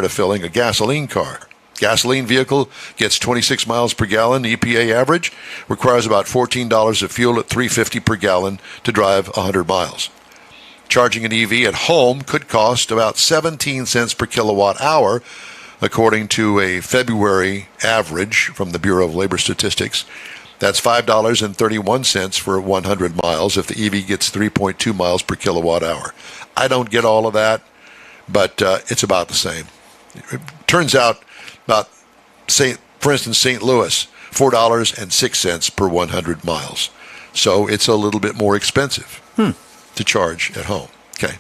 to filling a gasoline car. Gasoline vehicle gets 26 miles per gallon. EPA average requires about $14 of fuel at $3.50 per gallon to drive 100 miles. Charging an EV at home could cost about 17 cents per kilowatt hour, according to a February average from the Bureau of Labor Statistics. That's $5.31 for 100 miles if the EV gets 3.2 miles per kilowatt hour. I don't get all of that, but it's about the same. It turns out about, for instance, St. Louis, $4.06 per 100 miles. So it's a little bit more expensive to charge at home. Okay.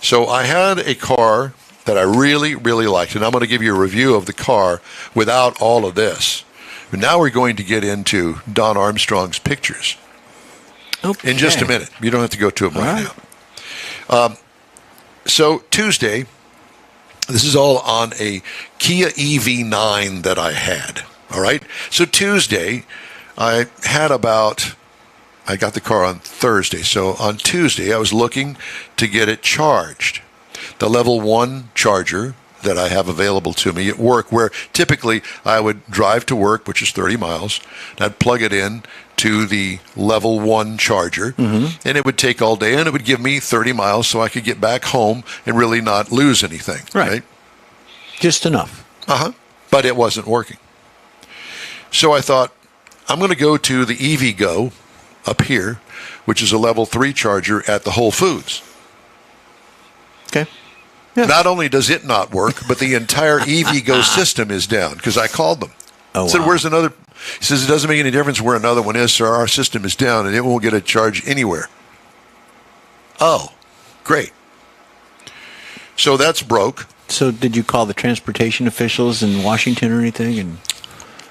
So I had a car that I really, really liked, and I'm going to give you a review of the car without all of this. But now we're going to get into Don Armstrong's pictures in just a minute. You don't have to go to them right now. So Tuesday, this is all on a Kia EV9 that I had. All right. So Tuesday, I got the car on Thursday. So on Tuesday, I was looking to get it charged. The level 1 charger that I have available to me at work, where typically I would drive to work, which is 30 miles, and I'd plug it in to the level 1 charger, and it would take all day, and it would give me 30 miles so I could get back home and really not lose anything. Right? Just enough. But it wasn't working. So I thought, I'm going to go to the EVgo up here, which is a level 3 charger at the Whole Foods. Okay. Yeah. Not only does it not work, but the entire EVgo system is down because I called them. I said, where's another? He says, it doesn't make any difference where another one is, sir. Our system is down and it won't get a charge anywhere. Oh, great. So that's broke. So did you call the transportation officials in Washington or anything and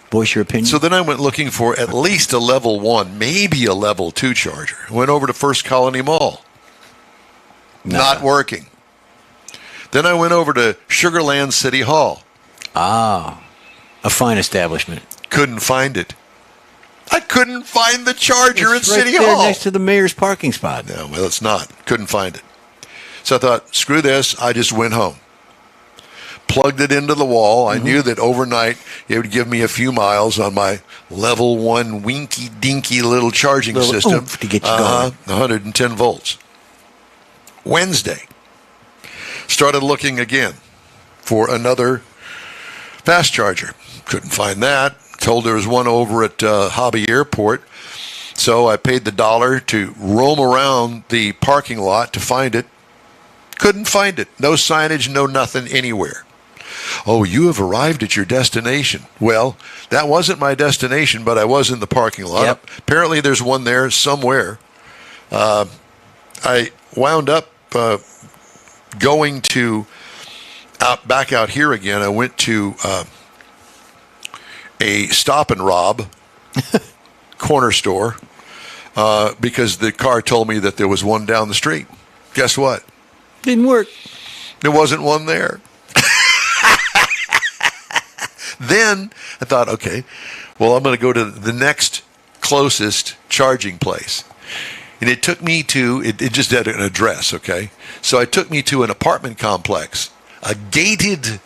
voice your opinion? So then I went looking for at least a level 1, maybe a level 2 charger. Went over to First Colony Mall. Not working. Then I went over to Sugarland City Hall. A fine establishment. Couldn't find it. I couldn't find the charger at City Hall. Right there next to the mayor's parking spot. No, well, it's not. Couldn't find it. So I thought, screw this. I just went home. Plugged it into the wall. I knew that overnight it would give me a few miles on my level 1 winky-dinky little charging system. To get you going. 110 volts. Wednesday. Started looking again for another fast charger. Couldn't find that. Told there was one over at Hobby Airport. So I paid the $1 to roam around the parking lot to find it. Couldn't find it. No signage, no nothing anywhere. Oh, you have arrived at your destination. Well, that wasn't my destination, but I was in the parking lot. Yep. Apparently there's one there somewhere. I wound up going to back out here again. I went to a Stop and Rob corner store because the car told me that there was one down the street. Guess what? Didn't work. There wasn't one there. Then I thought, okay, well, I'm going to go to the next closest charging place. And it took me to, it just had an address, okay? So it took me to an apartment complex, a gated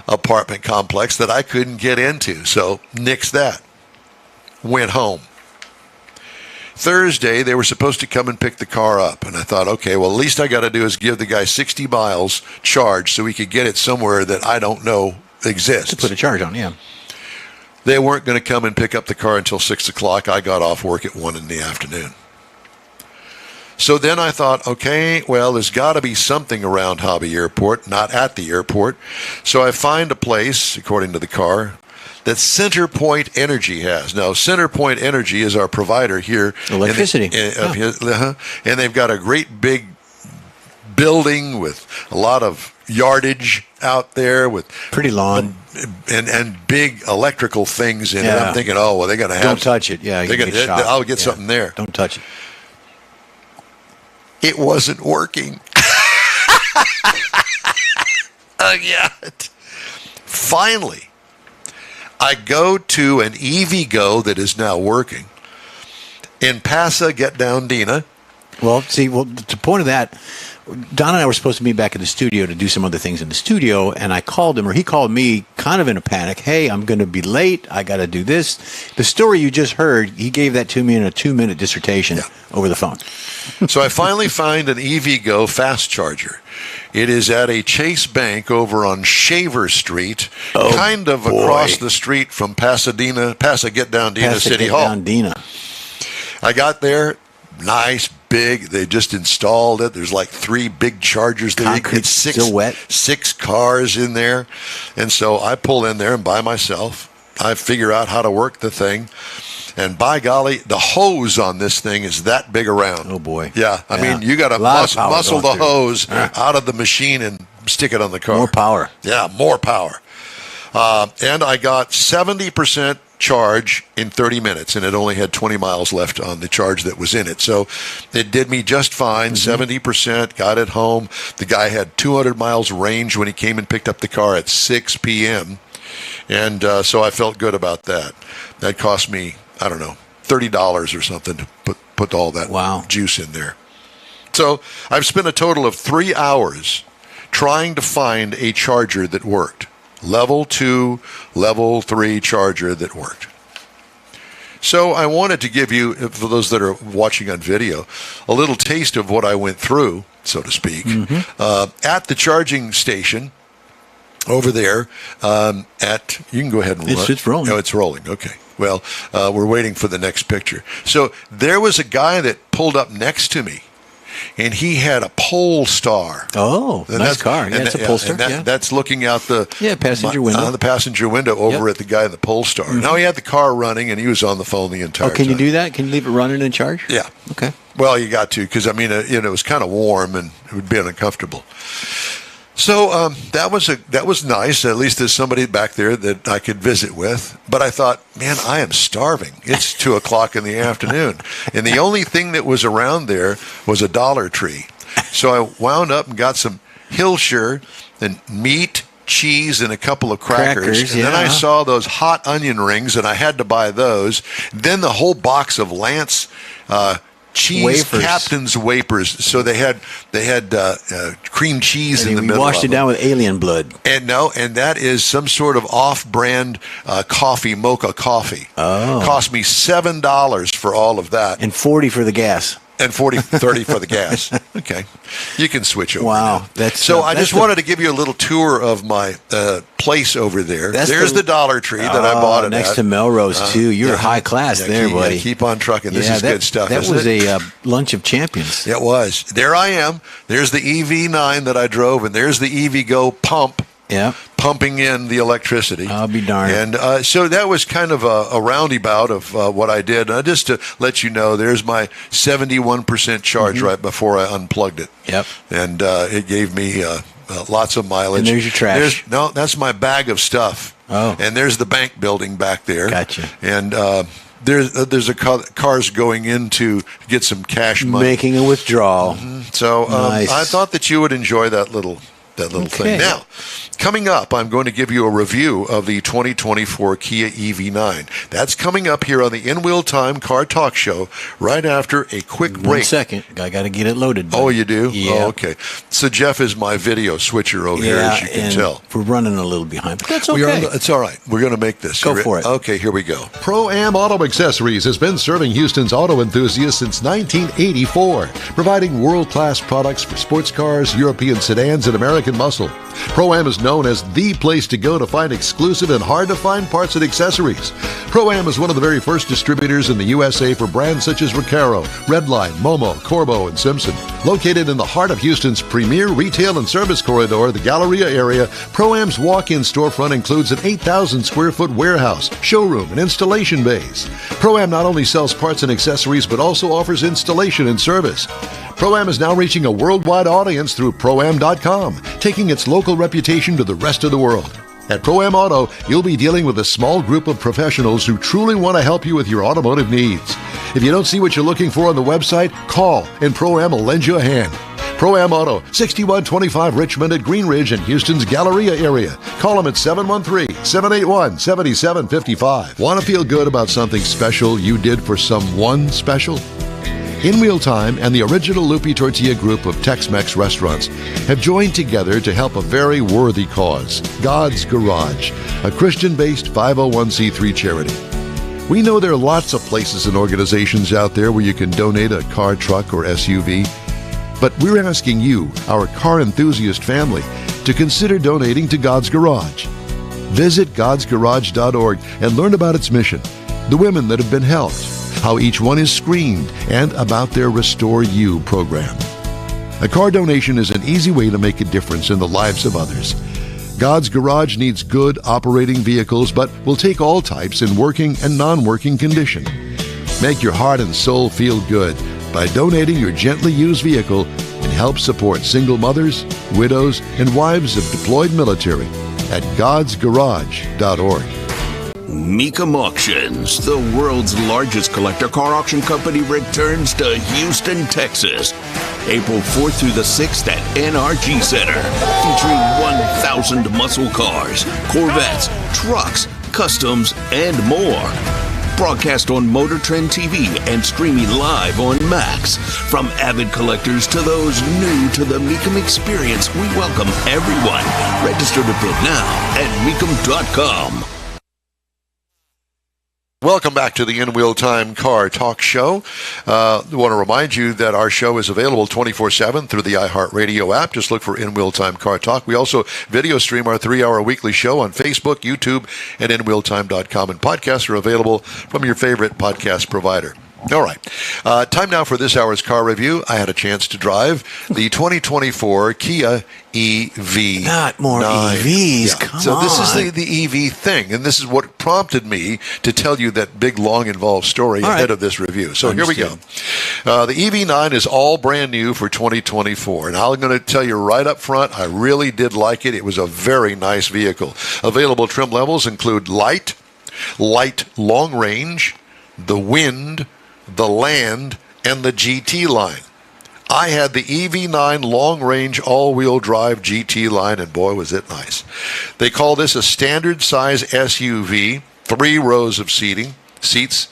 apartment complex that I couldn't get into. So nixed that. Went home. Thursday, they were supposed to come and pick the car up. And I thought, okay, well, at least I got to do is give the guy 60 miles charge so he could get it somewhere that I don't know exists. To put a charge on, yeah. They weren't going to come and pick up the car until 6 o'clock. I got off work at 1 in the afternoon. So then I thought, okay, well, there's got to be something around Hobby Airport, not at the airport. So I find a place, according to the car, that CenterPoint Energy has. Now, CenterPoint Energy is our provider here. Electricity. And they've got a great big building with a lot of yardage out there with pretty lawn and big electrical things in it. I'm thinking, oh, well, they're going to have... Don't touch it. Yeah, I'll get something there. Don't touch it. It wasn't working. Finally, I go to an EVgo that is now working in Pasadena. Well, see, the point of that, Don and I were supposed to meet back in the studio to do some other things in the studio, and I called him, or he called me kind of in a panic. Hey, I'm going to be late. I got to do this. The story you just heard, he gave that to me in a 2-minute dissertation over the phone. So I finally find an EVgo fast charger. It is at a Chase Bank over on Shaver Street, kind of across the street from Pasadena City Hall. I got there, nice, big. They just installed it. There's like 3 big chargers there. You Concrete get silhouette. 6 cars in there. And so I pull in there and by myself, I figure out how to work the thing. And by golly, the hose on this thing is that big around. Oh, boy. Yeah. I mean, you got to muscle the hose out of the machine and stick it on the car. More power. Yeah, more power. And I got 70% charge in 30 minutes, and it only had 20 miles left on the charge that was in it. So it did me just fine, 70%, got it home. The guy had 200 miles range when he came and picked up the car at 6 p.m., and so I felt good about that. That cost me, I don't know, $30 or something to put all that juice in there. So I've spent a total of 3 hours trying to find a charger that worked. Level 2, level 3 charger that worked. So I wanted to give you, for those that are watching on video, a little taste of what I went through, so to speak, at the charging station over there. You can go ahead and run. It's rolling. No, it's rolling. Okay. Well, we're waiting for the next picture. So there was a guy that pulled up next to me, and he had a Polestar. Oh, and nice car. Yeah, it's a Polestar. That's looking out the passenger window. The passenger window over at the guy in the Polestar. Now he had the car running, and he was on the phone the entire time. Oh, can you do that? Can you leave it running and charge? Yeah. Okay. Well, you got to, because I mean, it was kind of warm and it would be uncomfortable. So that was nice. At least there's somebody back there that I could visit with. But I thought, man, I am starving. It's 2:00 in the afternoon, and the only thing that was around there was a Dollar Tree. So I wound up and got some Hillshire and meat, cheese, and a couple of crackers. And then I saw those hot onion rings, and I had to buy those. Then the whole box of Lance cheese wafers. Captain's wafers. So they had cream cheese in the middle. Washed it down with alien blood. And that is some sort of off-brand coffee, mocha coffee. Oh, cost me $7 for all of that, and $40 for the gas. And $30 for the gas. Okay, you can switch over. Wow, I just wanted to give you a little tour of my place over there. There's the Dollar Tree that I bought it next at. to Melrose too. You're high class there, buddy. Keep on trucking. This is good stuff. That was a lunch of champions. It was. There I am. There's the EV9 that I drove, and there's the EVgo pump. Yeah. Pumping in the electricity. I'll be darned. And so that was kind of a roundabout of what I did. Just to let you know, there's my 71% charge right before I unplugged it. Yep. And it gave me lots of mileage. And there's your trash. That's my bag of stuff. Oh. And there's the bank building back there. Gotcha. And there's cars going in to get some cash money. Making a withdrawal. So nice. I thought that you would enjoy that little thing. Now, coming up, I'm going to give you a review of the 2024 Kia EV9. That's coming up here on the In Wheel Time Car Talk Show right after a quick break. 1 second. I got to get it loaded. Buddy. Oh, you do? Yeah. Oh, okay. So Jeff is my video switcher over here, as you can tell. We're running a little behind, but that's okay. It's all right. We're going to make this. Go for it. Okay, here we go. Pro-Am Auto Accessories has been serving Houston's auto enthusiasts since 1984, providing world-class products for sports cars, European sedans, and American muscle. Pro-Am is known as the place to go to find exclusive and hard-to-find parts and accessories. Pro-Am is one of the very first distributors in the USA for brands such as Recaro, Redline, Momo, Corbo, and Simpson. Located in the heart of Houston's premier retail and service corridor, the Galleria area, Pro-Am's walk-in storefront includes an 8,000 square foot warehouse, showroom, and installation bays. Pro-Am not only sells parts and accessories, but also offers installation and service. Pro-Am is now reaching a worldwide audience through Pro-Am.com, taking its local reputation to the rest of the world. At Pro-Am Auto, you'll be dealing with a small group of professionals who truly want to help you with your automotive needs. If you don't see what you're looking for on the website, call and Pro-Am will lend you a hand. Pro-Am Auto, 6125 Richmond at Green Ridge in Houston's Galleria area. Call them at 713-781-7755. Want to feel good about something special you did for someone special? In Wheel Time and the original Lupi Tortilla group of Tex-Mex restaurants have joined together to help a very worthy cause, God's Garage, a Christian-based 501c3 charity. We know there are lots of places and organizations out there where you can donate a car, truck, or SUV, but we're asking you, our car enthusiast family, to consider donating to God's Garage. Visit godsgarage.org and learn about its mission, the women that have been helped, how each one is screened, and about their Restore You program. A car donation is an easy way to make a difference in the lives of others. God's Garage needs good operating vehicles, but will take all types in working and non-working condition. Make your heart and soul feel good by donating your gently used vehicle and help support single mothers, widows, and wives of deployed military at godsgarage.org. Mecum Auctions, the world's largest collector car auction company, returns to Houston, Texas, April 4th through the 6th at NRG Center, featuring 1,000 muscle cars, Corvettes, trucks, customs, and more. Broadcast on Motor Trend TV and streaming live on Max. From avid collectors to those new to the Mecum experience, we welcome everyone. Register to bid now at Mecum.com. Welcome back to the In Wheel Time Car Talk Show. I want to remind you that our show is available 24/7 through the iHeartRadio app. Just look for In Wheel Time Car Talk. We also video stream our 3-hour weekly show on Facebook, YouTube, and InWheelTime.com. And podcasts are available from your favorite podcast provider. All right. Time now for this hour's car review. I had a chance to drive the 2024 Kia EV. Not more 9. EVs, Yeah. come So this is on. the EV thing, and this is what prompted me to tell you that big, long, involved story All ahead right. of this review. So here we go. Understood. The EV9 is all brand new for 2024, and I'm going to tell you right up front, I really did like it. It was a very nice vehicle. Available trim levels include light long range, the wind, the land, and the GT line. I had the EV9 long-range all-wheel drive GT line, and boy, was it nice. They call this a standard-size SUV, 3 rows of seats,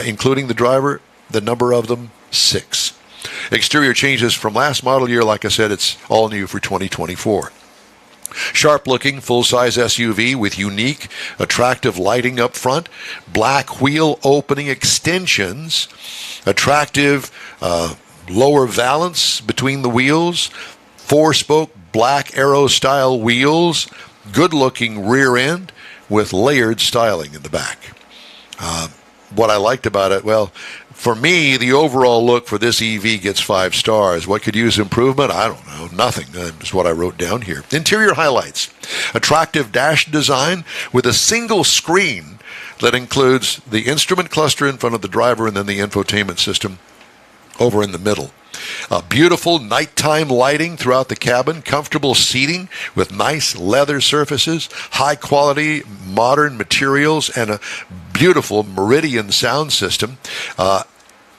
including the driver, the number of them, 6. Exterior changes from last model year. Like I said, it's all new for 2024. Sharp-looking, full-size SUV with unique, attractive lighting up front, black wheel opening extensions, attractive lower valance between the wheels, 4-spoke black arrow-style wheels, good-looking rear end with layered styling in the back. What I liked about it, well, for me, the overall look for this EV gets 5 stars. What could use improvement? I don't know. Nothing is what I wrote down here. Interior highlights. Attractive dash design with a single screen that includes the instrument cluster in front of the driver and then the infotainment system over in the middle. Beautiful nighttime lighting throughout the cabin, comfortable seating with nice leather surfaces, high quality modern materials, and a beautiful Meridian sound system.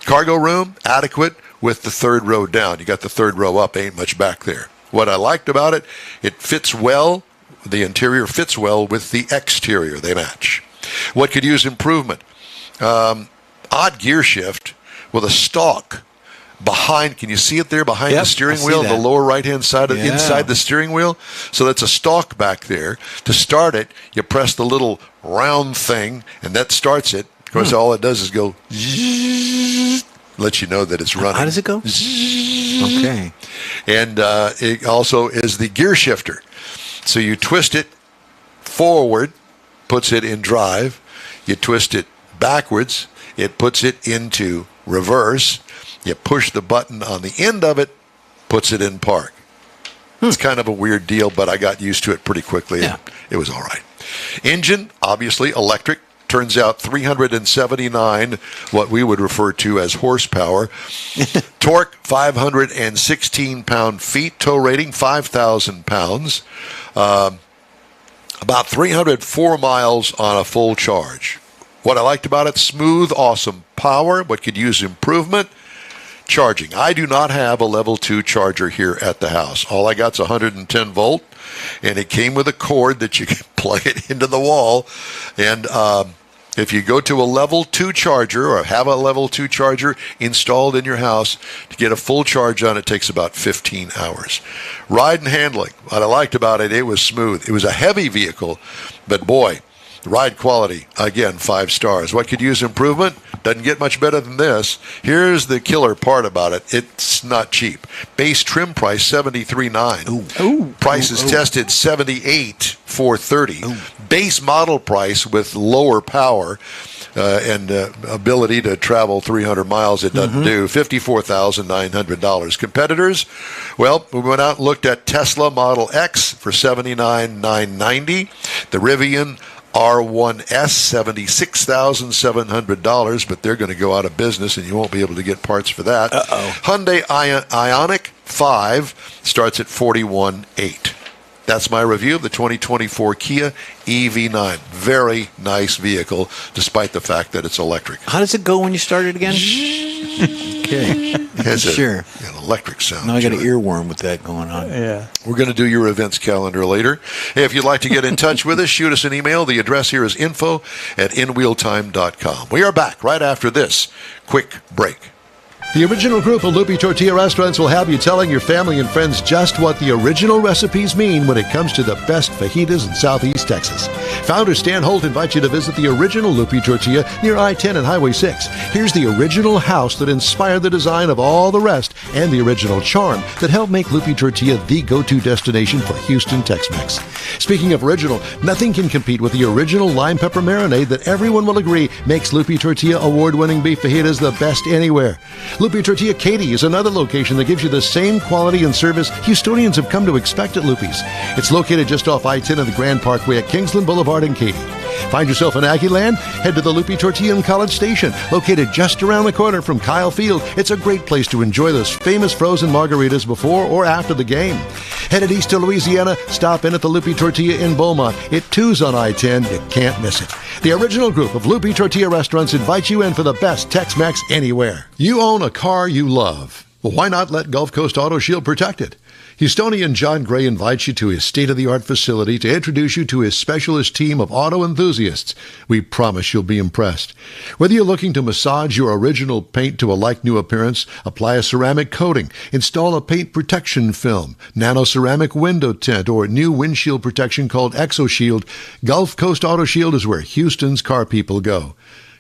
Cargo room, adequate with the 3rd row down. You got the 3rd row up, ain't much back there. What I liked about it, it fits well, the interior fits well with the exterior. They match. What could use improvement? Odd gear shift with a stalk behind. Can you see it there behind the steering wheel on the lower right-hand side, inside the steering wheel? So that's a stalk back there. To start it, you press the little round thing, and that starts it. Of course, all it does is go, lets you know that it's running. How does it go? Okay. And it also is the gear shifter. So you twist it forward, puts it in drive. You twist it backwards, it puts it into reverse. You push the button on the end of it, puts it in park. It's kind of a weird deal, but I got used to it pretty quickly. Yeah. It was all right. Engine, obviously electric. Turns out 379, what we would refer to as horsepower. Torque, 516 pound-feet. Tow rating, 5,000 pounds. About 304 miles on a full charge. What I liked about it, smooth, awesome power. What could use improvement? Charging. I do not have a level 2 charger here at the house. All I got is 110 volt, and it came with a cord that you can plug it into the wall. And If you go to a level 2 charger or have a level 2 charger installed in your house, to get a full charge on it takes about 15 hours. Ride and handling. What I liked about it, it was smooth. It was a heavy vehicle, but boy, ride quality, again, 5 stars. What could use improvement? Doesn't get much better than this. Here's the killer part about it. It's not cheap. Base trim price, $73,900. Prices tested, $78,430. Base model price with lower power and ability to travel 300 miles, it doesn't do, $54,900. Competitors, well, we went out and looked at Tesla Model X for $79,990. The Rivian R1S, $76,700, but they're going to go out of business and you won't be able to get parts for that. Hyundai Ioniq 5 starts at $41,800. That's my review of the 2024 Kia EV9. Very nice vehicle, despite the fact that it's electric. How does it go when you start it again? Okay. It has Sure. an electric sound. Now I got to an it. earworm with that going on. Yeah. We're going to do your events calendar later. Hey, if you'd like to get in touch with us, shoot us an email. The address here is info@inwheeltime.com. We are back right after this quick break. The original group of Lupi Tortilla Restaurants will have you telling your family and friends just what the original recipes mean when it comes to the best fajitas in Southeast Texas. Founder Stan Holt invites you to visit the original Lupi Tortilla near I-10 and Highway 6. Here's the original house that inspired the design of all the rest and the original charm that helped make Lupi Tortilla the go-to destination for Houston Tex-Mex. Speaking of original, nothing can compete with the original lime pepper marinade that everyone will agree makes Lupi Tortilla award-winning beef fajitas the best anywhere. Lupi Tortilla Katy is another location that gives you the same quality and service Houstonians have come to expect at Lupi's. It's located just off I-10 and the Grand Parkway at Kingsland Boulevard in Katy. Find yourself in Aggie Land? Head to the Lupi Tortilla in College Station, located just around the corner from Kyle Field. It's a great place to enjoy those famous frozen margaritas before or after the game. Headed east to Louisiana, stop in at the Lupi Tortilla in Beaumont. It too's on I-10. You can't miss it. The original group of Lupi Tortilla restaurants invites you in for the best Tex-Mex anywhere. You own a car you love. Well, why not let Gulf Coast Auto Shield protect it? Houstonian John Gray invites you to his state-of-the-art facility to introduce you to his specialist team of auto enthusiasts. We promise you'll be impressed. Whether you're looking to massage your original paint to a like-new appearance, apply a ceramic coating, install a paint protection film, nano-ceramic window tint, or new windshield protection called ExoShield, Gulf Coast Auto Shield is where Houston's car people go.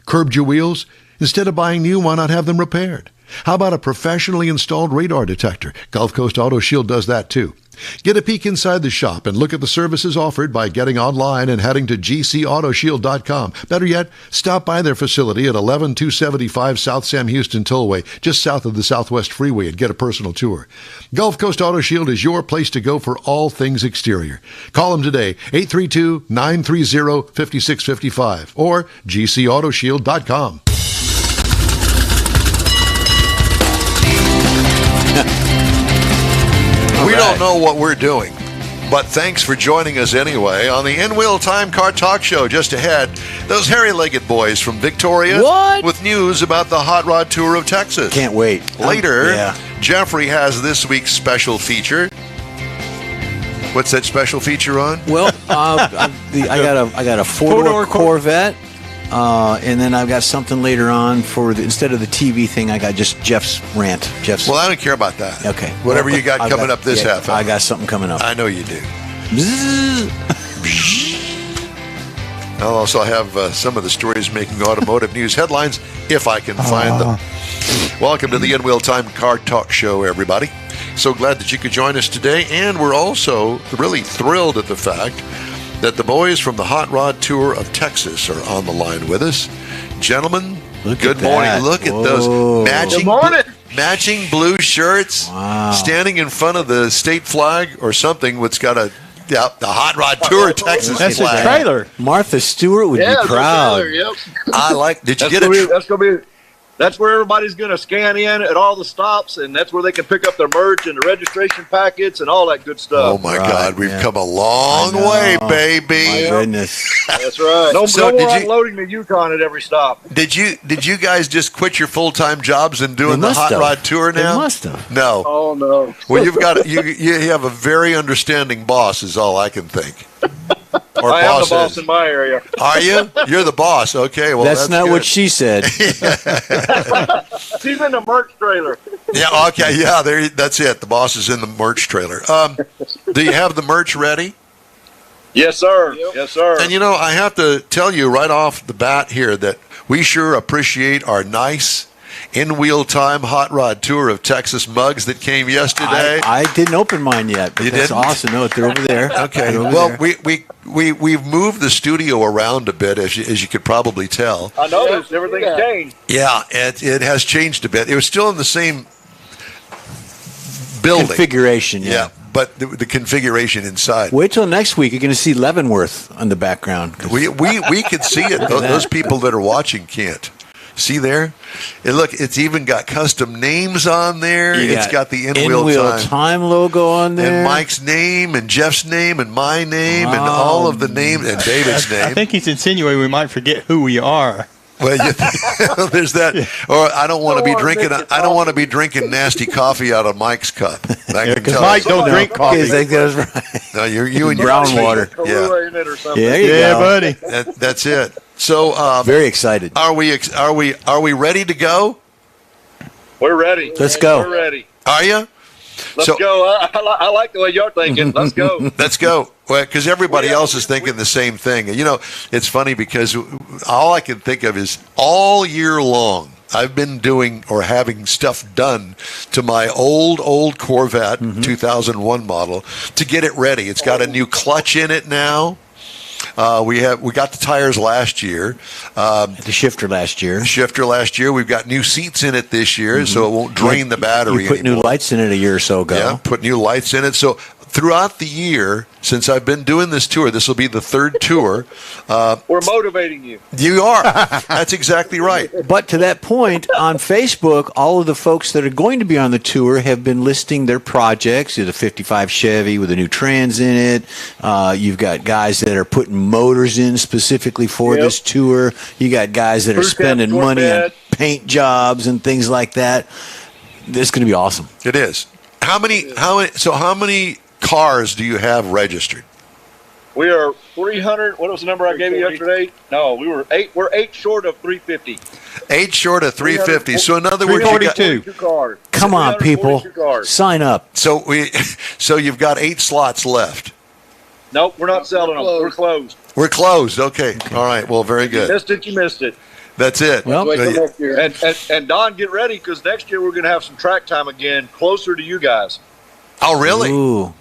Curbed your wheels? Instead of buying new, why not have them repaired? How about a professionally installed radar detector? Gulf Coast Auto Shield does that too. Get a peek inside the shop and look at the services offered by getting online and heading to gcautoshield.com. Better yet, stop by their facility at 11275 South Sam Houston Tollway, just south of the Southwest Freeway, and get a personal tour. Gulf Coast Auto Shield is your place to go for all things exterior. Call them today, 832-930-5655 or gcautoshield.com. We don't know what we're doing, but thanks for joining us anyway on the In-Wheel Time Car Talk Show. Just ahead, those hairy-legged boys from Victoria with news about the Hot Rod Tour of Texas. Can't wait. Later, Jeffrey has this week's special feature. What's that special feature on? Well, I got a four-door Corvette. And then I've got something later on for instead of the TV thing, I got just Jeff's rant. Well, I don't care about that. Okay. Whatever you got coming up this half hour. I got something coming up. I know you do. I'll also have some of the stories making automotive news headlines if I can find them. Welcome to the In-Wheel Time Car Talk Show, everybody. So glad that you could join us today, and we're also really thrilled at the fact that the boys from the Hot Rod Tour of Texas are on the line with us. Gentlemen, good morning. Look at those matching blue shirts, standing in front of the state flag or something that's got the Hot Rod Tour of Texas That's flag. a trailer. Martha Stewart would be proud. Yep. I like. Did you That's get it? that's gonna be. That's where everybody's going to scan in at all the stops, and that's where they can pick up their merch and the registration packets and all that good Oh stuff. my God, we've come a long way, baby. My goodness. That's right. No more unloading the Yukon at every stop. Did you guys just quit your full-time jobs and doing They the must Hot have. Rod Tour now? They must have. No. Oh no. Well, you've got you have a very understanding boss, is all I can think. Or I am the boss is. in my area. Are you? You're the boss. Okay. Well, That's not good. what she said. She's in the merch trailer. Yeah. Okay. Yeah. There. That's it. The boss is in the merch trailer. Do you have the merch ready? Yes, sir. Yes, sir. And I have to tell you right off the bat here that we sure appreciate our nice in-wheel time hot rod tour of Texas mugs that came yesterday. I didn't open mine yet, but You that's didn't? awesome. No, they're over there. Okay. They're over Well, there. we've moved the studio around a bit, as you could probably tell. I noticed everything's changed. Yeah, it has changed a bit. It was still in the same building. Configuration, Yeah, but the configuration inside. Wait till next week. You're going to see Leavenworth on the background. 'cause We can see it. Those people that are watching can't. See there? Look, it's even got custom names on there. you It's got the in-wheel time logo on there. and Mike's name and Jeff's name and my name and all of the names and David's name. I think he's insinuating we might forget who we are. Well, there's that. Or I don't want to be drinking. I don't want to be drinking nasty coffee out of Mike's cup. I can Because tell Mike you. don't drink I coffee. think that was right. No, you and Brown your water. Yeah, Kahlua in it or something. Yeah, there you Yeah, go. buddy. that's it. So, Very excited. are we ready to go? We're ready. Let's go. We're ready. Are you? Let's So- go. I like the way you're thinking. Let's go. Let's go. Well, because everybody else is thinking the same thing. And, it's funny because all I can think of is all year long, I've been doing or having stuff done to my old Corvette 2001 model to get it ready. It's got a new clutch in it now. We got the tires last year. The shifter last year. Shifter last year. We've got new seats in it this year, so it won't drain the battery You put anymore. new lights in it a year or so ago. Yeah, put new lights in it. So throughout the year, since I've been doing this tour, this will be the third tour. We're motivating you. You are. That's exactly right. But to that point, on Facebook, all of the folks that are going to be on the tour have been listing their projects. There's a 55 Chevy with a new trans in it. You've got guys that are putting motors in specifically for Yep. this tour. You got guys that are Crew cab spending money on Corvette. paint jobs and things like that. This is going to be awesome. It is. How many cars do you have registered? We are 300. What was the number I gave you yesterday? No, we're 8 short of 350. 8 short of 350. So in other words, you got, 342. 42 cars. Come on, people. 342 cars. Sign up. so you've got 8 slots left. Nope, we're not selling them. We're closed. We're closed. Okay. All right. Well, very good. You missed it. That's it. Well, And Don, get ready because next year we're going to have some track time again, closer to you guys. Oh, really? Ooh.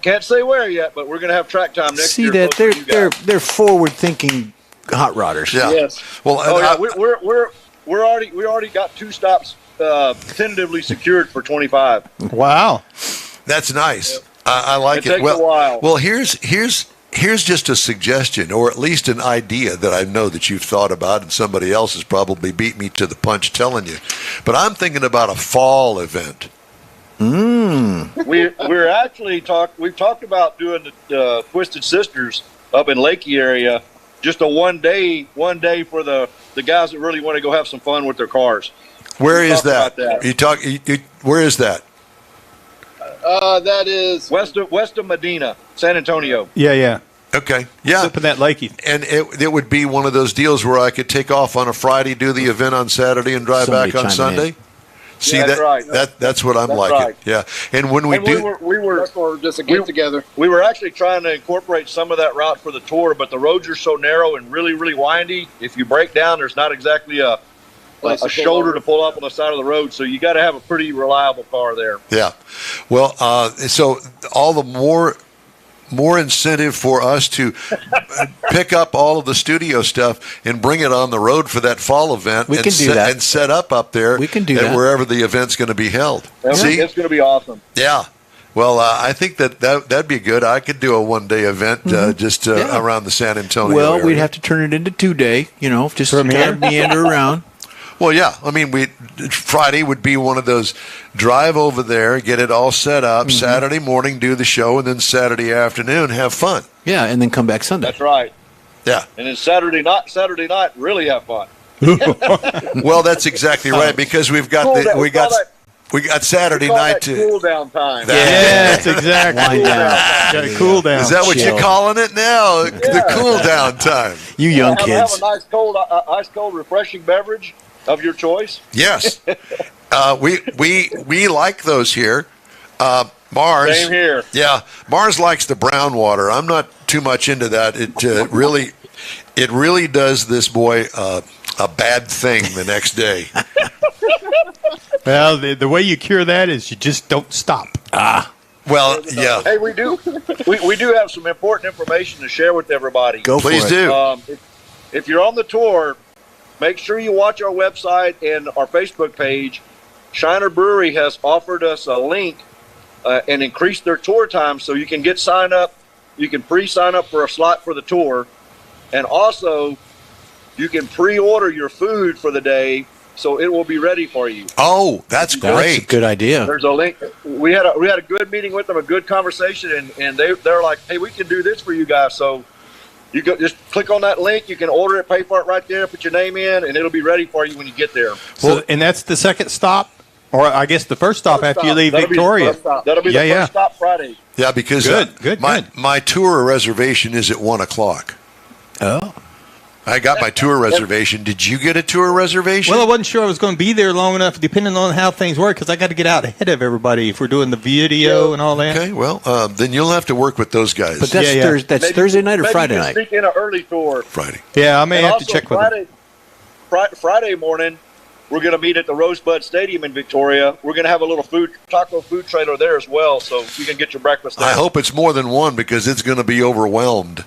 Can't say where yet, but we're going to have track time next See year. that closer to you they're guys. they're forward thinking hot rodders. Yeah. Yes. Well, Oh yeah, we already got 2 stops tentatively secured for 25. Wow. that's nice. I like It it. takes Well, a while. Well, here's just a suggestion, or at least an idea that I know that you've thought about, and somebody else has probably beat me to the punch telling you. But I'm thinking about a fall event. We're actually we've talked about doing the Twisted Sisters up in Lakey area, just a one day for the guys that really want to go have some fun with their cars. Where We is talked that? about that. Where is that? That is West of Medina, San Antonio. Yeah. Okay. Yeah. Up in that lakey. And it would be one of those deals where I could take off on a Friday, do the event on Saturday, and drive Somebody back on chiming Sunday. See, Yeah, that's right. That's what I'm That's liking. right. Yeah. And when we And do, we were that's for just a get together. we were actually trying to incorporate some of that route for the tour, but the roads are so narrow and really, really windy. If you break down, there's not exactly a shoulder to pull up on the side of the road, so you got to have a pretty reliable car there. yeah. Well, so all the more incentive for us to pick up all of the studio stuff and bring it on the road for that fall event. We and can do that. And set up there. We can do at that. wherever the event's going to be held. It's going to be awesome. Yeah. Well, I think that'd be good. I could do a one-day event just Yeah. around the San Antonio Well, area. we'd have to turn it into 2-day, just From kind here? of meander around. Well, yeah. I mean, Friday would be one of those drive over there, get it all set up. Saturday morning, do the show, and then Saturday afternoon, have fun. Yeah, and then come back Sunday. That's right. Yeah. And then Saturday night, really have fun. Well, that's exactly right because we've got We got Saturday Call night that too. cool down time. Yes, exactly. Wind down. Gotta cool down. Is that what Chill. you're calling it now? The cool down time. You young Have kids. a nice cold, refreshing beverage of your choice. Yes. We like those here. Mars. Same here. Yeah, Mars likes the brown water. I'm not too much into that. It really does this boy a bad thing the next day. Well, the way you cure that is you just don't stop. Well, yeah. Hey, we do have some important information to share with everybody. Go Please for it. do. If you're on the tour, make sure you watch our website and our Facebook page. Shiner Brewery has offered us a link and increased their tour time, so you can sign up. You can pre-sign up for a slot for the tour, and also you can pre-order your food for the day, so it will be ready for you. Oh, that's That's great. a good idea. There's a link. We had a good meeting with them, a good conversation, and they're like, hey, we can do this for you guys. So you just click on that link. You can order it, pay for it right there, put your name in, and it'll be ready for you when you get there. So, and that's the second stop, or I guess the first stop after you leave That'll be the Victoria. first stop. That'll be the Yeah, first stop Friday. Yeah, because Good, my tour reservation is at 1:00. Oh. I got my tour reservation. Did you get a tour reservation? Well, I wasn't sure I was going to be there long enough, depending on how things work, because I got to get out ahead of everybody if we're doing the video and all that. Okay, well, then you'll have to work with those guys. But that's, Yeah. that's Maybe- Thursday night or maybe Friday you night? can sneak in an early tour. Friday. Yeah, I may And have to also check with them. Friday morning, we're going to meet at the Rosebud Stadium in Victoria. We're going to have a little taco food trailer there as well, so you can get your breakfast there. I hope it's more than one because it's going to be overwhelmed.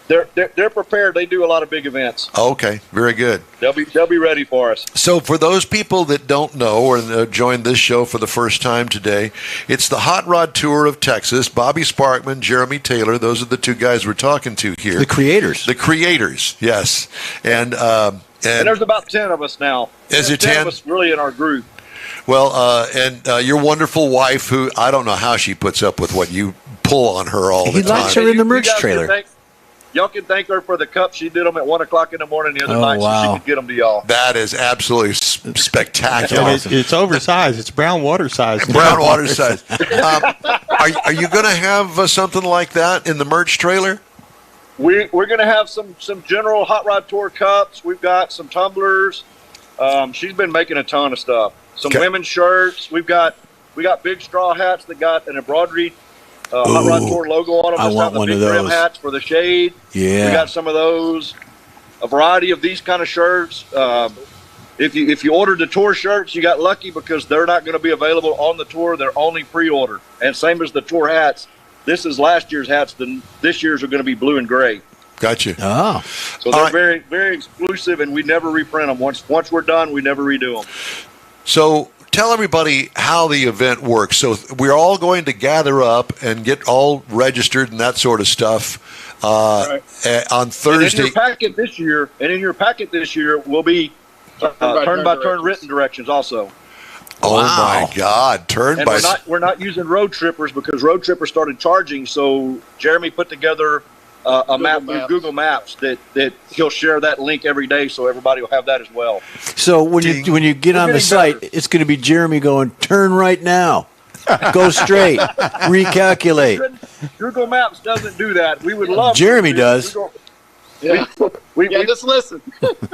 They're prepared. They do a lot of big events. Okay, very good. They'll be ready for us. So for those people that don't know or joined this show for the first time today, it's the Hot Rod Tour of Texas. Bobby Sparkman, Jeremy Taylor, those are the two guys we're talking to here. The creators. The creators, yes. And there's about 10 of us now. Is There's it 10? of us really in our group. well, your wonderful wife, who I don't know how she puts up with what you pull on her all He the time. likes her in the You merch guys can trailer. y'all can thank her for the cup. She did them at 1:00 in the morning the other Oh, night, so wow. she could get them to y'all. That is absolutely spectacular. And it's oversized. It's brown water size. Brown water size. Are you going to have something like that in the merch trailer? We're going to have some general Hot Rod Tour cups. We've got some tumblers. She's been making a ton of stuff. Some Okay. women's shirts. We got big straw hats that got an embroidered Hot Rod Tour logo on them. I Just want have the one big of brim those. hats for the shade. Yeah. We got some of those. A variety of these kind of shirts. If you ordered the tour shirts, you got lucky because they're not going to be available on the tour. They're only pre-order. And same as the tour hats. This is last year's hats. This year's are going to be blue and gray. Gotcha. Oh. So All they're right. very, very exclusive, and we never reprint them. Once we're done, we never redo them. So tell everybody how the event works. So we're all going to gather up and get all registered and that sort of stuff on And in Thursday. your packet this year will be turn-by-turn written directions also. Oh Wow. my God! Turn And by we're not using Road Trippers because Road Trippers started charging. So Jeremy put together a map with Maps. Google Maps that he'll share that link every day, so everybody will have that as well. So when you get on the getting site, better. it's going to be Jeremy going, turn right now. Go straight. Recalculate. Google Maps doesn't do that. We would love. Jeremy does. Yeah. We Just listen.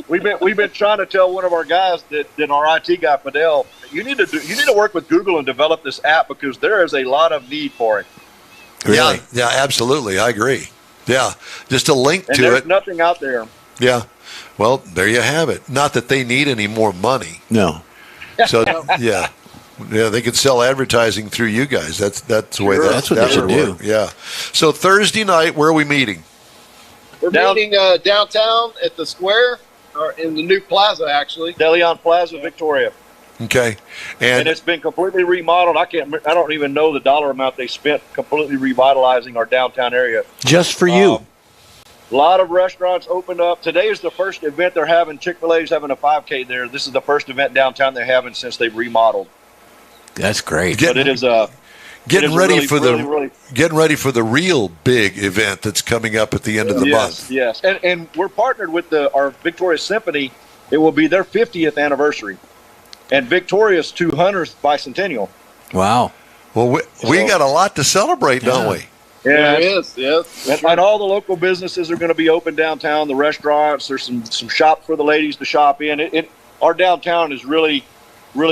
we've been trying to tell one of our guys that our IT guy Fidel, you need to work with Google and develop this app because there is a lot of need for it. Really? yeah, absolutely. I agree. Yeah, just a link And to there's it. nothing out there. Yeah. Well, there you have it. Not that they need any more money. No. So yeah, they could sell advertising through you guys. That's the way Sure. That's what they would should work. Yeah. So Thursday night, where are we meeting? We're meeting downtown at the square, or in the new plaza, actually. DeLeon Plaza, Victoria, Okay. and And it's been completely remodeled. I don't even know the dollar amount they spent completely revitalizing our downtown area. Just for you. A lot of restaurants opened up. Today is the first event they're having. Chick-fil-A's having a 5K there. This is the first event downtown they're having since they've remodeled. That's great. Get- But it is getting it is ready really, for the really, really- getting ready for the real big event that's coming up at the end of the month. Yes, and we're partnered with our Victoria Symphony. It will be their 50th anniversary. and Victoria's 200th bicentennial. Wow. Well, we got a lot to celebrate, don't we? Yeah, it is. Yes. and all the local businesses are going to be open downtown. The restaurants, there's some shops for the ladies to shop in. Our downtown has really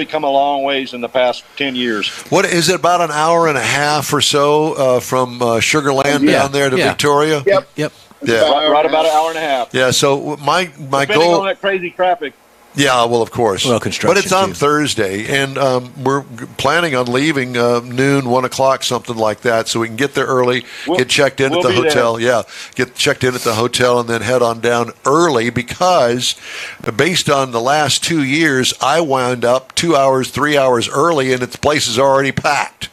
come a long ways in the past 10 years. What is it, about an hour and a half or so from Sugar Land down there to Victoria? Yep. Yep. Yeah. Right about an hour and a half. Yeah, so my Depending goal. on that crazy traffic. Yeah, well, of course. Well, construction, but it's on too. Thursday, and we're planning on leaving noon, 1 o'clock, something like that, so we can get there early, get checked in at the be hotel. Yeah, get checked in at the hotel, and then head on down early because, based on the last 2 years, I wound up 2 hours, 3 hours early, and the place is already packed.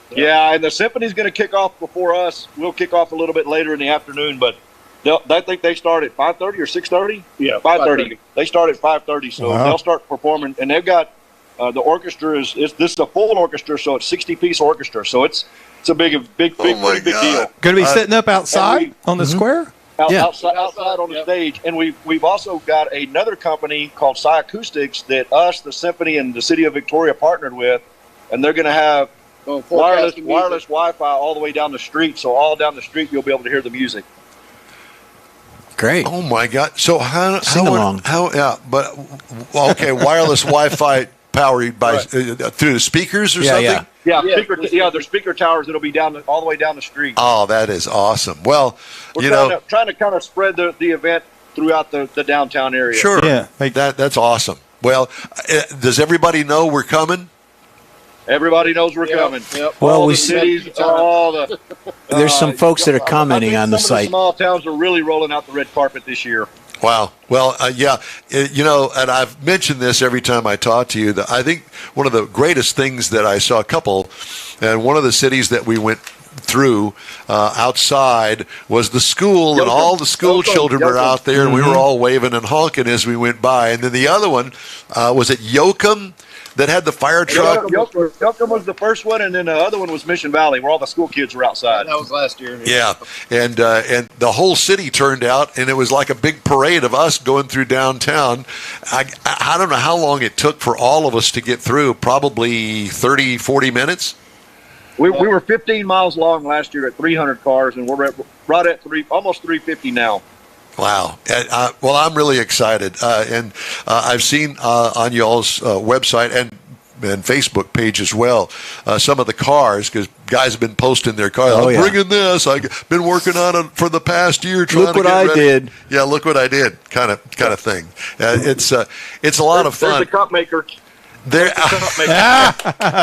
Yeah, and the symphony's going to kick off before us. We'll kick off a little bit later in the afternoon, but I think they start at 5:30 or 6:30. Yeah, 5:30. They start at 5:30, so they'll start performing. And they've got the orchestra is this is a full orchestra, so it's 60-piece orchestra. So it's a pretty big deal. Going to be setting up outside on the square. Outside on the stage, and we've also got another company called Psy Acoustics that the Symphony, and the City of Victoria partnered with, and they're going to have wireless Wi-Fi all the way down the street. So all down the street, you'll be able to hear the music. Great. Oh my God! So Sing along. Okay, wireless Wi-Fi powered by through the speakers or something. They're speaker towers that'll be all the way down the street. Oh, that is awesome. Well, We're trying to kind of spread the event throughout the downtown area. Sure. Yeah. That's awesome. Well, does everybody know we're coming? Everybody knows we're coming. Yep. Well, all we the cities, all the. There's some folks that are commenting on the Some of site. the small towns are really rolling out the red carpet this year. Wow. Well, and I've mentioned this every time I talk to you, that I think one of the greatest things that I saw and one of the cities that we went through outside was the school, and all the school children are out there, and we were all waving and honking as we went by. And then the other one, was it Yoakum that had the fire truck? Yoakum was the first one, and then the other one was Mission Valley, where all the school kids were outside. That was last year. Yeah, and the whole city turned out, and it was like a big parade of us going through downtown. I don't know how long it took for all of us to get through, probably 30, 40 minutes. We were 15 miles long last year at 300 cars, and we're right at almost 350 now. Wow. Well, I'm really excited. And I've seen on y'all's website and Facebook page as well some of the cars, because guys have been posting their cars. I'm bringing this. I've been working on it for the past year. Look what I did. Yeah, look what I did, kind of thing. It's a lot of fun. There's the cup maker.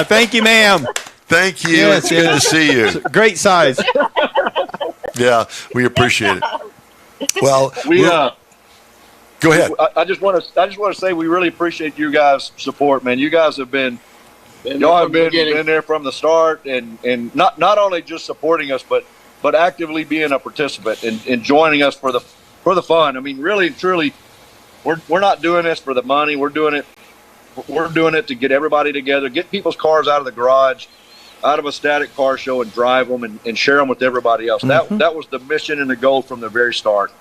Thank you, ma'am. Thank you. Yes, it's good to see you. Great size. Yeah, we appreciate it. Well, go ahead. I just want to say we really appreciate you guys' support, man. You guys have been been there from the start, and not only just supporting us, but actively being a participant and joining us for the fun. I mean, really and truly, we're not doing this for the money. We're doing it to get everybody together, get people's cars out of the garage, out of a static car show, and drive them and share them with everybody else. Mm-hmm. That was the mission and the goal from the very start.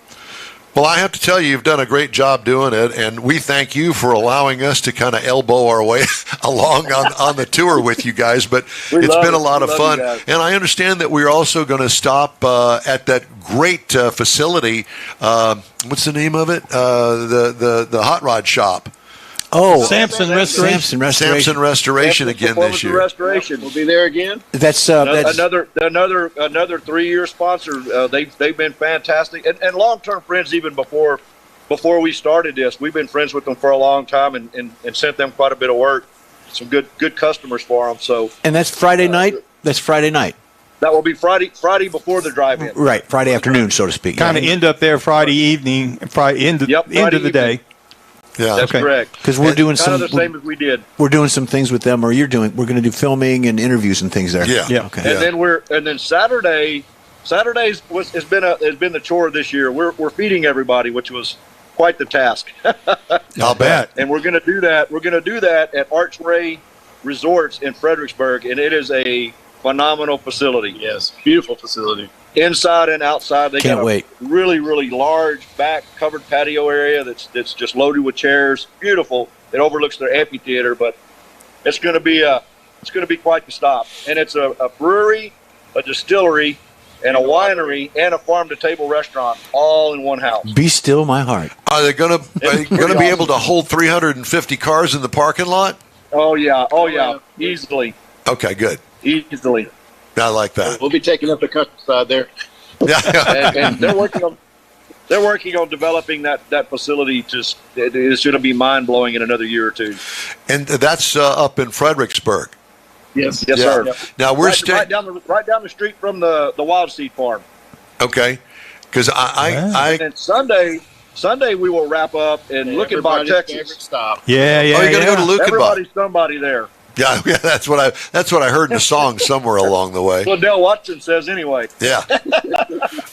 Well, I have to tell you, you've done a great job doing it, and we thank you for allowing us to kind of elbow our way along on the tour with you guys. But it's been a lot of fun, and I understand that we're also going to stop at that great facility. What's the name of it? The hot rod shop. Oh, Samson Restoration. Samson Restoration again this year. Restoration. We'll be there again. That's another 3-year sponsor. They've been fantastic and long-term friends even before we started this. We've been friends with them for a long time and sent them quite a bit of work. Some good customers for them. So and that's Friday night. That's Friday night. That will be Friday before the drive-in. Right, Friday afternoon, so to speak. Kind of end up there Friday evening, end of the day. Yeah, that's correct. Because we're doing kind of the same as we did. We're doing some things with them, or we're going to do filming and interviews and things there. Yeah. Okay. And then Saturdays has been the chore this year. We're feeding everybody, which was quite the task. I'll bet. And we're going to do that. We're going to do that at Archway Resorts in Fredericksburg, and it is a phenomenal facility. Yes, beautiful facility. inside and outside. They Can't got a wait. really, really large back covered patio area that's just loaded with chairs. Beautiful. It overlooks their amphitheater, but it's going to be quite the stop. And it's a brewery, a distillery, and a winery and a farm-to-table restaurant all in one house. Be still my heart. Are they going to pretty be awesome. able to hold 350 cars in the parking lot? Oh yeah, easily. Okay, good. Easily. I like that. We'll be taking up the countryside there. Yeah. And they're working on developing that facility. It's going to be mind-blowing in another year or two. And that's up in Fredericksburg. Yes. Yes, Yeah. sir. Now we're right down the street from the Wild Seed Farm. okay, because I And Sunday we will wrap up in Luckenbach, Everybody's Texas. favorite stop. Yeah, yeah, oh, you're gonna yeah. go to Luckenbach. Everybody's somebody there. Yeah, that's what I heard in the song somewhere along the way. Well, Dale Watson says anyway. Yeah.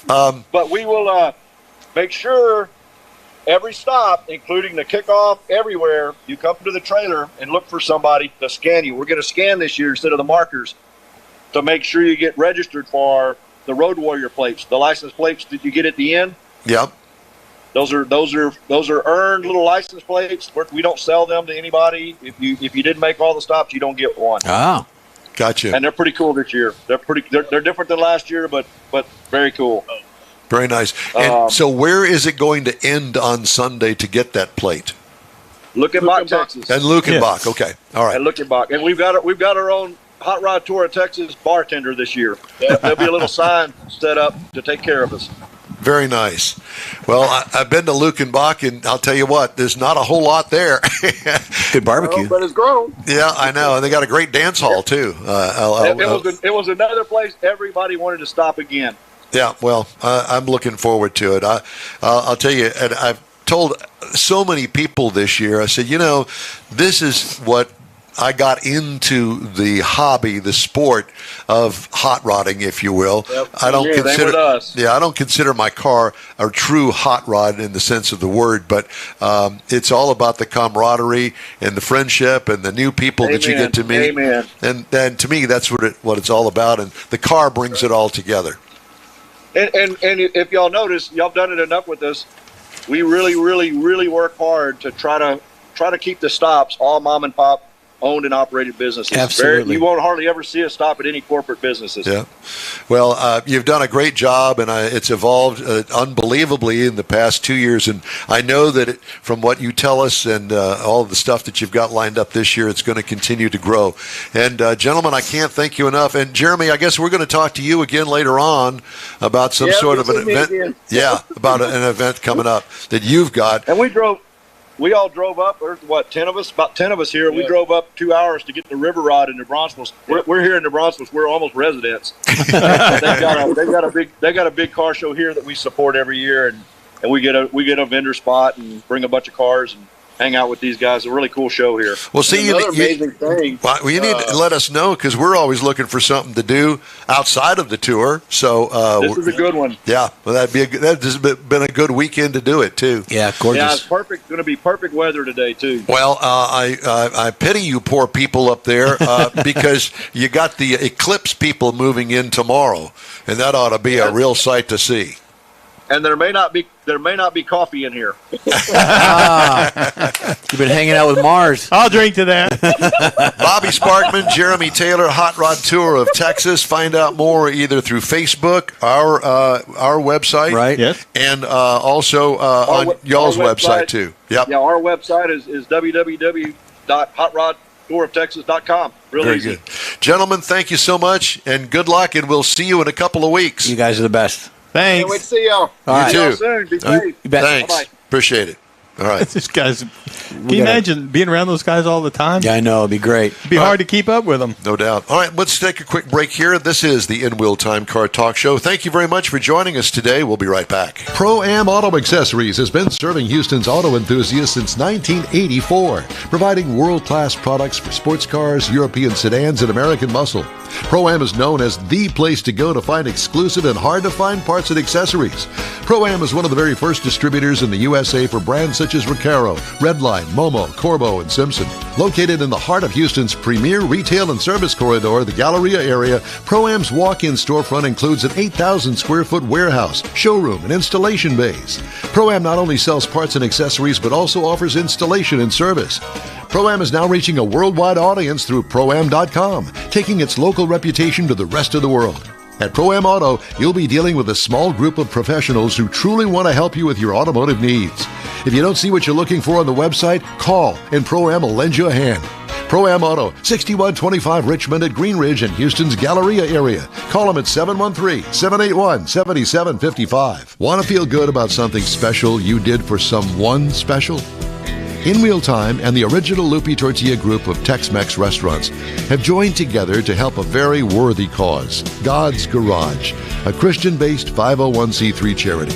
But we will make sure every stop, including the kickoff, everywhere, you come to the trailer and look for somebody to scan you. We're going to scan this year instead of the markers to make sure you get registered for the Road Warrior plates, the license plates that you get at the end. Yep. Those are earned little license plates. We don't sell them to anybody. If you didn't make all the stops, you don't get one. Ah, Gotcha. And they're pretty cool this year. They're different than last year, but very cool. Very nice. And so where is it going to end on Sunday to get that plate? Luckenbach, Texas. And Luckenbach. Okay. All right. And Luckenbach. And we've got our own Hot Rod Tour of Texas bartender this year. There'll be a little sign set up to take care of us. Very nice. Well, I've been to Luckenbach, and I'll tell you what, there's not a whole lot there. good barbecue. But it's grown. Yeah, I know. And they got a great dance hall, too. It was another place everybody wanted to stop again. Yeah, well, I'm looking forward to it. I'll tell you, and I've told so many people this year, I said, this is what I got into the hobby, the sport of hot rodding, if you will. Yep. I don't Yeah, they consider with us. I don't consider my car a true hot rod in the sense of the word, but it's all about the camaraderie and the friendship and the new people that you Amen. get to meet. Amen. And to me, that's what it's all about. And the car brings it all together. And if y'all notice, y'all done it enough with us. We really, really, really work hard to try to keep the stops all mom and pop owned and operated businesses. Absolutely. You won't hardly ever see us stop at any corporate businesses. Yeah. Well, you've done a great job, and it's evolved unbelievably in the past 2 years. And I know that from what you tell us and all of the stuff that you've got lined up this year, it's going to continue to grow. And, gentlemen, I can't thank you enough. And, Jeremy, I guess we're going to talk to you again later on about some sort of an event. Yeah, about an event coming up that you've got. And we all drove up. There's about 10 of us here. We drove up 2 hours to get the River Rod in New Braunfels. We're here in New Braunfels. We're almost residents. They've got a big car show here that we support every year, and we get a vendor spot and bring a bunch of cars and hang out with these guys. A really cool show here. Well, see, Another amazing thing. Well, you need to let us know because we're always looking for something to do outside of the tour. So This is a good one. yeah, well, that has been a good weekend to do it too. Yeah, gorgeous. Yeah, it's perfect. Going to be perfect weather today too. Well, I pity you poor people up there because you got the eclipse people moving in tomorrow, and that ought to be a real sight to see. And there may not be coffee in here. You've been hanging out with Mars. I'll drink to that. Bobby Sparkman, Jeremy Taylor, Hot Rod Tour of Texas. Find out more either through Facebook, our website, Right. Yes. and also on y'all's website too. Yep. Yeah, our website is www.hotrodtouroftexas.com. Real Very easy. good. Gentlemen, thank you so much, and good luck, and we'll see you in a couple of weeks. You guys are the best. Can't wait to Thanks. see y'all. All right. See y'all too. soon. Be safe. You bet. Thanks. Bye-bye. Appreciate it. All right. This guys, can you gotta- imagine being around those guys all the time? Yeah, I know. It'd be great. It'd be hard to keep up with them. No doubt. All right, let's take a quick break here. This is the In Wheel Time Car Talk Show. Thank you very much for joining us today. We'll be right back. Pro-Am Auto Accessories has been serving Houston's auto enthusiasts since 1984, providing world-class products for sports cars, European sedans, and American muscle. Pro-Am is known as the place to go to find exclusive and hard-to-find parts and accessories. Pro-Am is one of the very first distributors in the USA for brands such such as Recaro, Redline, Momo, Corbo, and Simpson. Located in the heart of Houston's premier retail and service corridor, the Galleria area, Pro-Am's walk-in storefront includes an 8,000 square foot warehouse, showroom, and installation bays. Pro-Am not only sells parts and accessories, but also offers installation and service. Pro-Am is now reaching a worldwide audience through Pro-Am.com, taking its local reputation to the rest of the world. At Pro-Am Auto, you'll be dealing with a small group of professionals who truly want to help you with your automotive needs. If you don't see what you're looking for on the website, call and Pro-Am will lend you a hand. Pro-Am Auto, 6125 Richmond at Green Ridge in Houston's Galleria area. Call them at 713-781-7755. Want to feel good about something special you did for someone special? In Real Time and the original Lupi Tortilla group of Tex-Mex restaurants have joined together to help a very worthy cause, God's Garage, a Christian-based 501c3 charity.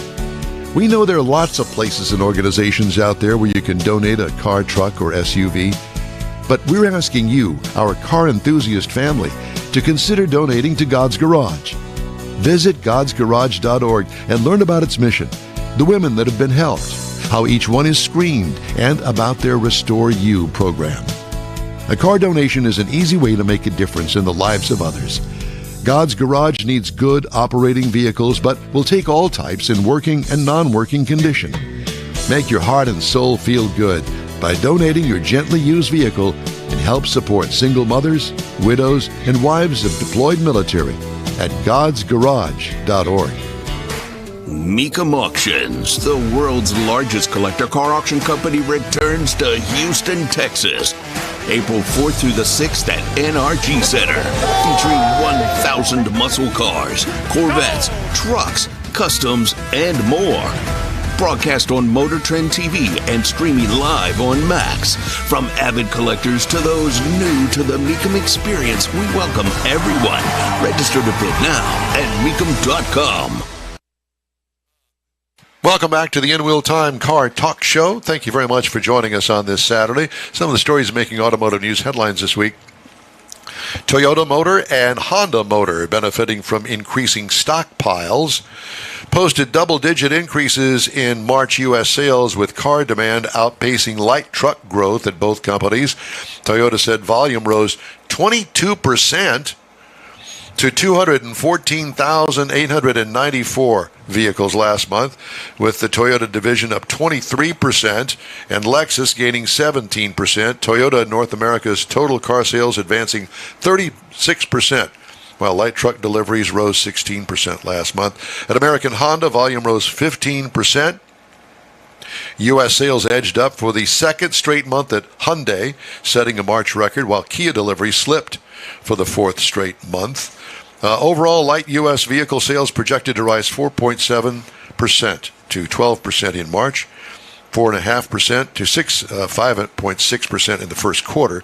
We know there are lots of places and organizations out there where you can donate a car, truck, or SUV, but we're asking you, our car enthusiast family, to consider donating to God's Garage. Visit godsgarage.org and learn about its mission, the women that have been helped, how each one is screened, and about their Restore You program. A car donation is an easy way to make a difference in the lives of others. God's Garage needs good operating vehicles, but will take all types in working and non-working condition. Make your heart and soul feel good by donating your gently used vehicle and help support single mothers, widows, and wives of deployed military at godsgarage.org. Mecum Auctions, the world's largest collector car auction company, returns to Houston, Texas, April 4th through the 6th at NRG Center, featuring 1,000 muscle cars, Corvettes, trucks, customs, and more. Broadcast on Motor Trend TV and streaming live on Max. From avid collectors to those new to the Mecum experience, we welcome everyone. Register to bid now at Mecum.com. Welcome back to the In Real Time Car Talk Show. Thank you very much for joining us on this Saturday. Some of the stories making automotive news headlines this week. Toyota Motor and Honda Motor, benefiting from increasing stockpiles, posted double-digit increases in March U.S. sales, with car demand outpacing light truck growth at both companies. Toyota said volume rose 22% to 214,894 vehicles last month, with the Toyota division up 23% and Lexus gaining 17%. Toyota North America's total car sales advancing 36%, while light truck deliveries rose 16% last month. At American Honda, volume rose 15%. U.S. sales edged up for the second straight month at Hyundai, setting a March record, while Kia deliveries slipped for the fourth straight month. Overall, light U.S. vehicle sales projected to rise 4.7% to 12% in March, 4.5% to 5.6% in the first quarter,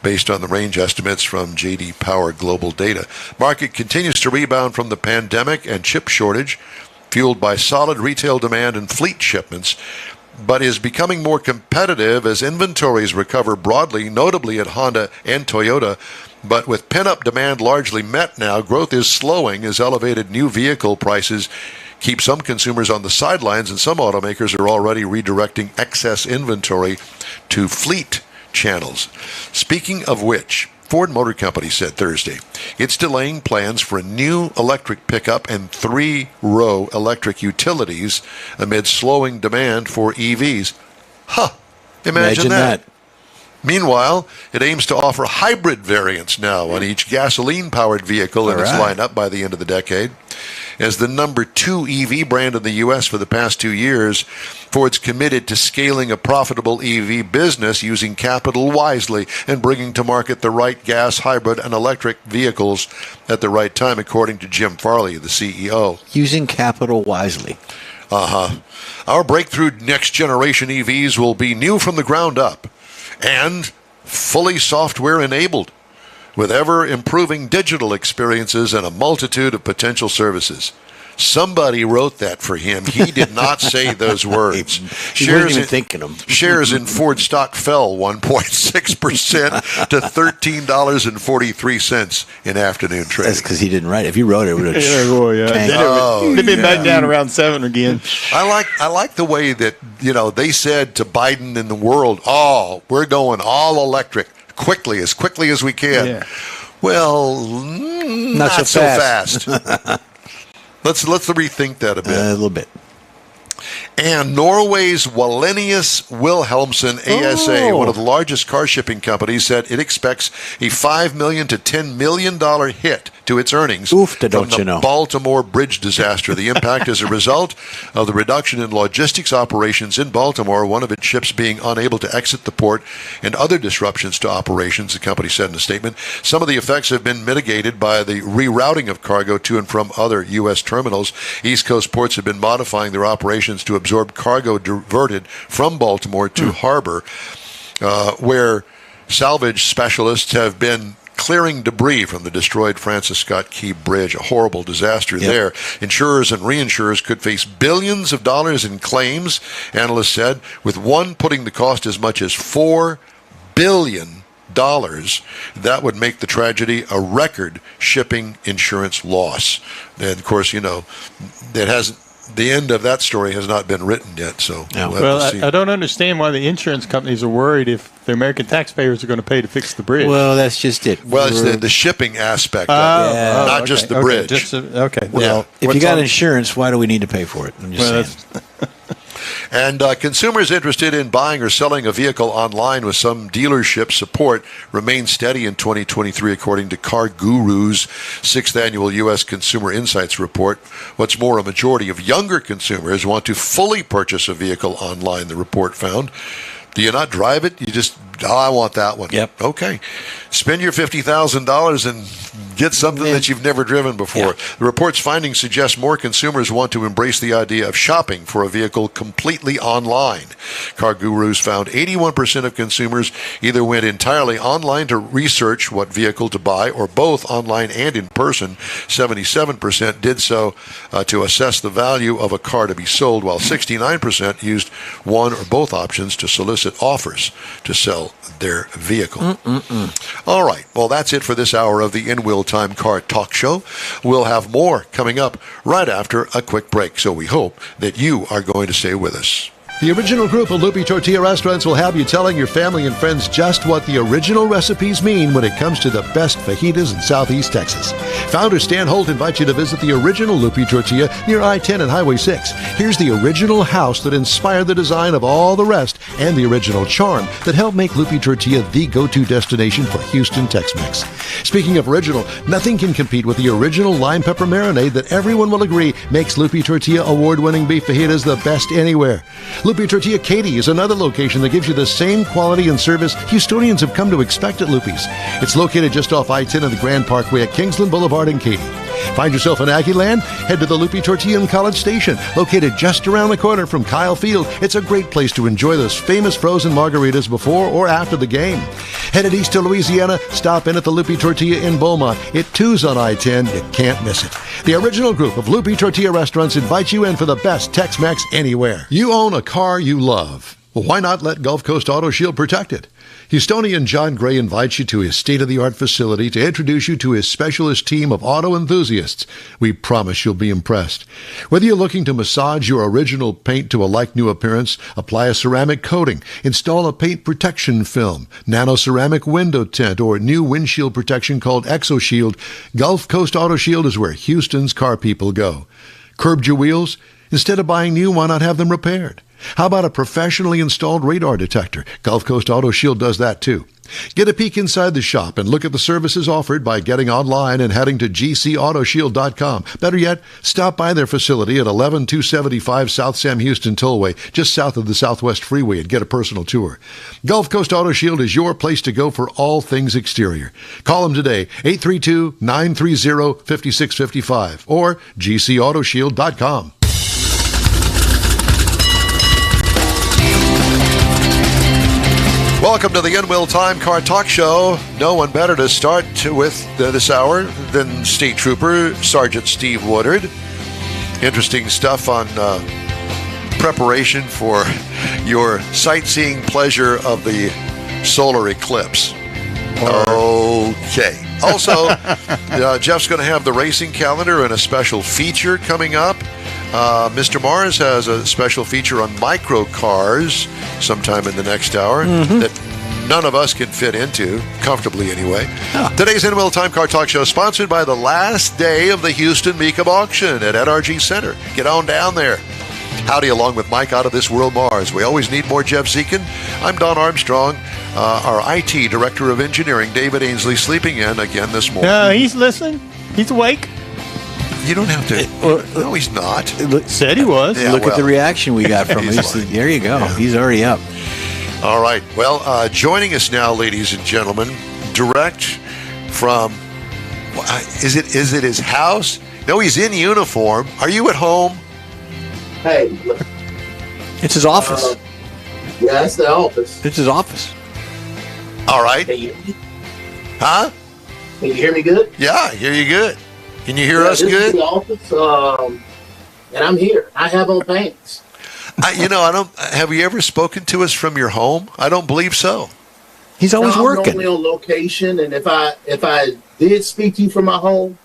based on the range estimates from J.D. Power Global Data. Market continues to rebound from the pandemic and chip shortage, fueled by solid retail demand and fleet shipments, but is becoming more competitive as inventories recover broadly, notably at Honda and Toyota. But with pent-up demand largely met now, growth is slowing as elevated new vehicle prices keep some consumers on the sidelines, and some automakers are already redirecting excess inventory to fleet channels. Speaking of which, Ford Motor Company said Thursday it's delaying plans for a new electric pickup and 3-row electric utilities amid slowing demand for EVs. Imagine that. Meanwhile, it aims to offer hybrid variants now on each gasoline-powered vehicle in its lineup by the end of the decade. As the number 2 EV brand in the U.S. for the past 2 years, Ford's committed to scaling a profitable EV business using capital wisely and bringing to market the right gas, hybrid, and electric vehicles at the right time, according to Jim Farley, the CEO. Using capital wisely. Our breakthrough next-generation EVs will be new from the ground up and fully software-enabled, with ever-improving digital experiences and a multitude of potential services. Somebody wrote that for him. He did not say those words. He wasn't even thinking them. Shares in Ford stock fell 1.6% to $13.43 in afternoon trading. That's because he didn't write it. If he wrote it, it would have tanked. They've been back down around 7 again. I like the way that, they said to Biden and the world, we're going all electric as quickly as we can. Yeah. Well, not so fast. Let's rethink that a bit. A little bit. And Norway's Wallenius Wilhelmsen ASA, one of the largest car shipping companies, said it expects a $5 million to $10 million hit to its earnings from the Baltimore bridge disaster. The impact is a result of the reduction in logistics operations in Baltimore, one of its ships being unable to exit the port, and other disruptions to operations, the company said in a statement. Some of the effects have been mitigated by the rerouting of cargo to and from other U.S. terminals. East Coast ports have been modifying their operations to absorb cargo diverted from Baltimore to harbor, where salvage specialists have been clearing debris from the destroyed Francis Scott Key Bridge. A horrible disaster there. Insurers and reinsurers could face billions of dollars in claims, analysts said, with one putting the cost as much as $4 billion. That would make the tragedy a record shipping insurance loss. And of course, the end of that story has not been written yet, so we'll have to see. I don't understand why the insurance companies are worried if the American taxpayers are going to pay to fix the bridge. Well, that's just it. Well, it's the shipping aspect of it, not just the bridge. Well, if you got insurance, why do we need to pay for it? I'm just saying. And consumers interested in buying or selling a vehicle online with some dealership support remain steady in 2023, according to Car Guru's 6th annual U.S. Consumer Insights report. What's more, a majority of younger consumers want to fully purchase a vehicle online, the report found. Do you not drive it? You just, I want that one. Yep. Okay. Spend your $50,000 and get something that you've never driven before. Yeah. The report's findings suggest more consumers want to embrace the idea of shopping for a vehicle completely online. Car Gurus found 81% of consumers either went entirely online to research what vehicle to buy, or both online and in person. 77% did so to assess the value of a car to be sold, while 69% used one or both options to solicit offers to sell their vehicle. All right. Well, that's it for this hour of the In Wheel Time Car Talk Show. We'll have more coming up right after a quick break, so we hope that you are going to stay with us. The original group of Lupi Tortilla restaurants will have you telling your family and friends just what the original recipes mean when it comes to the best fajitas in Southeast Texas. Founder Stan Holt invites you to visit the original Lupi Tortilla near I-10 and Highway 6. Here's the original house that inspired the design of all the rest, and the original charm that helped make Lupi Tortilla the go-to destination for Houston Tex-Mex. Speaking of original, nothing can compete with the original lime pepper marinade that everyone will agree makes Lupi Tortilla award-winning beef fajitas the best anywhere. Lupi Tortilla Katy is another location that gives you the same quality and service Houstonians have come to expect at Lupi's. It's located just off I-10 and the Grand Parkway at Kingsland Boulevard in Katy. Find yourself in Aggie Land? Head to the Lupi Tortilla in College Station, located just around the corner from Kyle Field. It's a great place to enjoy those famous frozen margaritas before or after the game. Headed east to Louisiana? Stop in at the Lupi Tortilla in Beaumont. It too's on I-10. You can't miss it. The original group of Lupi Tortilla restaurants invites you in for the best Tex-Mex anywhere. You own a car you love. Well, why not let Gulf Coast Auto Shield protect it? Houstonian John Gray invites you to his state-of-the-art facility to introduce you to his specialist team of auto enthusiasts. We promise you'll be impressed. Whether you're looking to massage your original paint to a like-new appearance, apply a ceramic coating, install a paint protection film, nano-ceramic window tint, or new windshield protection called ExoShield, Gulf Coast Auto Shield is where Houston's car people go. Curbed your wheels? Instead of buying new, why not have them repaired? How about a professionally installed radar detector? Gulf Coast Auto Shield does that too. Get a peek inside the shop and look at the services offered by getting online and heading to gcautoshield.com. Better yet, stop by their facility at 11275 South Sam Houston Tollway, just south of the Southwest Freeway, and get a personal tour. Gulf Coast Auto Shield is your place to go for all things exterior. Call them today, 832-930-5655 or gcautoshield.com. Welcome to the In Wheel Time Car Talk Show. No one better to start with this hour than State Trooper Sergeant Steve Woodard. interesting stuff on preparation for your sightseeing pleasure of the solar eclipse. Okay. Also, Jeff's going to have the racing calendar and a special feature coming up. Mr. Mars has a special feature on micro cars sometime in the next hour that none of us can fit into, comfortably anyway. Today's NML Time Car Talk Show sponsored by the last day of the Houston Mecum auction at NRG Center. Get on down there. Howdy, along with Mike out of this world Mars. We always need more Jeff Zekin. I'm Don Armstrong. Our IT Director of Engineering, David Ainsley, sleeping in again this morning. No, he's listening. He's awake. You don't have to. No, he's not. Said he was. Yeah, Look at the reaction we got from him. He's lying. There you go. Yeah. He's already up. All right. Well, joining us now, ladies and gentlemen, direct from, is it his house? No, he's in uniform. Are you at home? Hey, look, It's his office. yeah, it's the office. It's his office. All right. Can you hear me good? Yeah, I hear you good. Can you hear us this is good? the office, and I'm here. I have on pants. I don't. Have you ever spoken to us from your home? I don't believe so. He's always I'm working. normally on location, and if I did speak to you from my home,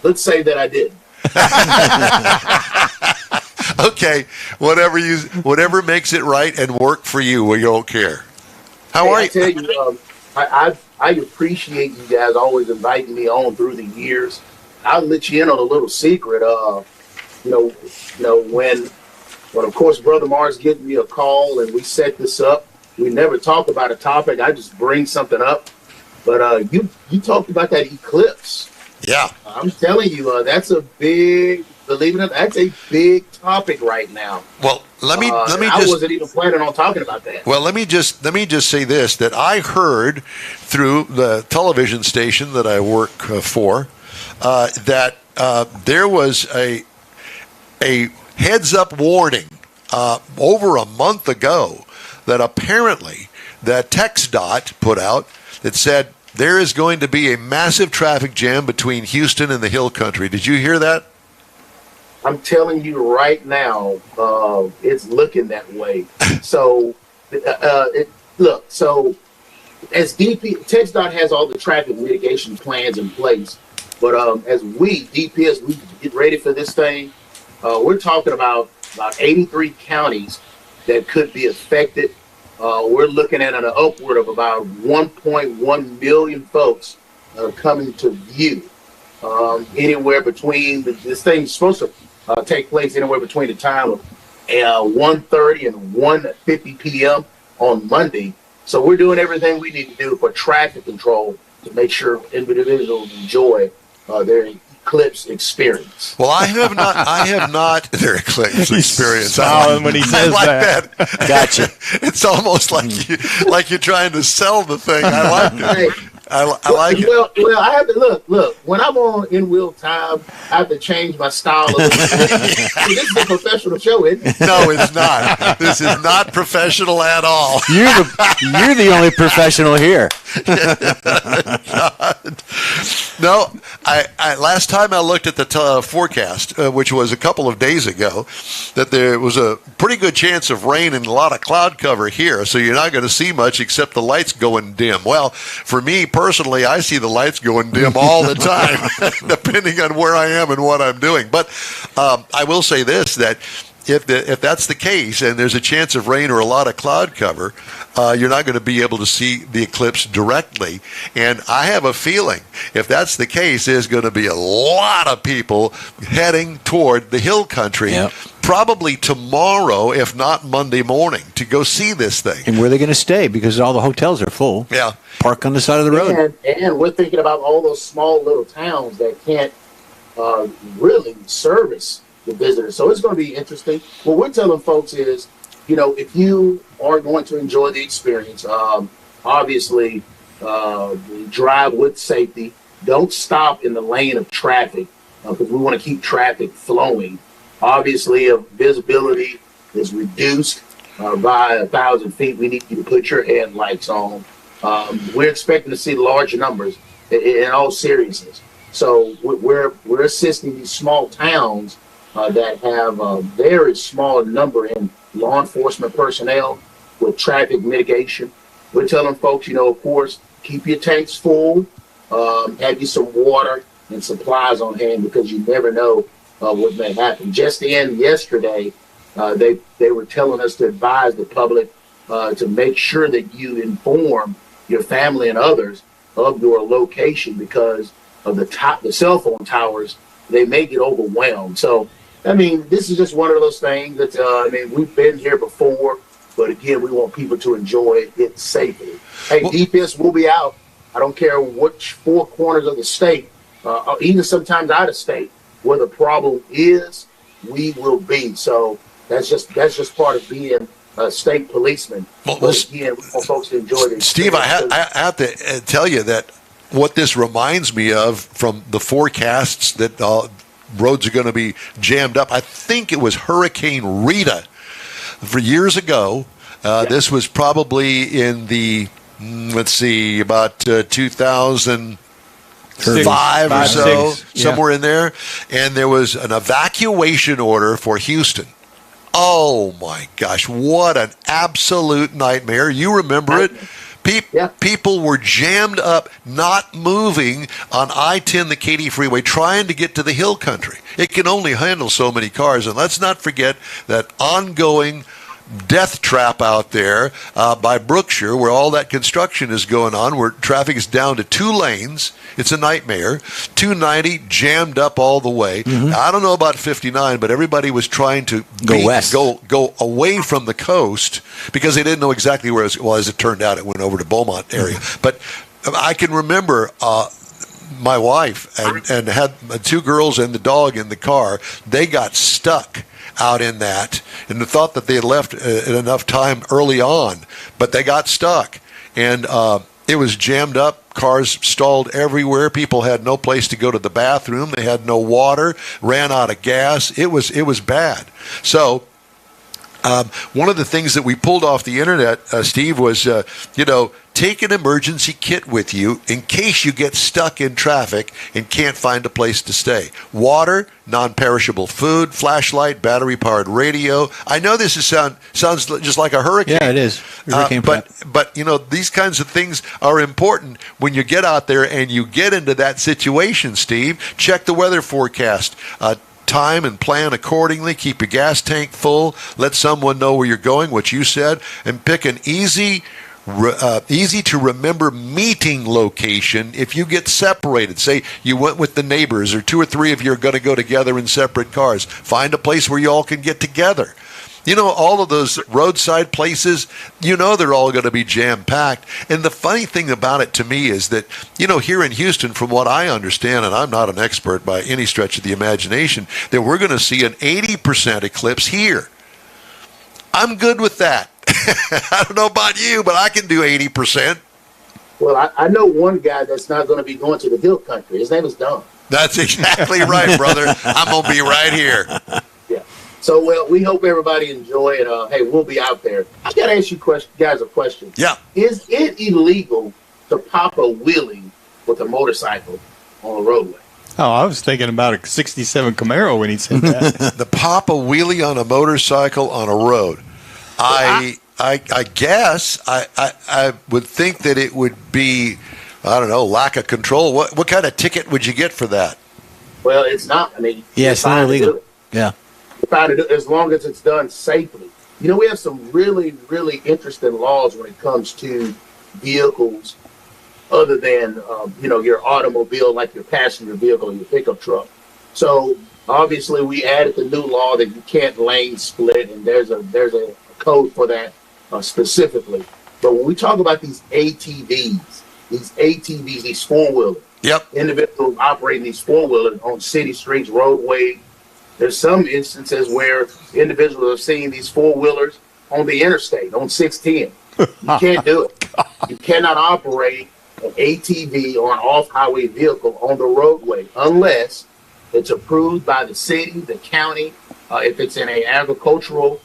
let's say that I didn't. Okay, whatever makes it right and work for you, we don't care. How Hey, are I you? tell you, I appreciate you guys always inviting me on through the years. I'll let you in on a little secret. When of course Brother Mars gives me a call and we set this up, we never talk about a topic. I just bring something up. But you talked about that eclipse. Yeah. I'm telling you, that's a big. Believe it or not, that's a big topic right now. Well, let me I just. wasn't even planning on talking about that. Well, let me just say this: that I heard through the television station that I work for that there was a heads-up warning over a month ago that apparently that TxDOT put out that said there is going to be a massive traffic jam between Houston and the Hill Country. Did you hear that? I'm telling you right now, it's looking that way. So, so as TxDOT has all the traffic mitigation plans in place, but as DPS, we get ready for this thing, we're talking about 83 counties that could be affected. We're looking at an upward of about 1.1 million folks coming to view. Anywhere between this thing's supposed to take place anywhere between the time of 1:30 and 1:50 p.m. on Monday. So we're doing everything we need to do for traffic control to make sure individuals enjoy their eclipse experience. Well, I have not their eclipse experience. Smiling when he says that. Gotcha. It's almost like you're trying to sell the thing. I like it. Hey, I like it. Well, I have to look. When I'm on in real time, I have to change my style a little bit. See, this is a professional show, isn't it? No, it's not. This is not professional at all. You're the only professional here. No, I last time I looked at the forecast, which was a couple of days ago, that there was a pretty good chance of rain and a lot of cloud cover here, so you're not going to see much except the lights going dim. Well, for me personally, I see the lights going dim all the time, depending on where I am and what I'm doing. But I will say this, that if that's the case and there's a chance of rain or a lot of cloud cover, you're not going to be able to see the eclipse directly. And I have a feeling if that's the case, there's going to be a lot of people heading toward the Hill Country, probably tomorrow, if not Monday morning, to go see this thing. And where are they going to stay? Because all the hotels are full. Yeah. Park on the side of the road. And we're thinking about all those small little towns that can't really service the visitors. So it's going to be interesting. What we're telling folks is, if you are going to enjoy the experience, obviously drive with safety. Don't stop in the lane of traffic because we want to keep traffic flowing. Obviously, if visibility is reduced by 1,000 feet, we need you to put your headlights on. We're expecting to see large numbers in all seriousness. So we're assisting these small towns that have a very small number in law enforcement personnel with traffic mitigation. We're telling folks, of course, keep your tanks full, have you some water and supplies on hand because you never know what may happen. Just yesterday, they were telling us to advise the public to make sure that you inform your family and others of your location because of the cell phone towers. They may get overwhelmed. So, this is just one of those things that, we've been here before, but again, we want people to enjoy it safely. Hey, DPS will be out. I don't care which four corners of the state, or even sometimes out of state, where the problem is, we will be. So that's just part of being a state policeman. But again, we want folks to enjoy this. Steve, I have to tell you that what this reminds me of from the forecasts that roads are going to be jammed up. I think it was Hurricane Rita for years ago. This was probably in the, about 2005 or so, somewhere in there. And there was an evacuation order for Houston. Oh, my gosh. What an absolute nightmare. You remember it? People were jammed up, not moving on I-10, the Katy Freeway, trying to get to the hill country. It can only handle so many cars. And let's not forget that ongoing death trap out there by Brookshire, where all that construction is going on, where traffic is down to 2 lanes. It's a nightmare. 290 jammed up all the way. Mm-hmm. I don't know about 59, but everybody was trying to go west, go away from the coast because they didn't know exactly where it was. Well, as it turned out, it went over to Beaumont area. Mm-hmm. But I can remember my wife and had 2 girls and the dog in the car. They got stuck out in that, and thought that they had left enough time early on, but they got stuck, and it was jammed up. Cars stalled everywhere. People had no place to go to the bathroom. They had no water. Ran out of gas. It was bad. So one of the things that we pulled off the internet, Steve, was take an emergency kit with you in case you get stuck in traffic and can't find a place to stay. Water, non-perishable food, flashlight, battery-powered radio. I know this sounds just like a hurricane. Yeah, it is. But these kinds of things are important when you get out there and you get into that situation, Steve. Check the weather forecast. Time and plan accordingly. Keep your gas tank full. Let someone know where you're going, what you said, and pick an easy to remember meeting location if you get separated. Say you went with the neighbors, or 2 or 3 of you are going to go together in separate cars. Find a place where you all can get together. All of those roadside places, they're all going to be jam-packed. And the funny thing about it to me is that, here in Houston, from what I understand, and I'm not an expert by any stretch of the imagination, that we're going to see an 80% eclipse here. I'm good with that. I don't know about you, but I can do 80%. Well, I know one guy that's not going to be going to the hill country. His name is Don. That's exactly right, brother. I'm going to be right here. Yeah. So, we hope everybody enjoy it. Hey, we'll be out there. I got to ask you guys a question. Yeah. Is it illegal to pop a wheelie with a motorcycle on a roadway? Oh, I was thinking about a 67 Camaro when he said that. The pop a wheelie on a motorcycle on a road. I guess I would think that it would be, I don't know, lack of control. What kind of ticket would you get for that? Well, it's not. It's not illegal. Yeah. As long as it's done safely. We have some really, really interesting laws when it comes to vehicles other than, your automobile, like your passenger vehicle, your pickup truck. So obviously we added the new law that you can't lane split, and there's a code for that specifically. But when we talk about these ATVs, these four-wheelers, individuals operating these four-wheelers on city streets, roadways, there's some instances where individuals are seeing these four-wheelers on the interstate, on 610. You can't do it. You cannot operate an ATV or an off-highway vehicle on the roadway unless it's approved by the city, the county, if it's in an agricultural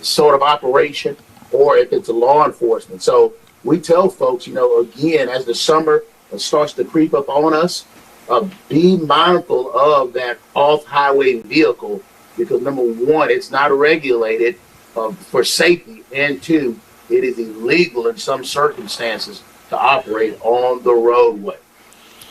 sort of operation, or if it's a law enforcement. So we tell folks, again, as the summer starts to creep up on us, be mindful of that off-highway vehicle because, number one, it's not regulated for safety, and two, it is illegal in some circumstances to operate on the roadway.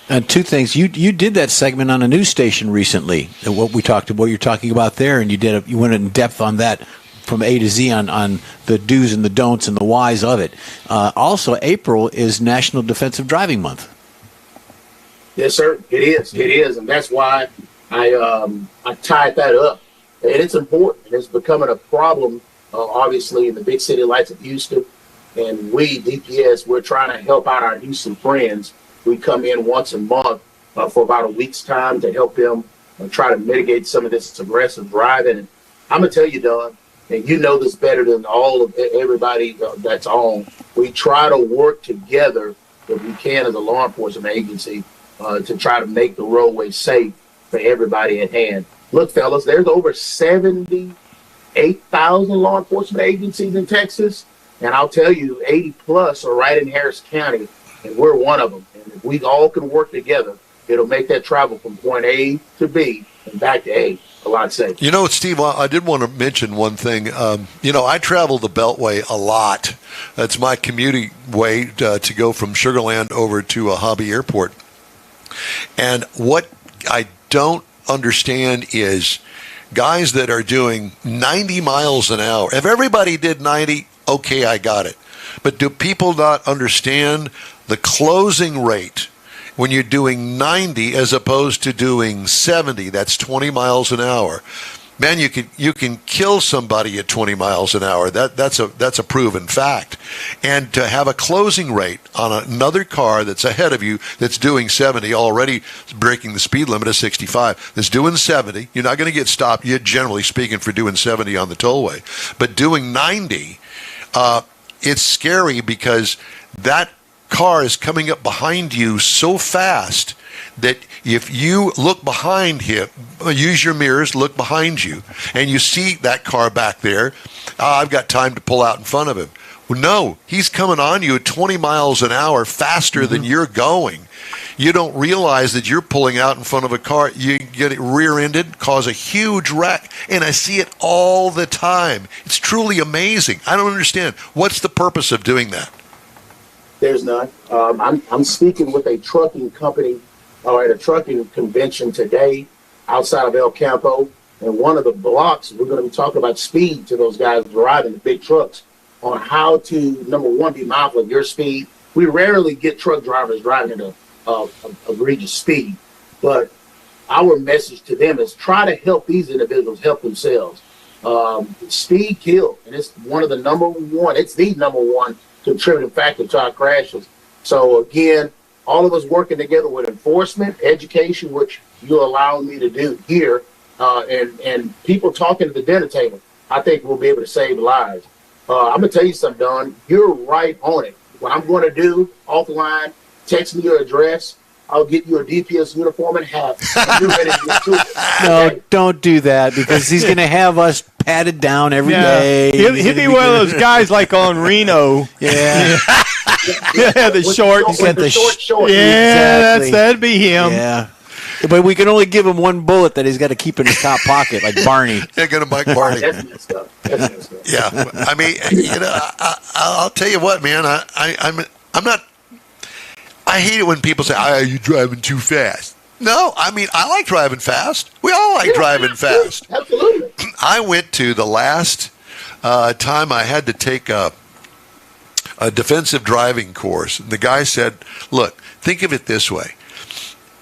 And two things. You did that segment on a news station recently. What you're talking about there, and you went in depth on that from A to Z on the do's and the don'ts and the whys of it. Also, April is National Defensive Driving Month. Yes, sir. It is, and that's why I tied that up. And it's important. It's becoming a problem, obviously, in the big city lights of Houston. And we, DPS, we're trying to help out our Houston friends. We come in once a month for about a week's time to help them try to mitigate some of this aggressive driving. And I'm going to tell you, Don, and you know this better than all of everybody that's on, we try to work together if we can as a law enforcement agency to try to make the roadway safe for everybody at hand. Look, fellas, there's over 78,000 law enforcement agencies in Texas, and I'll tell you, 80 plus are right in Harris County, and we're one of them. And if we all can work together, it'll make that travel from point A to B and back to A a lot safer. You know, Steve, I did want to mention one thing. I travel the Beltway a lot. That's my commuting way to go from Sugar Land over to a Hobby Airport. And what I don't understand is guys that are doing 90 miles an hour. If everybody did 90, okay, I got it. But do people not understand the closing rate when you're doing 90 as opposed to doing 70? That's 20 miles an hour. Man, you can kill somebody at 20 miles an hour. That's a proven fact. And to have a closing rate on another car that's ahead of you that's doing 70, already breaking the speed limit of 65, that's doing 70, you're not going to get stopped, you're generally speaking, for doing 70 on the tollway. But doing 90, it's scary because that car is coming up behind you so fast that if you look behind him, use your mirrors, look behind you, and you see that car back there, I've got time to pull out in front of him. Well, no, he's coming on you at 20 miles an hour faster than you're going. You don't realize that you're pulling out in front of a car. You get it rear-ended, cause a huge wreck, and I see it all the time. It's truly amazing. I don't understand. What's the purpose of doing that? There's none. I'm speaking with a trucking company at a trucking convention today outside of El Campo. And one of the blocks, we're going to be talking about speed to those guys driving the big trucks on how to, number one, be mindful of your speed. We rarely get truck drivers driving at a egregious speed. But our message to them is try to help these individuals help themselves. Speed kills, and it's one of the number one contributing factor to our crashes. So again, all of us working together with enforcement, education, which you allow me to do here, and people talking to the dinner table, I think we'll be able to save lives. I'm going to tell you something, Don. You're right on it. What I'm going to do offline, text me your address. I'll get you a DPS uniform and hat. You're ready to get to it. No, don't do that because he's going to have us patted down every day. He'll be one of those guys like on Reno. Yeah. Yeah, the short. He's got the short. Yeah, Exactly. that'd be him. Yeah. But we can only give him one bullet that he's got to keep in his top pocket, like Barney. They're going to Mike Barney. That's messed up. Yeah, I mean, I'll tell you what, man. I'm not. I hate it when people say, "You're driving too fast." No, I mean, I like driving fast. We all like driving fast. Absolutely. I went to the last time I had to take a defensive driving course. The guy said, "Look, think of it this way.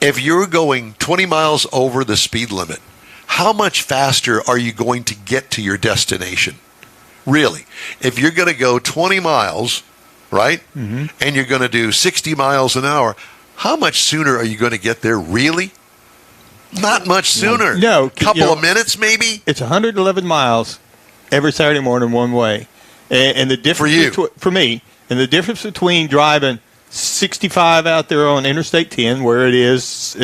If you're going 20 miles over the speed limit, how much faster are you going to get to your destination? Really? If you're going to go 20 miles, right, and you're going to do 60 miles an hour, how much sooner are you going to get there? Really? Not much sooner. No. A couple of minutes, maybe? It's 111 miles every Saturday morning one way. And the difference for me, and the difference between driving 65 out there on Interstate 10, where it is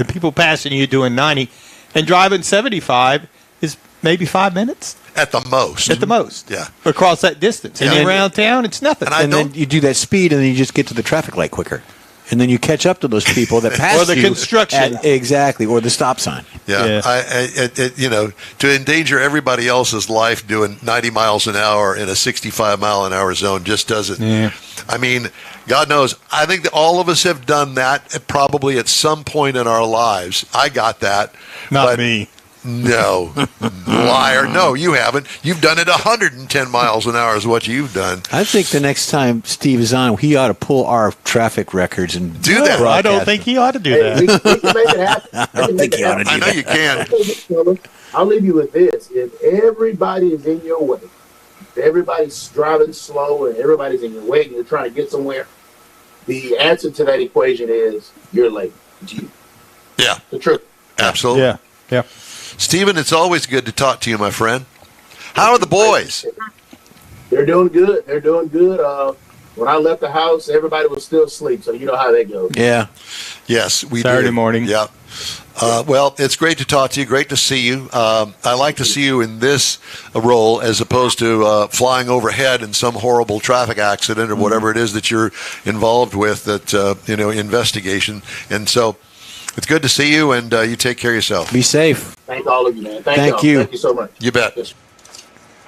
people passing you doing 90, and driving 75 is maybe 5 minutes. At the most. At the most. Yeah. Across that distance. And Yeah. around town, it's nothing. And And then you do that speed, and then you just get to the traffic light quicker. And then you catch up to those people that passed Or the you construction. exactly, or the stop sign. Yeah, Yeah. to endanger everybody else's life doing 90 miles an hour in a 65 mile an hour zone just doesn't. Yeah. I mean, God knows. I think that all of us have done that probably at some point in our lives. I got that. Not but me. No, liar. No, you haven't. You've done it 110 miles an hour is what you've done. I think the next time Steve is on, he ought to pull our traffic records and Do that. I don't broadcast think them. he ought to do Hey, that. we can make it happen. I don't think he ought to do I know that. you can. I'll leave you with this. If everybody is in your way, if everybody's driving slow and everybody's in your way and you're trying to get somewhere, the answer to that equation is you're late. It's you. Yeah, The truth. absolutely. Yeah. Yeah. Stephen, it's always good to talk to you, my friend. How are the boys? They're doing good. They're doing good. When I left the house, everybody was still asleep, so you know how that goes. Yeah. Yes, we Saturday do. morning. Yeah. Well, it's great to talk to you. Great to see you. I like to see you in this role as opposed to flying overhead in some horrible traffic accident or whatever it is that you're involved with. That investigation. And so, it's good to see you. And you take care of yourself. Be safe. Thank all of you, man. Thank y'all. you. Thank you so much. You bet. Yes.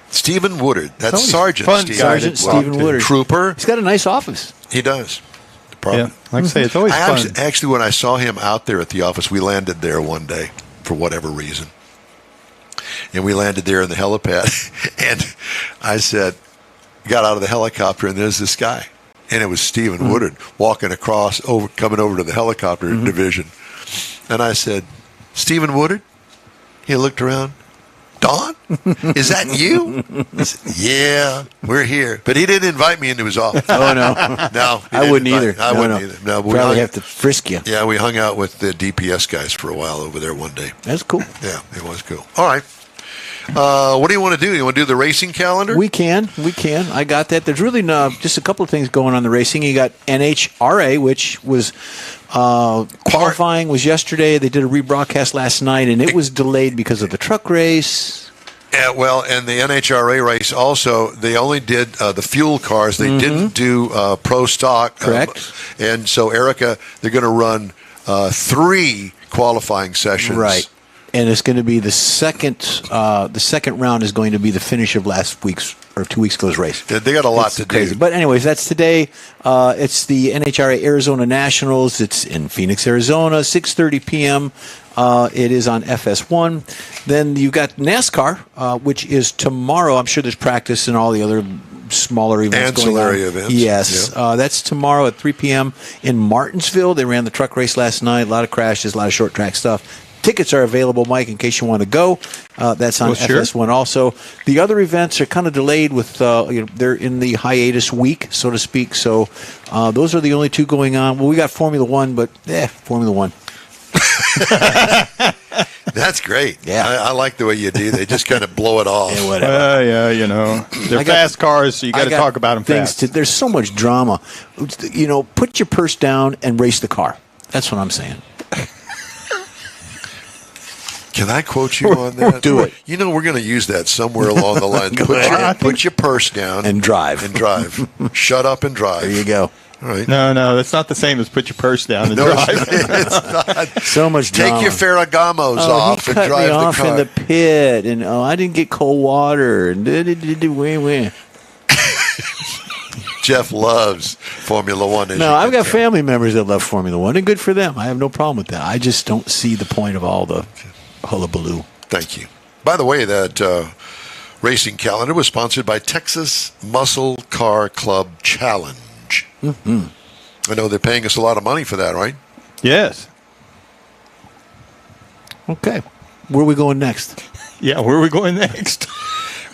Stephen Woodard. That's Always Sergeant fun Stephen. guy Sergeant to talk Stephen to. Woodard. Trooper. He's got a nice office. He does. Yeah. Like I say, it's always I fun. actually, when I saw him out there at the office, we landed there one day for whatever reason. And we landed there in the helipad. And I said, got out of the helicopter, and there's this guy. And it was Stephen Woodard walking across, coming over to the helicopter division. And I said, Stephen Woodard? He looked around. Don? Is that you? He said, yeah, we're here. But he didn't invite me into his office. Oh, no. No, he I didn't wouldn't invite- either. I No, wouldn't no. either. No, but we Probably hung- have to frisk you. Yeah, we hung out with the DPS guys for a while over there one day. That's cool. Yeah, it was cool. All right. What do you want to do? You want to do the racing calendar? We can. I got that. There's really just a couple of things going on in the racing. You got NHRA, which was qualifying was yesterday. They did a rebroadcast last night, and it was delayed because of the truck race. Yeah, well, and the NHRA race also, they only did the fuel cars. They didn't do pro stock. Correct. And so, Erica, they're going to run 3 qualifying sessions. Right. And it's going to be the second round is going to be the finish of last week's or 2 weeks ago's race. They got a lot It's to crazy. do. But anyways, that's today. It's the NHRA Arizona Nationals. It's in Phoenix, Arizona, 6:30 p.m. It is on FS1. Then you got NASCAR, which is tomorrow. I'm sure there's practice and all the other smaller events Ancillary going on. events. Yes. Yeah. That's tomorrow at 3 p.m. in Martinsville. They ran the truck race last night. A lot of crashes, a lot of short track stuff. Tickets are available, Mike, in case you want to go. That's on Sure. FS1 also. The other events are kind of delayed with, they're in the hiatus week, so to speak. So those are the only 2 going on. Well, we got Formula One, but Formula One. That's great. Yeah. I like the way you do. They just kind of blow it off. Yeah, whatever. They're I got- fast cars, so you got I to talk about them things fast. there's so much drama. Put your purse down and race the car. That's what I'm saying. Can I quote you on that? Do it. We're going to use that somewhere along the line. Put your purse down And drive. And drive. Shut up and drive. There you go. All right. No, that's not the same as put your purse down and No, drive. it's not. So much drama. Take your Ferragamos Oh, off he and cut drive me off the car. in the pit, and I didn't get cold water, and win. Jeff loves Formula One. as No, you I've can got tell. family members that love Formula One, and good for them. I have no problem with that. I just don't see the point of all the hullabaloo. Thank you. By the way, that racing calendar was sponsored by Texas Muscle Car Club Challenge. Mm-hmm. I know they're paying us a lot of money for that, right? Yes. Okay, where are we going next? Yeah, where are we going next?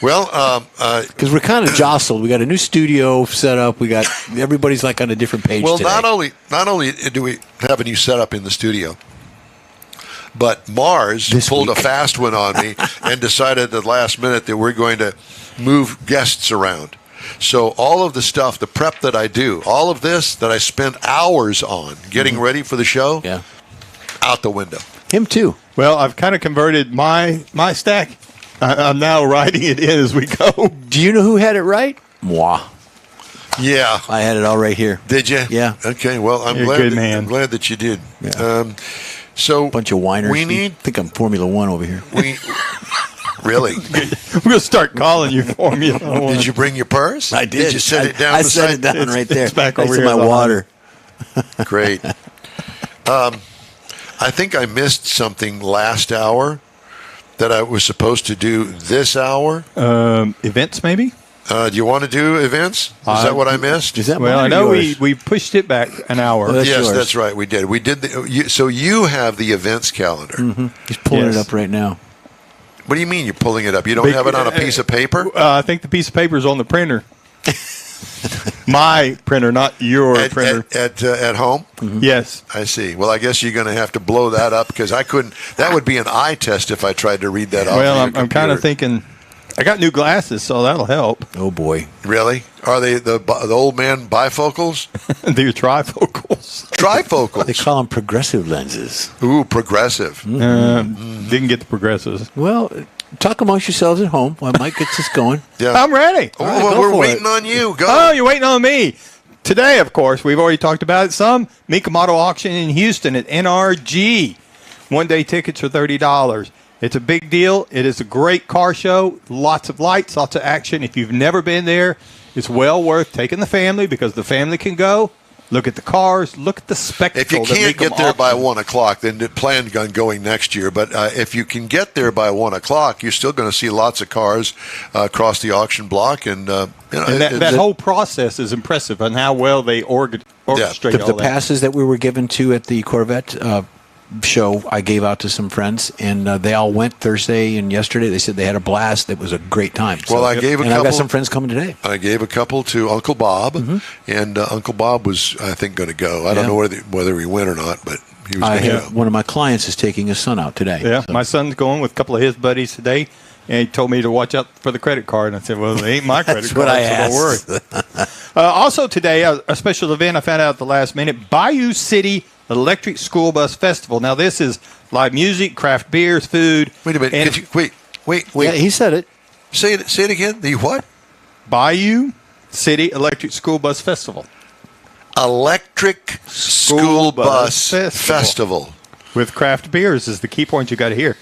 Well, Because we're kind of jostled. We got a new studio set up. We got everybody's like on a different page. well, today. not only do we have a new setup in the studio, but Mars This pulled week. a fast one on me and decided at the last minute that we're going to move guests around. So all of the stuff, the prep that I do, all of this that I spent hours on getting ready for the show, Yeah, out the window. him too. Well, I've kind of converted my stack. I'm now writing it in as we go. Do you know who had it right? Moi. Yeah. I had it all right here. Did you? Yeah. Okay. Well, I'm You're a glad. good man. I'm glad that you did. Yeah. So Bunch of whiners. We I need. think I'm Formula One over here. We really. We're going to start calling you Formula One. Did you bring your purse? I did. Did you set it down? I set beside- it down right there. it's back next over to here my behind. water. Great. I think I missed something last hour that I was supposed to do this hour. Events, maybe? Do you want to do events? Is that what I missed? Is that Well, mine I or know yours? we pushed it back an hour. Well, that's Yes, yours. that's right. We did. We did. So you have the events calendar. He's pulling Yes. it up right now. What do you mean you're pulling it up? You don't have it on a piece of paper? I think the piece of paper is on the printer. My printer, not your printer. At home? Yes. I see. Well, I guess you're going to have to blow that up because I couldn't. That would be an eye test if I tried to read that off. Well, of your I'm kind of computer. thinking. I got new glasses, so that'll help. Oh boy. Really? Are they the old man bifocals? They're trifocals. They Trifocals. call them progressive lenses. Ooh, progressive. Didn't get the progressives. Well, talk amongst yourselves at home while Mike gets us going. Yeah. I'm ready. Oh, right, well, go we're for waiting it. on you. Go. Oh, you're waiting on me. Today, of course, we've already talked about it some. Mika Model Auction in Houston at NRG. One-day tickets are $30. It's a big deal. It is a great car show. Lots of lights, lots of action. If you've never been there, it's well worth taking the family because the family can go. Look at the cars. Look at the spectacle. If you that can't Mika get there by Auction. 1 o'clock, then plan on going next year. But if you can get there by 1 o'clock, you're still going to see lots of cars across the auction block, and And that whole process is impressive on how well they orchestrate The all that. passes that we were given to at the Corvette show, I gave out to some friends, and they all went Thursday and yesterday. They said they had a blast. It was a great time. Well, I gave a and I've got couple- some friends coming today. I gave a couple to Uncle Bob, and Uncle Bob was, I think, going to go. I don't Yeah. know whether he went or not, but he was I going to have go. one of my clients is taking his son out today. Yeah, So- my son's going with a couple of his buddies today, and he told me to watch out for the credit card. And I said, "Well, it ain't my credit That's card, what I so asked. don't worry." Also today, a special event I found out at the last minute: Bayou City Electric School Bus Festival. Now, this is live music, craft beers, food. Wait a minute. and Could you, wait. Yeah, he said it. Say it again. The what? Bayou City Electric School Bus Festival Electric School Bus Festival. Festival. with craft beers is the key point you got to hear.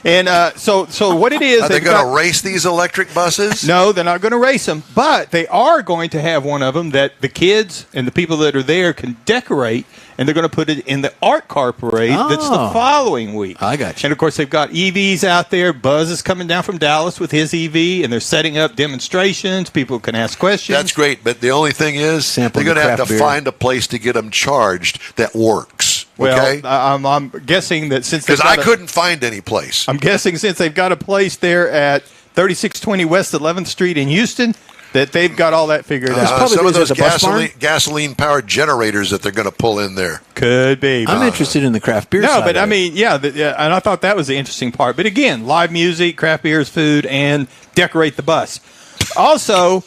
And so what it is? Are they they've going got- to race these electric buses? No, they're not going to race them, but they are going to have one of them that the kids and the people that are there can decorate, and they're going to put it in the art car parade that's the Oh. following week. I got you. And of course, they've got EVs out there. Buzz is coming down from Dallas with his EV, and they're setting up demonstrations. People can ask questions. That's great, but the only thing is Sampling they're going to the have to craft beer. find a place to get them charged that works. Well, Okay? I'm guessing that since they've Because I got a- couldn't find any place. I'm guessing since they've got a place there at 3620 West 11th Street in Houston, that they've got all that figured out. probably Some of because those there's a bus barn. gasoline powered generators that they're going to pull in there. Could be. I'm interested in the craft beer No, side but of I it. mean, yeah, and I thought that was the interesting part. But again, live music, craft beers, food, and decorate the bus. Also,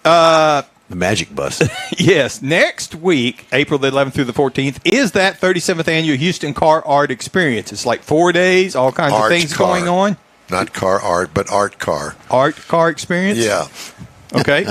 the magic bus. yes, next week, April the 11th through the 14th, is that 37th annual Houston Car Art Experience. It's like 4 days, all kinds Art of things car. going on. Not car art, but art car. Art car experience. Yeah. Okay.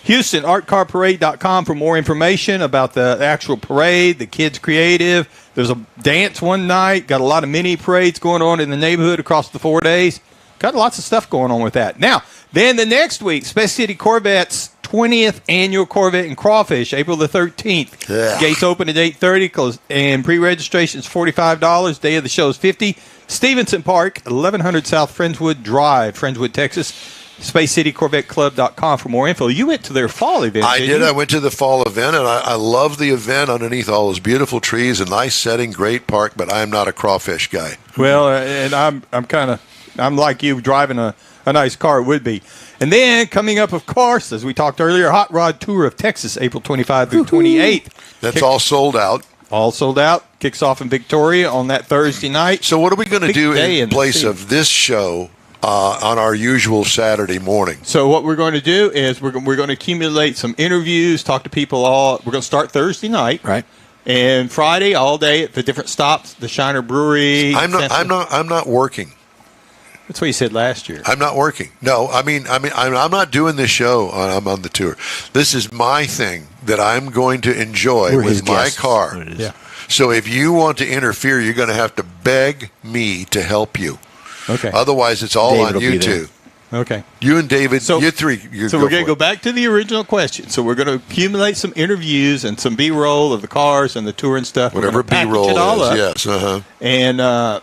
Houston, artcarparade.com for more information about the actual parade, the kids creative. There's a dance one night. Got a lot of mini parades going on in the neighborhood across the 4 days. Got lots of stuff going on with that. Now, then the next week, Space City Corvette's 20th annual Corvette and Crawfish, April the 13th. Yeah. Gates open at 8:30, and pre-registration is $45. Day of the show is $50. Stevenson Park, 1100 South Friendswood Drive, Friendswood, Texas. SpaceCityCorvetteClub.com for more info. You went to their fall event, I didn't did. you? I went to the fall event, and I love the event underneath all those beautiful trees, a nice setting, great park, but I'm not a crawfish guy. Well, and I'm like you, driving a nice car would be. And then coming up, of course, as we talked earlier, Hot Rod Tour of Texas, April 25 through 28th. That's all sold out. All sold out. Kicks off in Victoria on that Thursday night. So what are we going to Big do day in in the place city. of this show on our usual Saturday morning? So what we're going to do is we're going to accumulate some interviews, talk to people all. We're going to start Thursday night, Right. and Friday all day at the different stops, the Shiner Brewery. I'm not working. That's what you said last year. I'm not working. No, I'm not doing this show. I'm on the tour. This is my thing that I'm going to enjoy We're his with my guests. car. Yeah. So if you want to interfere, you're going to have to beg me to help you. Okay. Otherwise, it's all David on will you be there. two. Okay. You and David, So- you three. So we're going to go back to the original question. So we're going to accumulate some interviews and some B-roll of the cars and the tour and stuff. We're Whatever gonna package B-roll it all is. up Yes. Uh-huh. and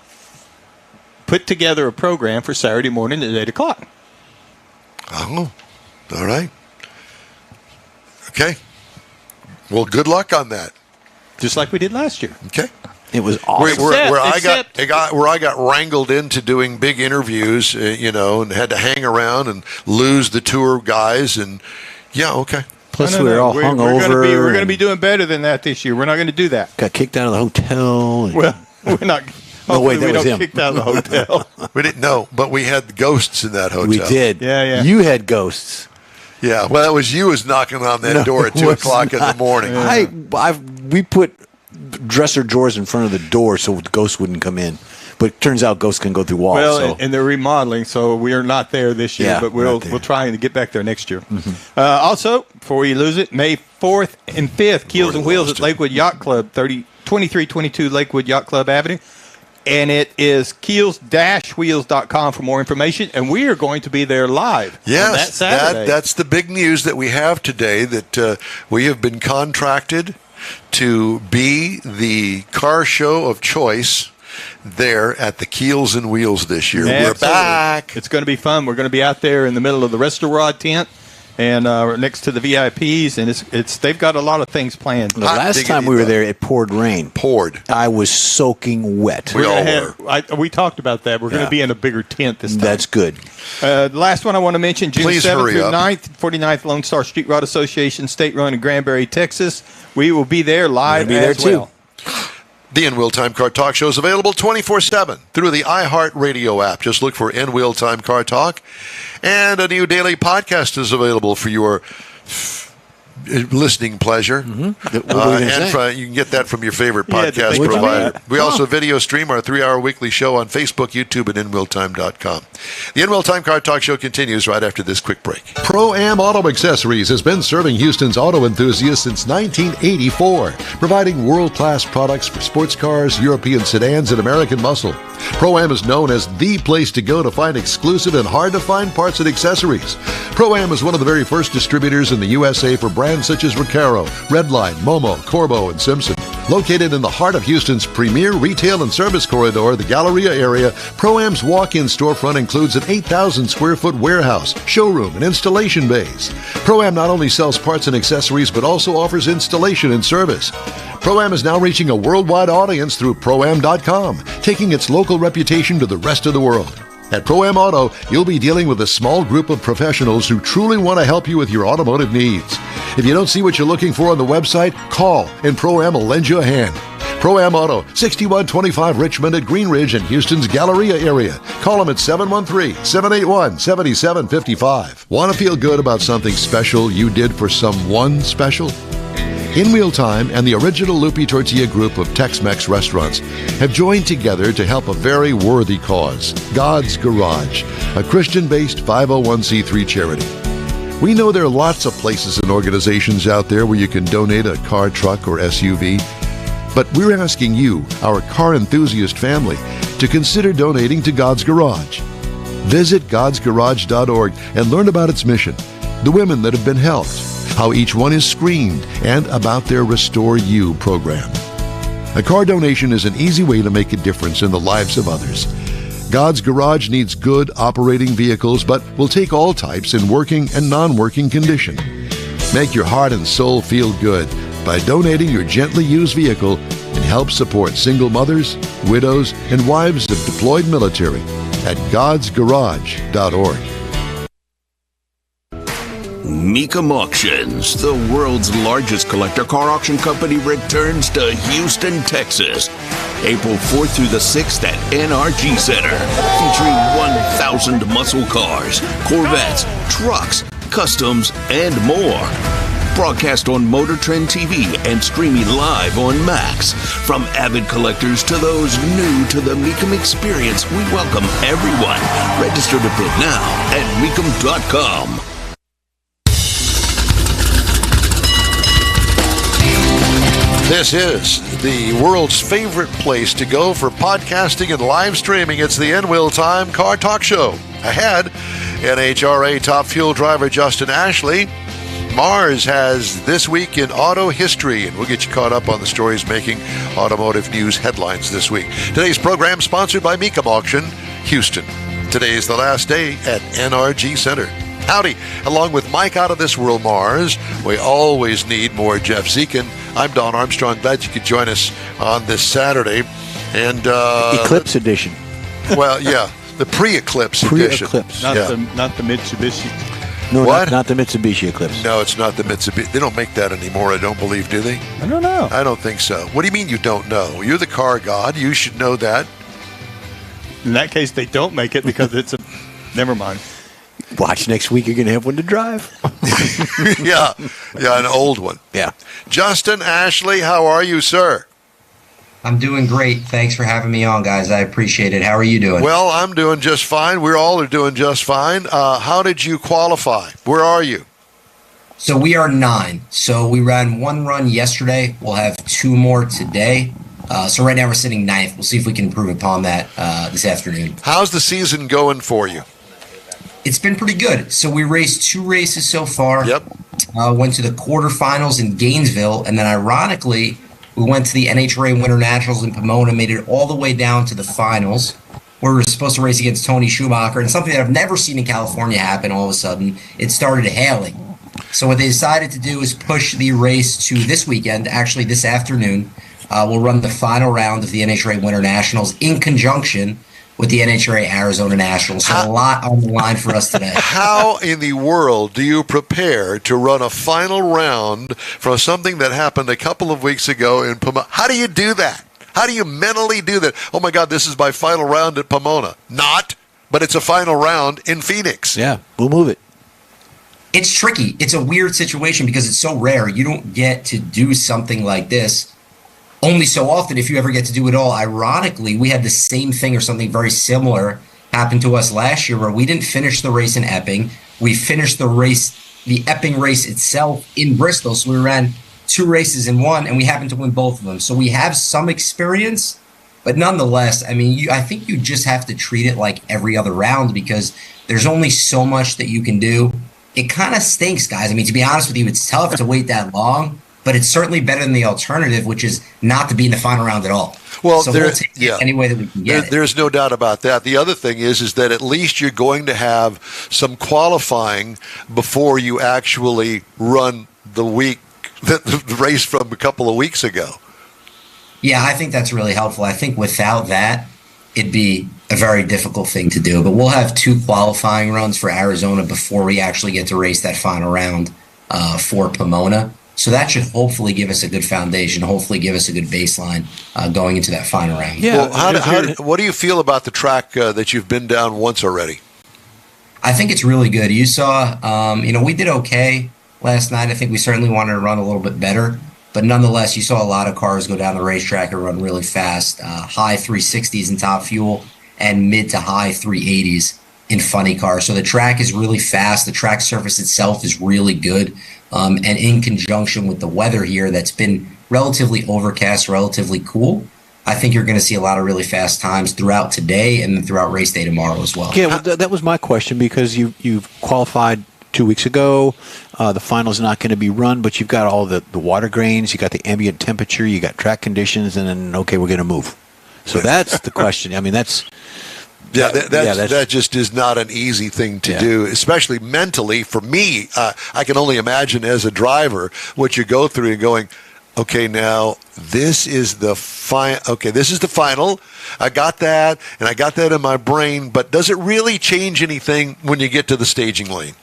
put together a program for Saturday morning at 8 o'clock. Oh, all right. Okay. Well, good luck on that. Just like we did last year. Okay. It was awesome. Where I Except- got wrangled into doing big interviews, and had to hang around and lose the tour guys, and okay. Plus, No, we were all we're hungover. We're going to and be doing better than that this year. We're not going to do that. got kicked out of the hotel. and- Well, we're not. No, wait, that we was don't him. kicked out of the hotel. We didn't know, but we had ghosts in that hotel. we did. Yeah. You had ghosts. Yeah, well, it was you was knocking on that door at it 2 was o'clock in the not. morning. We put dresser drawers in front of the door so the ghosts wouldn't come in. But it turns out ghosts can go through walls. Well, so. and they're remodeling, so we are not there this year, Yeah, but not there. we'll try and get back there next year. Also, before you lose it, May 4th and 5th, Keels and Wheels at Lakewood Yacht Club, 2322 Lakewood Yacht Club Avenue. And it is keels-wheels.com for more information. And we are going to be there live on that Yes, Saturday. that's the big news that we have today, that we have been contracted to be the car show of choice there at the Keels and Wheels this year. Absolutely. We're back. It's going to be fun. We're going to be out there in the middle of the restaurant tent and next to the VIPs, and they've got a lot of things planned. The last diggity time we were dog. there, it poured rain. Poured. I was soaking wet. We all We talked about that. We're going Yeah. to be in a bigger tent this time. That's good. The last one I want to mention, June Please 7th hurry through up. 9th, 49th Lone Star Street Rod Association State Run in Granbury, Texas. We will be there live We're gonna be as there, too. well. The N-Wheel Time Car Talk Show is available 24/7 through the iHeartRadio app. Just look for N-Wheel Time Car Talk. And a new daily podcast is available for your listening pleasure. What were we gonna say? You can get that from your favorite You had to podcast think about provider. that. We also video stream our 3-hour weekly show on Facebook, YouTube, and NWheelTime.com. The N-Wheel Time Car Talk Show continues right after this quick break. Pro-Am Auto Accessories has been serving Houston's auto enthusiasts since 1984, providing world-class products for sports cars, European sedans, and American muscle. Pro-Am is known as the place to go to find exclusive and hard-to-find parts and accessories. Pro-Am is one of the very first distributors in the USA for brands such as Recaro, Redline, Momo, Corbo, and Simpson. Located in the heart of Houston's premier retail and service corridor, the Galleria area, Pro-Am's walk-in storefront includes an 8,000 square foot warehouse, showroom, and installation bays. Pro-Am not only sells parts and accessories, but also offers installation and service. Pro-Am is now reaching a worldwide audience through Pro-Am.com, taking its local reputation to the rest of the world. At Pro-Am Auto, you'll be dealing with a small group of professionals who truly want to help you with your automotive needs. If you don't see what you're looking for on the website, call and Pro-Am will lend you a hand. Pro-Am Auto, 6125 Richmond at Green Ridge in Houston's Galleria area. Call them at 713-781-7755. Want to feel good about something special you did for someone special? In Wheel Time and the original Lupi Tortilla group of Tex-Mex restaurants have joined together to help a very worthy cause, God's Garage, a Christian-based 501c3 charity. We know there are lots of places and organizations out there where you can donate a car, truck, or SUV, but we're asking you, our car enthusiast family, to consider donating to God's Garage. Visit godsgarage.org and learn about its mission, the women that have been helped, how each one is screened, and about their Restore You program. A car donation is an easy way to make a difference in the lives of others. God's Garage needs good operating vehicles, but will take all types in working and non-working condition. Make your heart and soul feel good by donating your gently used vehicle and help support single mothers, widows, and wives of deployed military at godsgarage.org. Mecum Auctions, the world's largest collector car auction company, returns to Houston, Texas, April 4th through the 6th at NRG Center, featuring 1,000 muscle cars, Corvettes, trucks, customs, and more. Broadcast on Motor Trend TV and streaming live on Max. From avid collectors to those new to the Mecum experience, we welcome everyone. Register to bid now at Mecum.com. This is the world's favorite place to go for podcasting and live streaming. It's the N-Wheel Time Car Talk Show. Ahead, NHRA top fuel driver Justin Ashley. Mars has This Week in Auto History, and we'll get you caught up on the stories making automotive news headlines this week. Today's program sponsored by Mecum Auction, Houston. Today is the last day at NRG Center. Howdy. Along with Mike out of this world, Mars, we always need more Jeff Zekin. I'm Don Armstrong. Glad you could join us on this Saturday. And Eclipse edition. Well, yeah, the pre-Eclipse edition. Pre-Eclipse. Not the Mitsubishi. No, What? not the Mitsubishi Eclipse. No, it's not the Mitsubishi. They don't make that anymore, I don't believe, do they? I don't know. I don't think so. What do you mean you don't know? You're the car god. You should know that. In that case, they don't make it because it's a. Never mind. Watch next week. You're going to have one to drive. Yeah, an old one. Yeah. Justin Ashley, how are you, sir? I'm doing great. Thanks for having me on, guys. I appreciate it. How are you doing? Well, I'm doing just fine. We all are doing just fine. How did you qualify? Where are you? So we are 9. So we ran one run yesterday. We'll have 2 more today. So right now we're sitting 9th. We'll see if we can improve upon that this afternoon. How's the season going for you? It's been pretty good. So we raced 2 races so far. Yep. Went to the quarterfinals in Gainesville, and then ironically, we went to the NHRA Winter Nationals in Pomona, made it all the way down to the finals, where we were supposed to race against Tony Schumacher, and something that I've never seen in California happen all of a sudden, it started hailing. So what they decided to do is push the race to this weekend, actually this afternoon. We'll run the final round of the NHRA Winter Nationals in conjunction with the NHRA Arizona Nationals. So a lot on the line for us today. How in the world do you prepare to run a final round for something that happened a couple of weeks ago in Pomona? How do you do that? How do you mentally do that? Oh, my God, this is my final round at Pomona. Not, but it's a final round in Phoenix. Yeah, we'll move it. It's tricky. It's a weird situation because it's so rare. You don't get to do something like this only so often if you ever get to do it all. Ironically, we had the same thing or something very similar happen to us last year where we didn't finish the race in Epping. We finished the Epping race itself in Bristol. So we ran 2 races in one, and we happened to win both of them. So we have some experience, but nonetheless, I mean, I think you just have to treat it like every other round because there's only so much that you can do. It kind of stinks, guys. I mean, to be honest with you, it's tough to wait that long. But it's certainly better than the alternative, which is not to be in the final round at all. Well, so we'll take it any way that we can get it. There's no doubt about that. The other thing is that at least you're going to have some qualifying before you actually run the race from a couple of weeks ago. Yeah, I think that's really helpful. I think without that, it'd be a very difficult thing to do. But we'll have 2 qualifying runs for Arizona before we actually get to race that final round for Pomona. So that should hopefully give us a good foundation, hopefully give us a good baseline going into that final round. Yeah. Well, what do you feel about the track that you've been down once already? I think it's really good. You saw, we did okay last night. I think we certainly wanted to run a little bit better. But nonetheless, you saw a lot of cars go down the racetrack and run really fast. High 360s in top fuel and mid to high 380s in funny cars. So the track is really fast. The track surface itself is really good. And in conjunction with the weather here that's been relatively overcast, relatively cool, I think you're going to see a lot of really fast times throughout today and then throughout race day tomorrow as well. Yeah, well, that was my question because you've qualified 2 weeks ago. The final's not going to be run, but you've got all the water grains, you got the ambient temperature, you got track conditions, and then, okay, we're going to move. So that's the question. I mean, that's... That just is not an easy thing to do, especially mentally. For me, I can only imagine as a driver what you go through and going, okay, now this is the this is the final. I got that, and I got that in my brain. But does it really change anything when you get to the staging lane?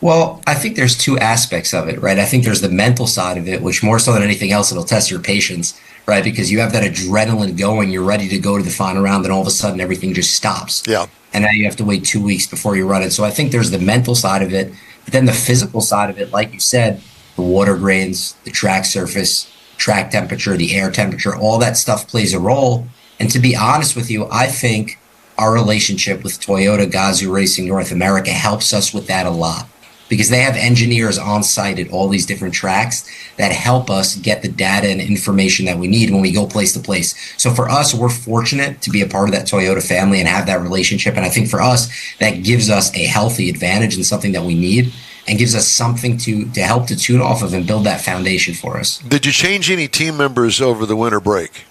Well, I think there's 2 aspects of it, right? I think there's the mental side of it, which more so than anything else, it'll test your patience, right? Because you have that adrenaline going, you're ready to go to the final round, and all of a sudden everything just stops. Yeah. And now you have to wait 2 weeks before you run it. So I think there's the mental side of it, but then the physical side of it, like you said, the water grains, the track surface, track temperature, the air temperature, all that stuff plays a role. And to be honest with you, I think our relationship with Toyota Gazoo Racing North America helps us with that a lot, because they have engineers on site at all these different tracks that help us get the data and information that we need when we go place to place. So for us, we're fortunate to be a part of that Toyota family and have that relationship. And I think for us, that gives us a healthy advantage and something that we need, and gives us something to help to tune off of and build that foundation for us. Did you change any team members over the winter break?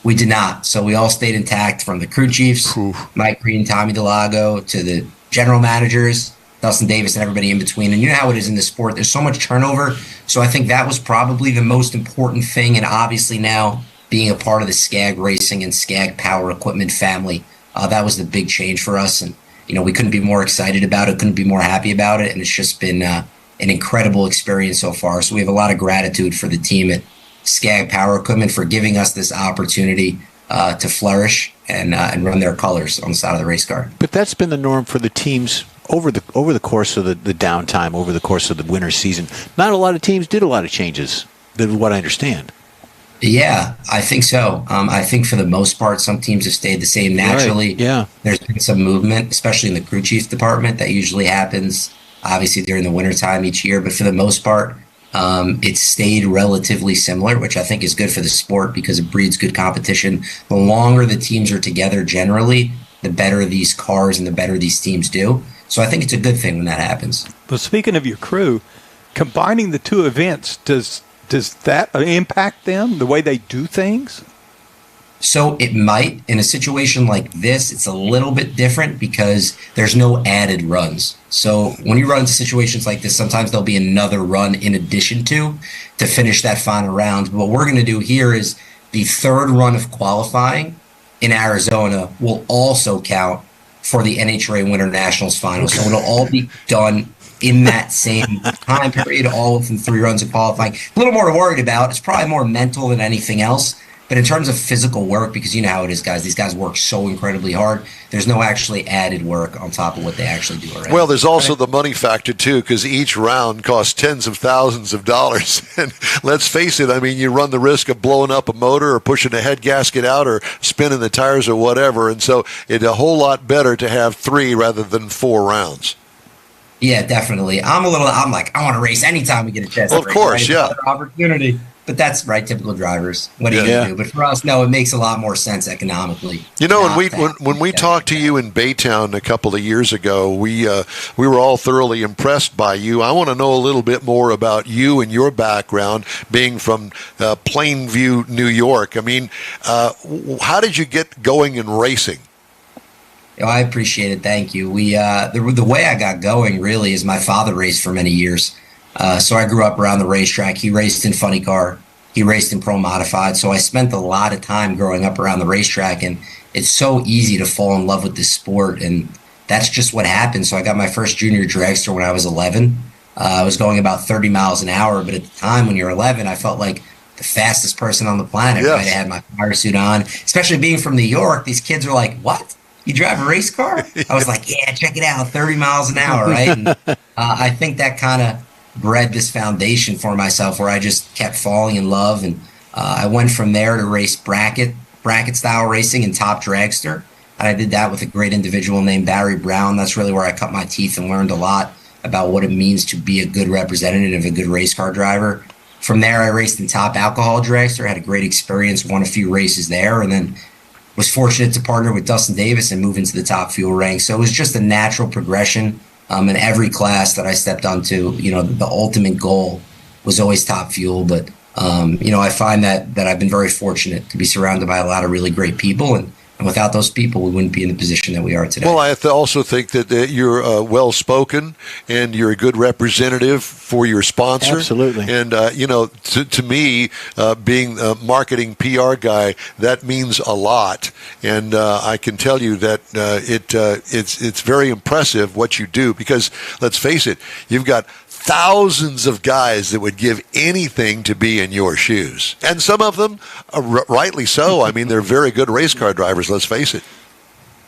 We did not. So we all stayed intact, from the crew chiefs, Mike Green, Tommy DeLago, to the general managers, Dustin Davis, and everybody in between. And you know how it is in this sport. There's so much turnover. So I think that was probably the most important thing. And obviously now being a part of the Skag Racing and Skag Power Equipment family, that was the big change for us. And, you know, we couldn't be more excited about it, couldn't be more happy about it. And it's just been an incredible experience so far. So we have a lot of gratitude for the team at Skag Power Equipment for giving us this opportunity to flourish and run their colors on the side of the race car. But that's been the norm for the teams over the course of the downtime, over the course of the winter season. Not a lot of teams did a lot of changes, is what I understand. Yeah, I think so. I think for the most part, some teams have stayed the same naturally. Right. Yeah. There's been some movement, especially in the crew chief department. That usually happens, obviously, during the wintertime each year. But for the most part, it's stayed relatively similar, which I think is good for the sport because it breeds good competition. The longer the teams are together, generally, the better these cars and the better these teams do. So I think it's a good thing when that happens. But speaking of your crew, combining the two events, does that impact them, the way they do things? So it might. In a situation like this, it's a little bit different because there's no added runs. So when you run into situations like this, sometimes there'll be another run in addition to finish that final round. But what we're going to do here is the third run of qualifying in Arizona will also count for the NHRA Winter Nationals final. So it'll all be done in that same time period, all within 3 runs of qualifying. A little more worried about. It's probably more mental than anything else. But in terms of physical work, because you know how it is, guys, these guys work so incredibly hard. There's no actually added work on top of what they actually do already. Well, there's also the money factor, too, because each round costs tens of thousands of dollars. And let's face it, I mean, you run the risk of blowing up a motor or pushing a head gasket out or spinning the tires or whatever. And so it's a whole lot better to have 3 rather than 4 rounds. Yeah, definitely. I'm like, I want to race anytime we get a chance. Well, of course, yeah. Opportunity. But that's right, typical drivers. What are you going to do? But for us, no, it makes a lot more sense economically. You know, when we talked to you in Baytown a couple of years ago, we were all thoroughly impressed by you. I want to know a little bit more about you and your background, being from Plainview, New York. I mean, how did you get going in racing? I appreciate it. Thank you. The way I got going really is my father raced for many years. So I grew up around the racetrack. He raced in funny car. He raced in pro modified. So I spent a lot of time growing up around the racetrack, and it's so easy to fall in love with this sport. And that's just what happened. So I got my first junior dragster when I was 11. I was going about 30 miles an hour. But at the time when you're 11, I felt like the fastest person on the planet. Yes. Right? I had my fire suit on, especially being from New York. These kids were like, what? You drive a race car? I was like, yeah, check it out, 30 miles an hour, right? And I think that kind of bred this foundation for myself where I just kept falling in love. And I went from there to race bracket style racing and top dragster. And I did that with a great individual named Barry Brown. That's really where I cut my teeth and learned a lot about what it means to be a good representative, a good race car driver. From there, I raced in top alcohol dragster, had a great experience, won a few races there, and then was fortunate to partner with Dustin Davis and move into the top fuel ranks. So it was just a natural progression. In every class that I stepped onto, you know, the ultimate goal was always top fuel. But, you know, I find that I've been very fortunate to be surrounded by a lot of really great people. And without those people, we wouldn't be in the position that we are today. Well, I also think that you're well-spoken and you're a good representative for your sponsor. Absolutely. And, you know, to me, being a marketing PR guy, that means a lot. And I can tell you that it's very impressive what you do because, let's face it, you've got thousands of guys that would give anything to be in your shoes. And some of them, rightly so. I mean, they're very good race car drivers, let's face it.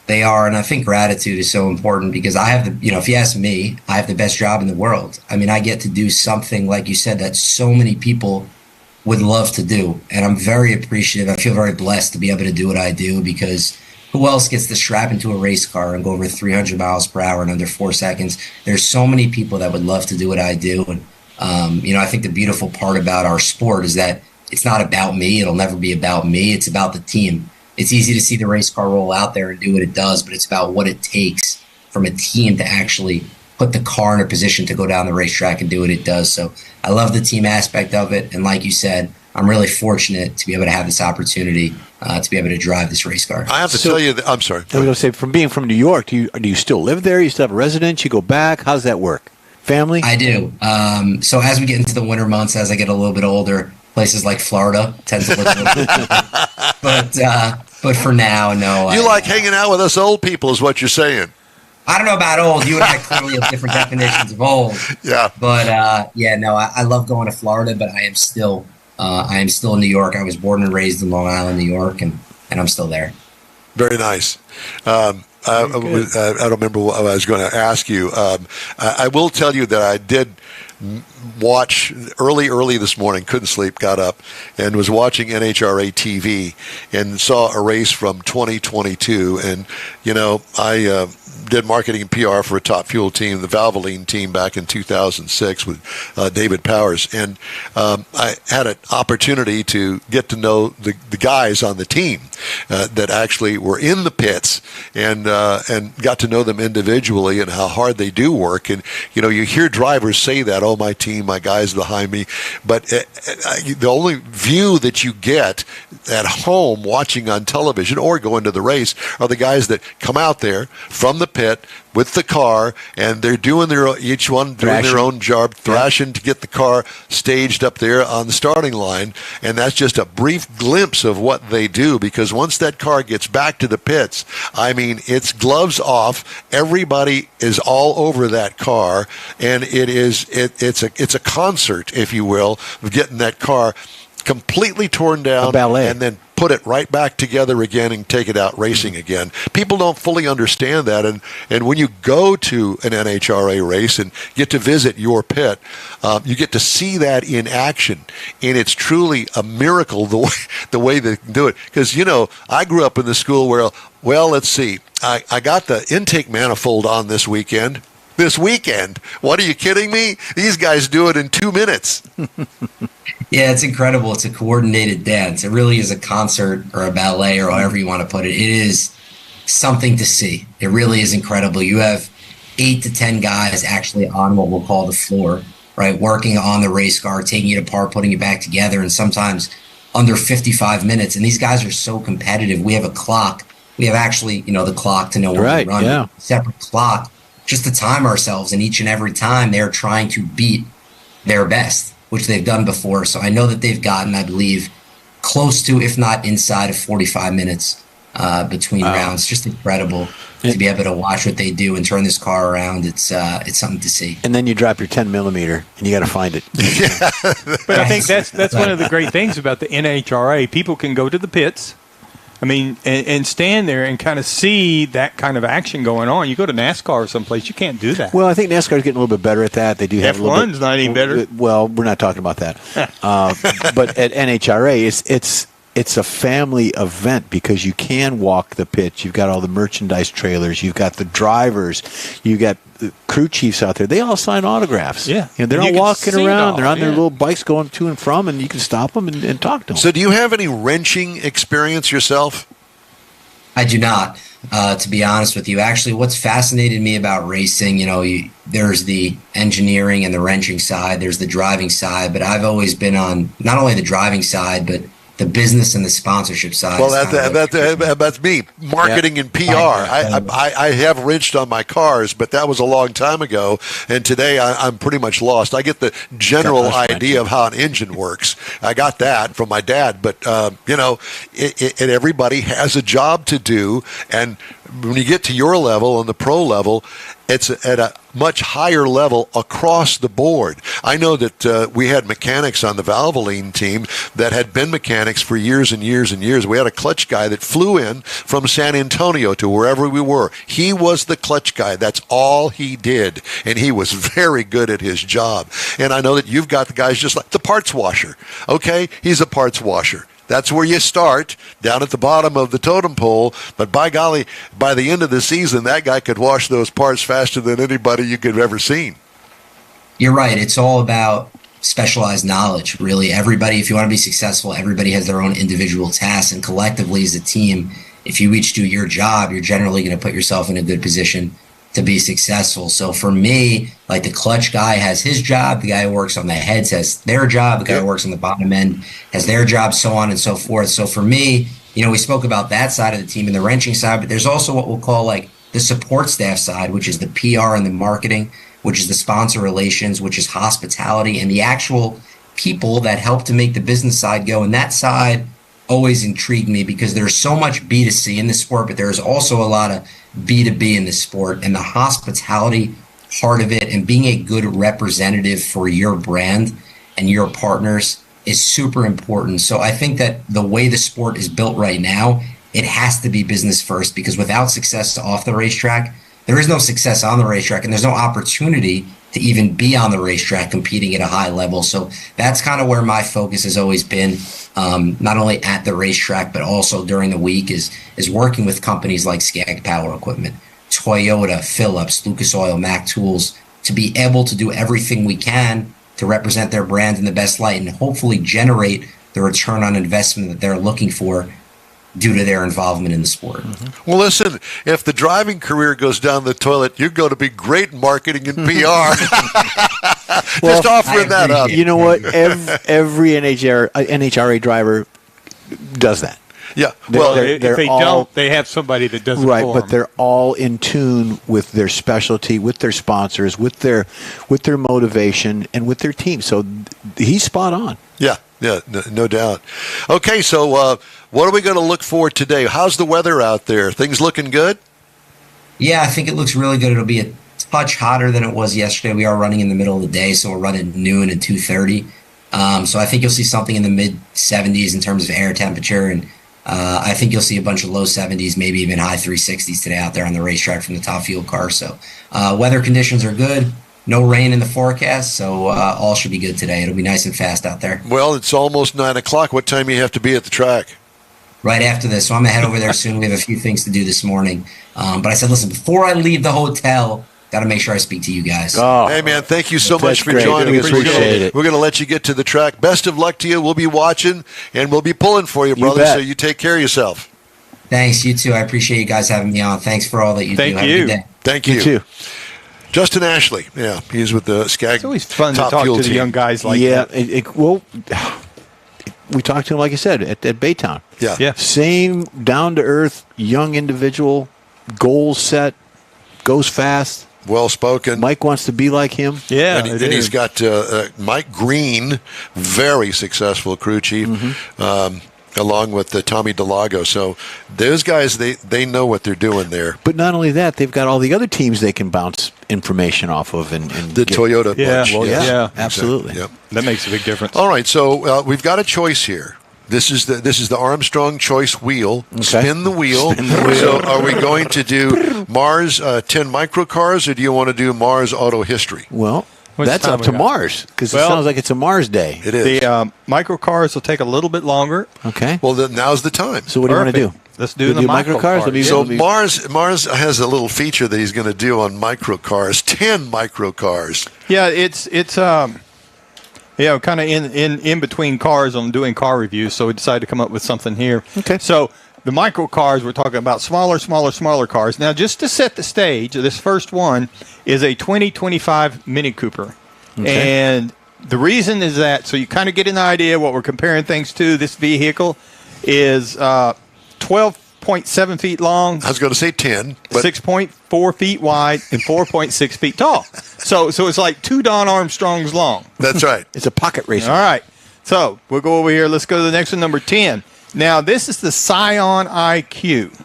They are, and I think gratitude is so important because I have if you ask me, I have the best job in the world. I mean, I get to do something, like you said, that so many people would love to do. And I'm very appreciative. I feel very blessed to be able to do what I do because who else gets to strap into a race car and go over 300 miles per hour in under 4 seconds? There's so many people that would love to do what I do. And, I think the beautiful part about our sport is that it's not about me. It'll never be about me. It's about the team. It's easy to see the race car roll out there and do what it does, but it's about what it takes from a team to actually put the car in a position to go down the racetrack and do what it does. So I love the team aspect of it. And like you said, I'm really fortunate to be able to have this opportunity to be able to drive this race car. I have to tell you that, I'm sorry. I was going to say, from being from New York, do you still live there? You still have a residence? You go back? How's that work? Family? I do. So as we get into the winter months, as I get a little bit older, places like Florida tend to look a little bit but for now, no. You like hanging out with us old people is what you're saying. I don't know about old. You and I clearly have different definitions of old. Yeah. But I love going to Florida, but I am still in New York. I was born and raised in Long Island, New York, and I'm still there. Very nice. I don't remember what I was going to ask you. I will tell you that I did watch early this morning, couldn't sleep, got up, and was watching NHRA TV and saw a race from 2022. And, I did marketing and PR for a Top Fuel team, the Valvoline team, back in 2006 with David Powers. And I had an opportunity to get to know the guys on the team that actually were in the pits and got to know them individually and how hard they do work. And, you hear drivers say that, oh, my team, my guys behind me. But the only view that you get at home watching on television or going to the race are the guys that come out there from the pit with the car, and they're doing each one doing their own job, thrashing to get the car staged up there on the starting line. And that's just a brief glimpse of what they do, because once that car gets back to the pits, I mean, it's gloves off. Everybody is all over that car, and it's a concert, if you will, of getting that car completely torn down and then put it right back together again and take it out racing again. People don't fully understand that, and when you go to an NHRA race and get to visit your pit, you get to see that in action, and it's truly a miracle the way they do it. Because I grew up in the school where, well, let's see, I got the intake manifold on this weekend. What, are you kidding me? These guys do it in 2 minutes. Yeah, it's incredible. It's a coordinated dance. It really is a concert or a ballet or however you want to put it. It is something to see. It really is incredible. You have 8 to 10 guys actually on what we'll call the floor, right? Working on the race car, taking it apart, putting it back together, and sometimes under 55 minutes. And these guys are so competitive. We have a clock. We have actually, the clock to know when we run. Yeah. Separate clock just to time ourselves. And each and every time they're trying to beat their best, which they've done before. So I know that they've gotten, I believe, close to, if not inside of 45 minutes between rounds. Just incredible to be able to watch what they do and turn this car around. It's something to see. And then you drop your 10 millimeter and you got to find it. But I think that's one of the great things about the NHRA. People can go to the pits, and stand there and kind of see that kind of action going on. You go to NASCAR or someplace, you can't do that. Well, I think NASCAR's getting a little bit better at that. They do have F1's not any better. Well, we're not talking about that. But at NHRA, it's a family event because you can walk the pitch. You've got all the merchandise trailers. You've got the drivers. You've got the crew chiefs out there. They all sign autographs. Yeah. They're all walking around. They're on their little bikes going to and from, and you can stop them and talk to them. So do you have any wrenching experience yourself? I do not, to be honest with you. Actually, what's fascinated me about racing, there's the engineering and the wrenching side. There's the driving side. But I've always been on not only the driving side, but the business and the sponsorship side. Well, that's me, marketing and PR. I have wrenched on my cars, but that was a long time ago, and today I'm pretty much lost. I get the general idea of how an engine works. I got that from my dad, but everybody has a job to do, and when you get to your level, on the pro level, it's at a much higher level across the board. I know that we had mechanics on the Valvoline team that had been mechanics for years and years and years. We had a clutch guy that flew in from San Antonio to wherever we were. He was the clutch guy. That's all he did, and he was very good at his job. And I know that you've got the guys just like the parts washer. Okay, he's a parts washer. That's where you start, down at the bottom of the totem pole. But by golly, by the end of the season, that guy could wash those parts faster than anybody you could have ever seen. You're right. It's all about specialized knowledge, really. Everybody, if you want to be successful, everybody has their own individual tasks. And collectively as a team, if you each do your job, you're generally going to put yourself in a good position to be successful. So for me, like the clutch guy has his job, the guy who works on the heads has their job, the guy who works on the bottom end has their job, so on and so forth. So for me, we spoke about that side of the team and the wrenching side, but there's also what we'll call like the support staff side, which is the PR and the marketing, which is the sponsor relations, which is hospitality, and the actual people that help to make the business side go. And that side always intrigued me because there's so much B2C in the sport, but there's also a lot of B2B in the sport, and the hospitality part of it and being a good representative for your brand and your partners is super important. So I think that the way the sport is built right now, it has to be business first, because without success off the racetrack, there is no success on the racetrack, and there's no opportunity to even be on the racetrack competing at a high level. So that's kind of where my focus has always been, not only at the racetrack, but also during the week is working with companies like Skag Power Equipment, Toyota, Phillips, Lucas Oil, Mac Tools, to be able to do everything we can to represent their brand in the best light and hopefully generate the return on investment that they're looking for due to their involvement in the sport. Well, listen, if the driving career goes down the toilet, you're going to be great in marketing and PR. Just offering that up. You know what? Every NHRA driver does that. Yeah. Well, if they don't, they have somebody that does it right, for but them. they're all in tune with their specialty, with their sponsors, with their motivation, and with their team. So he's spot on. Yeah, no doubt. Okay, so what are we going to look for today? How's the weather out there? Things looking good? Yeah, I think it looks really good. It'll be a touch hotter than it was yesterday. We are running in the middle of the day, so we're running noon and 2:30. So I think you'll see something in the mid-70s in terms of air temperature, and I think you'll see a bunch of low 70s, maybe even high 360s today out there on the racetrack from the top fuel car. So weather conditions are good. No rain in the forecast, so all should be good today. It'll be nice and fast out there. Well, it's almost 9 o'clock. What time do you have to be at the track? Right after this, so I'm going to head over there soon. We have a few things to do this morning. But I said, listen, before I leave the hotel, got to make sure I speak to you guys. Oh, hey, man, thank you so much for great. joining We us. appreciate it. We're going to let you get to the track. Best of luck to you. We'll be watching, and we'll be pulling for you, brother, bet. so you take care of yourself. Thanks, you too. I appreciate you guys having me on. Thanks for all that you do. Have a good day. Thank you. You too. Justin Ashley, yeah, he's with the Skag. It's always fun to Top talk Fuel to the team. young guys like Yeah, that. well, we talked to him, like I said, at Baytown. Yeah. Same down-to-earth, young individual, goals set, goes fast. Well spoken. Mike wants to be like him. Yeah, and he's got Mike Green, very successful crew chief, along with Tommy Delago. So those guys, they know what they're doing there. But not only that, they've got all the other teams they can bounce information off of. And The Toyota Yeah, bunch. well, yes. yeah, absolutely. Yep. That makes a big difference. All right, so we've got a choice here. This is the Armstrong choice wheel. Okay. Spin the wheel. So are we going to do Mars 10 microcars, or do you want to do Mars Auto History? Well, Which that's time up we to got? Mars, because it Well, sounds like it's a Mars day. It is. The micro cars will take a little bit longer. Okay. Well, then now's the time. So what do you want to do? Perfect. Let's do We'll the micro microcars? cars. Let me- So Yeah. Mars has a little feature that he's going to do on microcars, 10 microcars. Yeah, it's kind of in between cars on doing car reviews, so we decided to come up with something here. Okay. So the micro cars, we're talking about smaller cars. Now, just to set the stage, this first one is a 2025 Mini Cooper. Okay. And the reason is that, so you kind of get an idea what we're comparing things to. This vehicle is 12.7 feet long. I was going to say 10, but 6.4 feet wide and 4.6 feet tall. So it's like 2 Don Armstrongs long. that's right. It's a pocket racer. All right. So we'll go over here. Let's go to the next one, number 10. Now, this is the Scion IQ.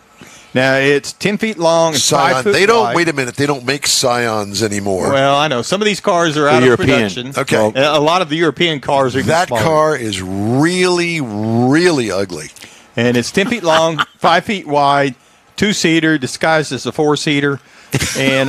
Now, it's 10 feet long and 5 Scion. foot They don't. wide. Wait a minute. They don't make Scions anymore. Well, I know. Some of these cars are out of European. production. Okay. A lot of the European cars are even that smaller. car is really, really ugly. And it's 10 feet long, 5 feet wide, 2-seater, disguised as a 4-seater. And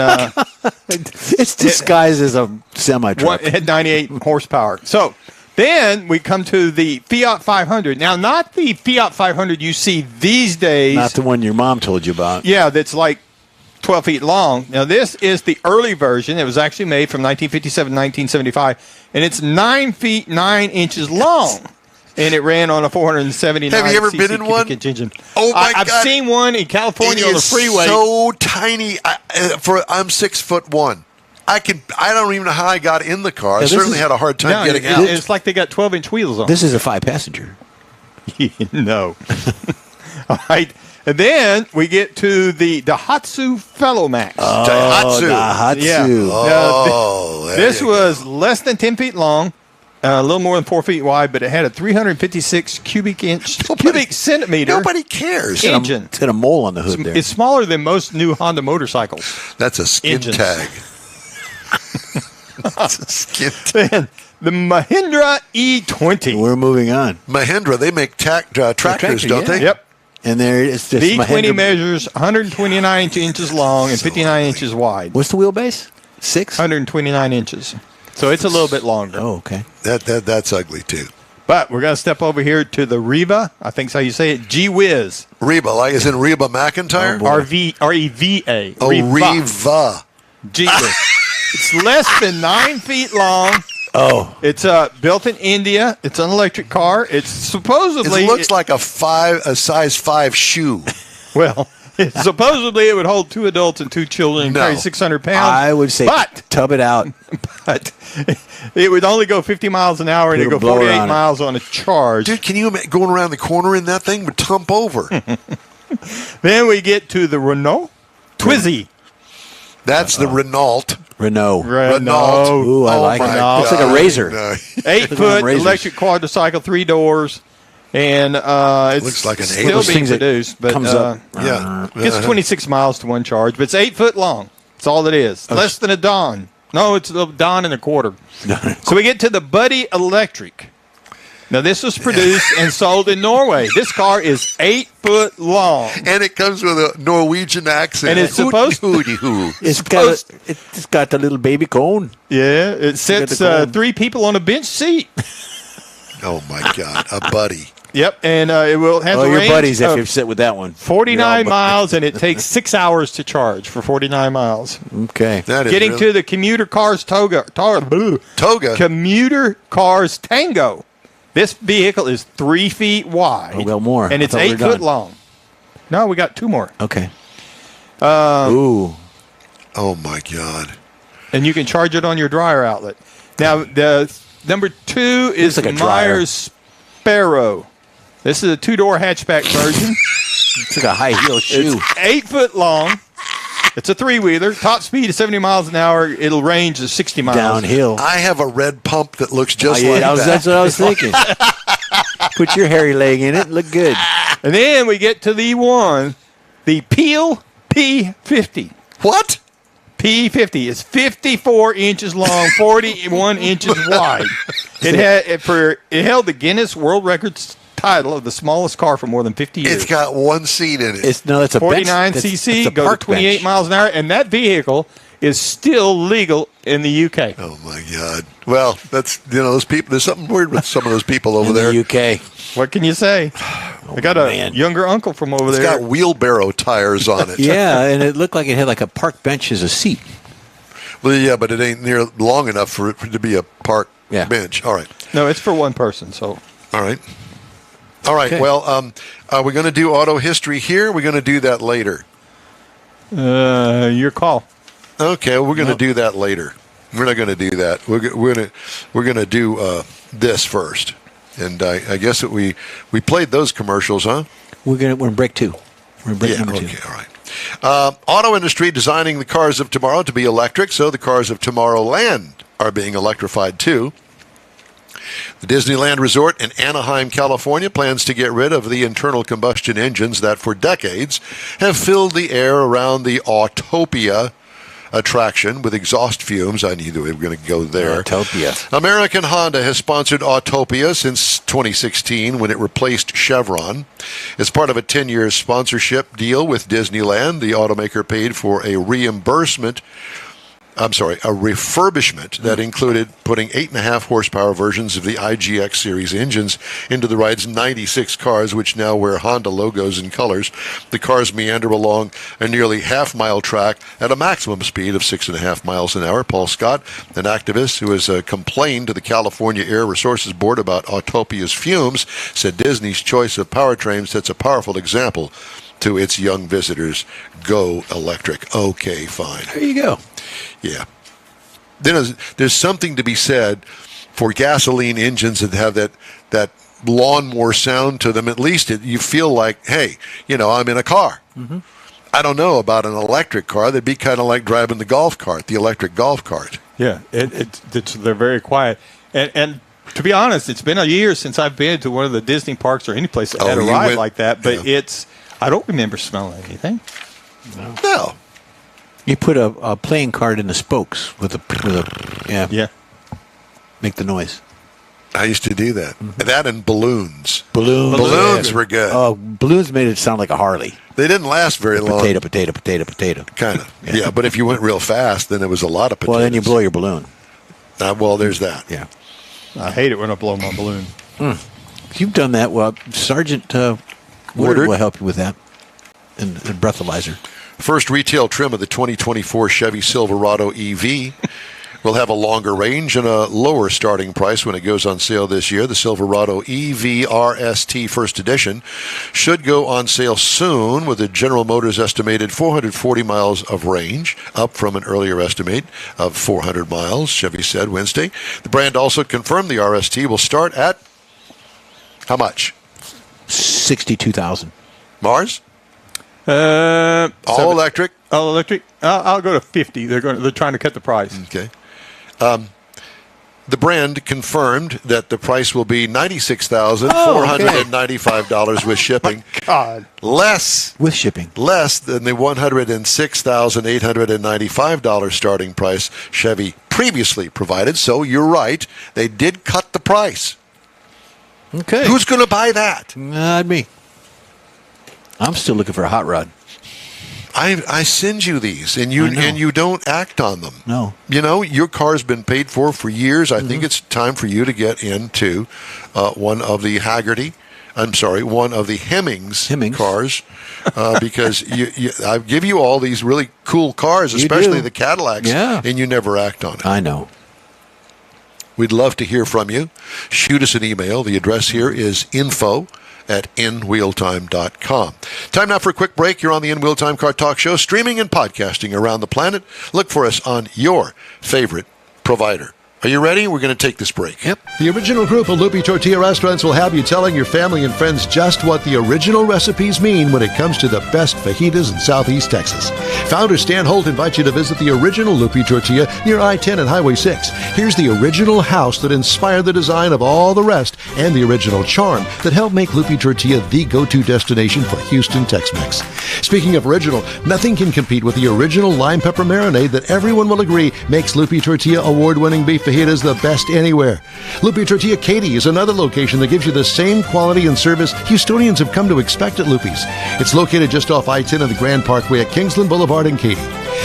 It's disguised as a semi-truck. it had 98 horsepower. So then we come to the Fiat 500. Now, not the Fiat 500 you see these days. Not the one your mom told you about. Yeah, that's like 12 feet long. Now, this is the early version. It was actually made from 1957 to 1975, and it's 9 feet 9 inches long. And it ran on a 479 Have you ever cc been in cubic one? inch engine. Oh, my I've God. seen one in California It on the is freeway. so tiny. I'm 6'1". I don't even know how I got in the car. I this certainly is- had a hard time No, getting it- out. It's like they got 12-inch wheels on. This is a 5-passenger. No. All right. And then we get to the Daihatsu Velomax. Daihatsu. Daihatsu. Yeah. Oh, there This you was less than 10 feet long, a little more than 4 feet wide, but it had a 356 cubic centimeter Nobody cares. engine. It's got a mole on the hood there. It's smaller than most new Honda motorcycles. That's a skin Engines. tag. That's a skin tag. Then the Mahindra E20. We're moving on. Mahindra, they make tractors, tractor, don't yeah. they? Yep. And there it's just The E20 Mahindra- measures 129 inches long and 59 inches wide. What's the wheelbase? 6? 129 inches. So it's a little bit longer. Oh, okay. That's ugly too. But we're going to step over here to the Reva. I think that's how you say it. G-Wiz. Reba, like is in Reba McIntyre? R-E-V-A. Oh, Reva. G-Wiz. It's less than 9 feet long. Oh. It's built in India. It's an electric car. It's supposedly... It looks like a size 5 shoe. Well, supposedly it would hold 2 adults and 2 children and No. carry 600 pounds. I would say But tub it out. but it would only go 50 miles an hour and Put it'd a go blower 48 on it. miles on a charge. Dude, can you imagine going around the corner in that thing would tump over? Then we get to the Renault Twizy. That's the Renault. Renault. Renault. Ooh, I Oh like it. my Looks like a God. razor. No. 8-foot razors. electric quadricycle, 3 doors. And it's Looks like an still Those being things that produced. But comes up. Yeah. gets 26 miles to one charge. But it's 8 foot long. That's all it is. Less than a Dawn. No, it's a Dawn and a quarter. So we get to the Buddy Electric. Now, this was produced and sold in Norway. This car is 8 foot long. And it comes with a Norwegian accent. And it's supposed to- hoo. It's got the little baby cone. Yeah, it sits the cone. 3 people on a bench seat. Oh my God, a buddy. Yep, and it will have Oh, a your range buddies if of you sit with that one. 49 miles, and it takes 6 hours to charge for 49 miles. Okay. That is Getting really- to the commuter cars Toga. Commuter cars Tango. This vehicle is 3 feet wide. Oh, we got more. And I it's thought we 8 were foot done. long. No, we got 2 more. Okay. Ooh. Oh my God. And you can charge it on your dryer outlet. Now, the number 2 is Looks like a dryer. Myers Sparrow. This is a 2-door hatchback version. It's like a high heel shoe. It's 8 foot long. It's a 3-wheeler. Top speed is 70 miles an hour. It'll range to 60 miles. Downhill. I have a red pump that looks just Oh, yeah, like that. that's what I was thinking. Put your hairy leg in it. Look good. And then we get to the Peel P50. What? P50 is 54 inches long, 41 inches wide. It held the Guinness World Records title of the smallest car for more than 50 years. It's got 1 seat in it. It's no, that's a 49 bench. cc, that's a go to park 28 bench. miles an hour, and that vehicle is still legal in the UK. Oh my God. Well, that's those people. There's something weird with some of those people over In there. the UK. What can you say? I got a man. younger uncle from over It's there. got wheelbarrow tires on it. Yeah, and it looked like it had like a park bench as a seat. Well, yeah, but it ain't near long enough for it to be a park Yeah. bench. All right. No, it's for one person. So All right. All right. Okay. Well, we're going to do auto history here. We're going to do that later. your call. Okay, we're going to do that later. We're not going to do that. We're going to do this first. And I guess that we played those commercials, huh? We're in break 2. We're in break number 2. Okay, all right. Auto industry designing the cars of tomorrow to be electric, so the cars of Tomorrowland are being electrified too. The Disneyland Resort in Anaheim, California plans to get rid of the internal combustion engines that for decades have filled the air around the Autopia attraction with exhaust fumes. I knew we were going to go there. Autopia. American Honda has sponsored Autopia since 2016 when it replaced Chevron. As part of a 10-year sponsorship deal with Disneyland, the automaker paid for a refurbishment that included putting 8.5 horsepower versions of the IGX series engines into the ride's 96 cars, which now wear Honda logos and colors. The cars meander along a nearly half-mile track at a maximum speed of 6.5 miles an hour. Paul Scott, an activist who has complained to the California Air Resources Board about Autopia's fumes, said Disney's choice of powertrain sets a powerful example to its young visitors. Go electric. Okay, fine. There you go. Yeah. Then there's something to be said for gasoline engines that have that lawnmower sound to them. At least you feel like, hey, I'm in a car. Mm-hmm. I don't know about an electric car. That'd be kind of like driving the electric golf cart. Yeah, they're very quiet. And to be honest, it's been a year since I've been to one of the Disney parks or any place that had a ride like that. But I don't remember smelling anything. No. You put a playing card in the spokes with a make the noise. I used to do that. Mm-hmm. That and balloons. Balloons were good. Oh, balloons made it sound like a Harley. They didn't last very long. Potato. Kind of. Yeah, but if you went real fast, then it was a lot of potatoes. Well, then you blow your balloon. Well, there's that. Yeah. I hate it when I blow my balloon. You've done that. Well, Sergeant Woodard will help you with that. And breathalyzer. First retail trim of the 2024 Chevy Silverado EV will have a longer range and a lower starting price when it goes on sale this year. The Silverado EV RST First Edition should go on sale soon with a General Motors estimated 440 miles of range, up from an earlier estimate of 400 miles, Chevy said Wednesday. The brand also confirmed the RST will start at how much? $62,000. Mars? All electric. All electric. I'll go to 50. They're trying to cut the price. Okay. The brand confirmed that the price will be $96,495 with shipping. God. Less than the $106,895 starting price Chevy previously provided. So you're right. They did cut the price. Okay. Who's going to buy that? Not me. I'm still looking for a hot rod. I send you these, and you don't act on them. No. Your car's been paid for years. I think it's time for you to get into one of the Hemmings cars, because I give you all these really cool cars, especially the Cadillacs, and you never act on it. I know. We'd love to hear from you. Shoot us an email. The address here is info@InWheelTime.com. Time now for a quick break. You're on the In Wheel Time Car Talk Show, streaming and podcasting around the planet. Look for us on your favorite provider. Are you ready? We're going to take this break. Yep. The original group of Lupi Tortilla restaurants will have you telling your family and friends just what the original recipes mean when it comes to the best fajitas in Southeast Texas. Founder Stan Holt invites you to visit the original Lupi Tortilla near I-10 and Highway 6. Here's the original house that inspired the design of all the rest and the original charm that helped make Lupi Tortilla the go-to destination for Houston Tex-Mex. Speaking of original, nothing can compete with the original lime pepper marinade that everyone will agree makes Lupi Tortilla award-winning beef fajitas the best anywhere. Lupi Tortilla Katy is another location that gives you the same quality and service Houstonians have come to expect at Lupi's. It's located just off I-10 and the Grand Parkway at Kingsland Boulevard in Katy.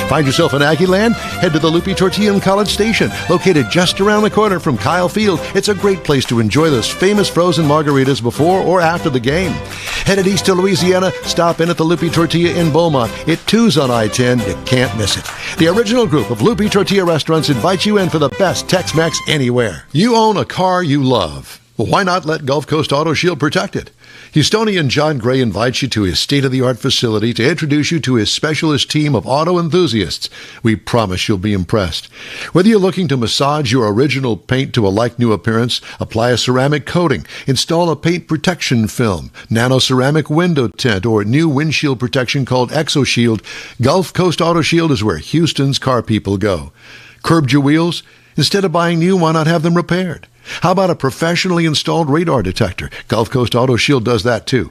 Find yourself in Aggie Land? Head to the Lupi Tortilla in College Station, located just around the corner from Kyle Field. It's a great place to enjoy those famous frozen margaritas before or after the game. Headed east to Louisiana, stop in at the Lupi Tortilla in Beaumont. It too's on I-10. You can't miss it. The original group of Lupi Tortilla restaurants invites you in for the best Tex-Mex anywhere. You own a car you love. Well, why not let Gulf Coast Auto Shield protect it? Houstonian John Gray invites you to his state-of-the-art facility to introduce you to his specialist team of auto enthusiasts. We promise you'll be impressed. Whether you're looking to massage your original paint to a like-new appearance, apply a ceramic coating, install a paint protection film, nano-ceramic window tint, or new windshield protection called ExoShield, Gulf Coast Auto Shield is where Houston's car people go. Curbed your wheels? Instead of buying new, why not have them repaired? How about a professionally installed radar detector? Gulf Coast Auto Shield does that too.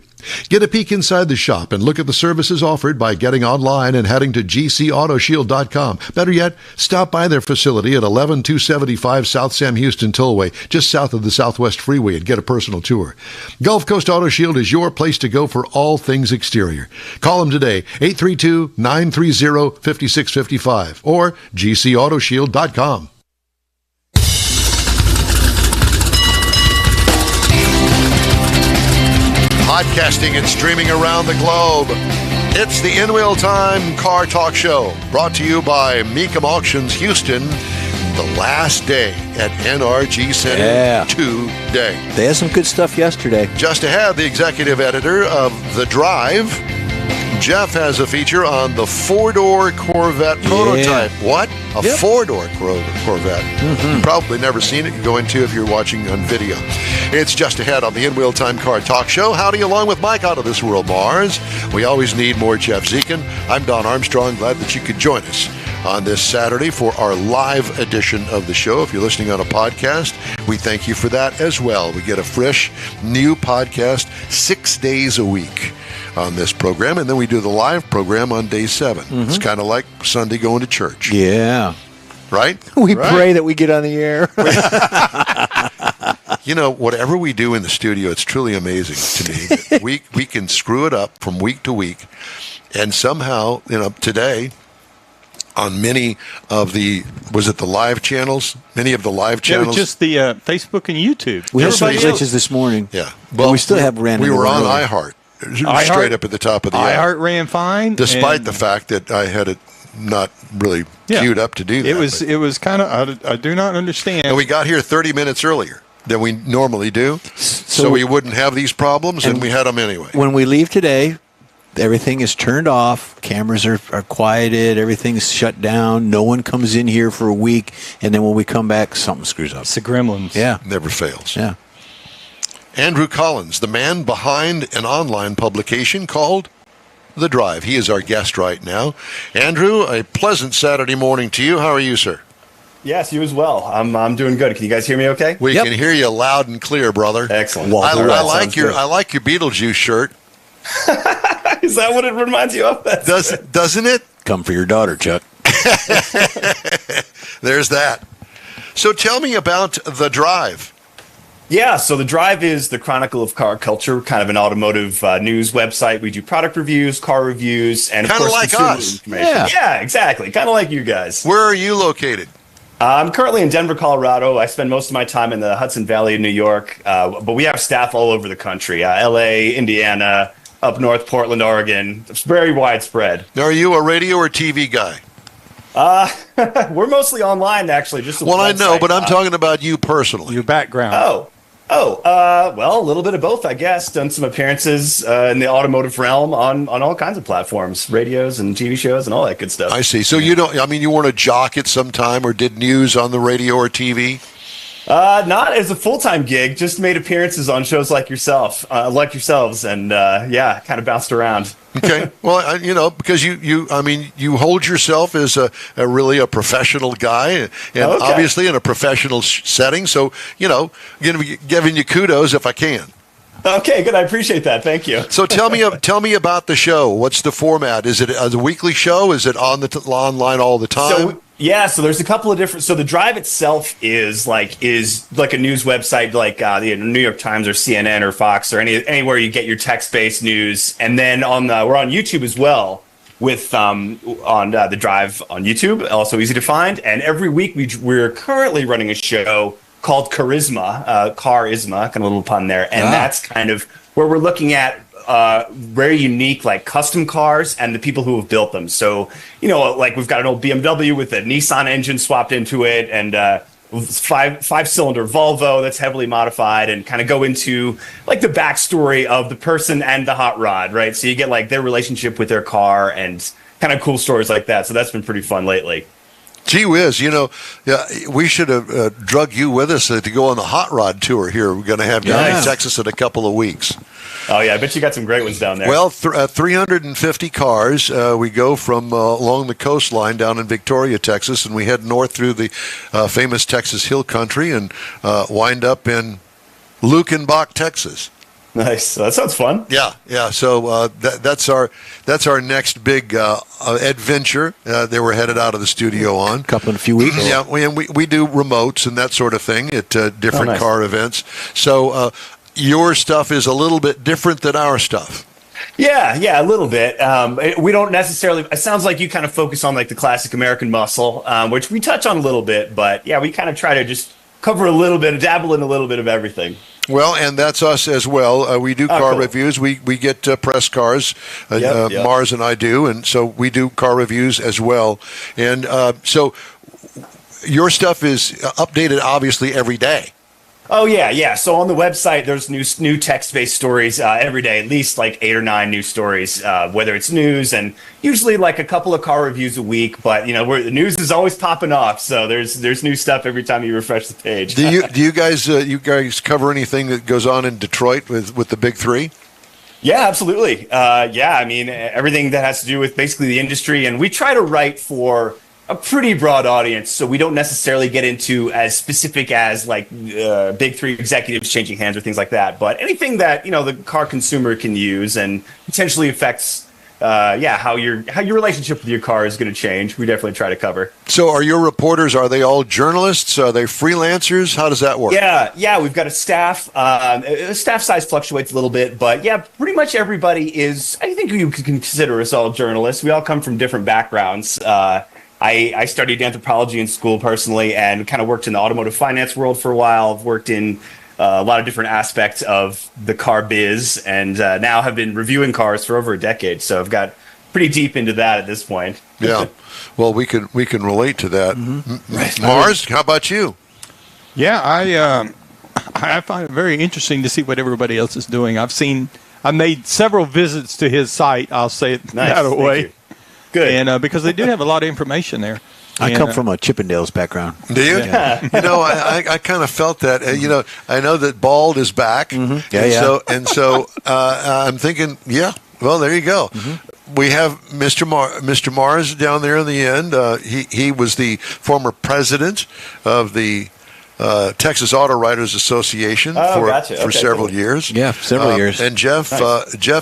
Get a peek inside the shop and look at the services offered by getting online and heading to gcautoshield.com. Better yet, stop by their facility at 11275 South Sam Houston Tollway, just south of the Southwest Freeway, and get a personal tour. Gulf Coast Auto Shield is your place to go for all things exterior. Call them today, 832-930-5655 or gcautoshield.com. Podcasting and streaming around the globe. It's the In Wheel Time Car Talk Show, brought to you by Mecum Auctions Houston. The last day at NRG Center today. They had some good stuff yesterday. Just ahead, the executive editor of The Drive, Jeff, has a feature on the four-door Corvette prototype. What? A four-door Corvette. You've probably never seen it. You go into if you're watching on video. It's just ahead on the In Wheel Time Car Talk Show. Howdy, along with Mike out of this world, Mars. We always need more Jeff Zekin. I'm Don Armstrong. Glad that you could join us on this Saturday for our live edition of the show. If you're listening on a podcast, we thank you for that as well. We get a fresh, new podcast 6 days a week on this program, and then we do the live program on day 7. It's kind of like Sunday going to church. Yeah. Right? We pray that we get on the air. You know, whatever we do in the studio, it's truly amazing to me that we can screw it up from week to week, and somehow, you know, today on many of the, was it the live channels? Many of the live channels. It was just the Facebook and YouTube. We had some glitches this morning. Yeah. Well, we still have random. We were on iHeart. Straight up at the top of the app. iHeart ran fine, despite the fact that I had it not really queued up to do that. It was kind of, I do not understand. And we got here 30 minutes earlier than we normally do, so we wouldn't have these problems, and we had them anyway. When we leave today, everything is turned off, cameras are quieted, everything's shut down, no one comes in here for a week, and then when we come back, something screws up. It's the gremlins. Yeah. Never fails. Yeah. Andrew Collins, the man behind an online publication called The Drive. He is our guest right now. Andrew, a pleasant Saturday morning to you. How are you, sir? Yes, you as well. I'm doing good. Can you guys hear me okay? We can hear you loud and clear, brother. Excellent. I like your Beetlejuice shirt. Is that what it reminds you of? Doesn't it? Come for your daughter, Chuck. There's that. So tell me about The Drive. Yeah, so The Drive is the chronicle of car culture, kind of an automotive news website. We do product reviews, car reviews, and of course, like us. Information. Yeah, exactly. Kind of like you guys. Where are you located? I'm currently in Denver, Colorado. I spend most of my time in the Hudson Valley of New York, but we have staff all over the country. LA, Indiana, up north, Portland, Oregon. It's very widespread. Now, are you a radio or TV guy? We're mostly online, actually. I know, but I'm talking about you personally. Your background. Well, a little bit of both, I guess. Done some appearances in the automotive realm on all kinds of platforms, radios and TV shows and all that good stuff. I see. So you weren't a jock at some time or did news on the radio or TV? Not as a full-time gig, just made appearances on shows like yourselves, and kind of bounced around. Okay. Well, because you hold yourself as a really professional guy, and obviously in a professional setting. So, going to be giving you kudos if I can. Okay, good. I appreciate that. Thank you. So tell me about the show. What's the format? Is it a weekly show? Is it on online all the time? So there's a couple of different. So The Drive itself is like a news website, like the New York Times or CNN or Fox or anywhere you get your text-based news. And then we're on YouTube as well with on The Drive on YouTube, also easy to find. And every week we're currently running a show called Charisma, kind of a little pun there, and that's kind of where we're looking at very unique, like custom cars and the people who have built them. So, like we've got an old BMW with a Nissan engine swapped into it, and five-cylinder Volvo that's heavily modified, and kind of go into like the backstory of the person and the hot rod, right? So you get like their relationship with their car and kind of cool stories like that. So that's been pretty fun lately. Gee whiz, we should have drug you with us to go on the hot rod tour here. We're going to have down in Texas in a couple of weeks. Oh, yeah. I bet you got some great ones down there. Well, 350 cars. We go from along the coastline down in Victoria, Texas, and we head north through the famous Texas Hill Country and wind up in Lukenbach, Texas. Nice. That sounds fun. Yeah. So that's our next big adventure that we're headed out of the studio on. A few weeks. Yeah, we do remotes and that sort of thing at different car events. So your stuff is a little bit different than our stuff. Yeah, a little bit. We don't necessarily. It sounds like you kind of focus on like the classic American muscle, which we touch on a little bit. But yeah, we kind of try to just cover a little bit, dabble in a little bit of everything. Well, and that's us as well. We do car reviews. We get press cars. Yep. Mars and I do, and so we do car reviews as well. And so your stuff is updated, obviously, every day. Oh, yeah. So on the website, there's new text-based stories every day, at least like 8 or 9 new stories, whether it's news and usually like a couple of car reviews a week. But, the news is always popping off. So there's new stuff every time you refresh the page. Do you guys cover anything that goes on in Detroit with the big three? Yeah, absolutely. I mean, everything that has to do with basically the industry. And we try to write for a pretty broad audience, so we don't necessarily get into as specific as like big three executives changing hands or things like that. But anything that the car consumer can use and potentially affects, how your relationship with your car is going to change, we definitely try to cover. So, are your reporters? Are they all journalists? Are they freelancers? How does that work? Yeah, we've got a staff. Staff size fluctuates a little bit, but yeah, pretty much everybody is. I think you could consider us all journalists. We all come from different backgrounds. I studied anthropology in school personally and kind of worked in the automotive finance world for a while. I've worked in a lot of different aspects of the car biz and now have been reviewing cars for over a decade. So I've got pretty deep into that at this point. Yeah. Well, we can relate to that. Mm-hmm. Right. Mars, how about you? Yeah, I find it very interesting to see what everybody else is doing. I made several visits to his site. I'll say it that way. Good. And because they do have a lot of information there. I come from a Chippendales background. Do you? Yeah. I kind of felt that. I know that Bald is back. Mm-hmm. Yeah. So I'm thinking, well, there you go. Mm-hmm. We have Mr. Mars down there in the end. He was the former president of the Texas Auto Writers Association for several years. Yeah, several years. And Jeff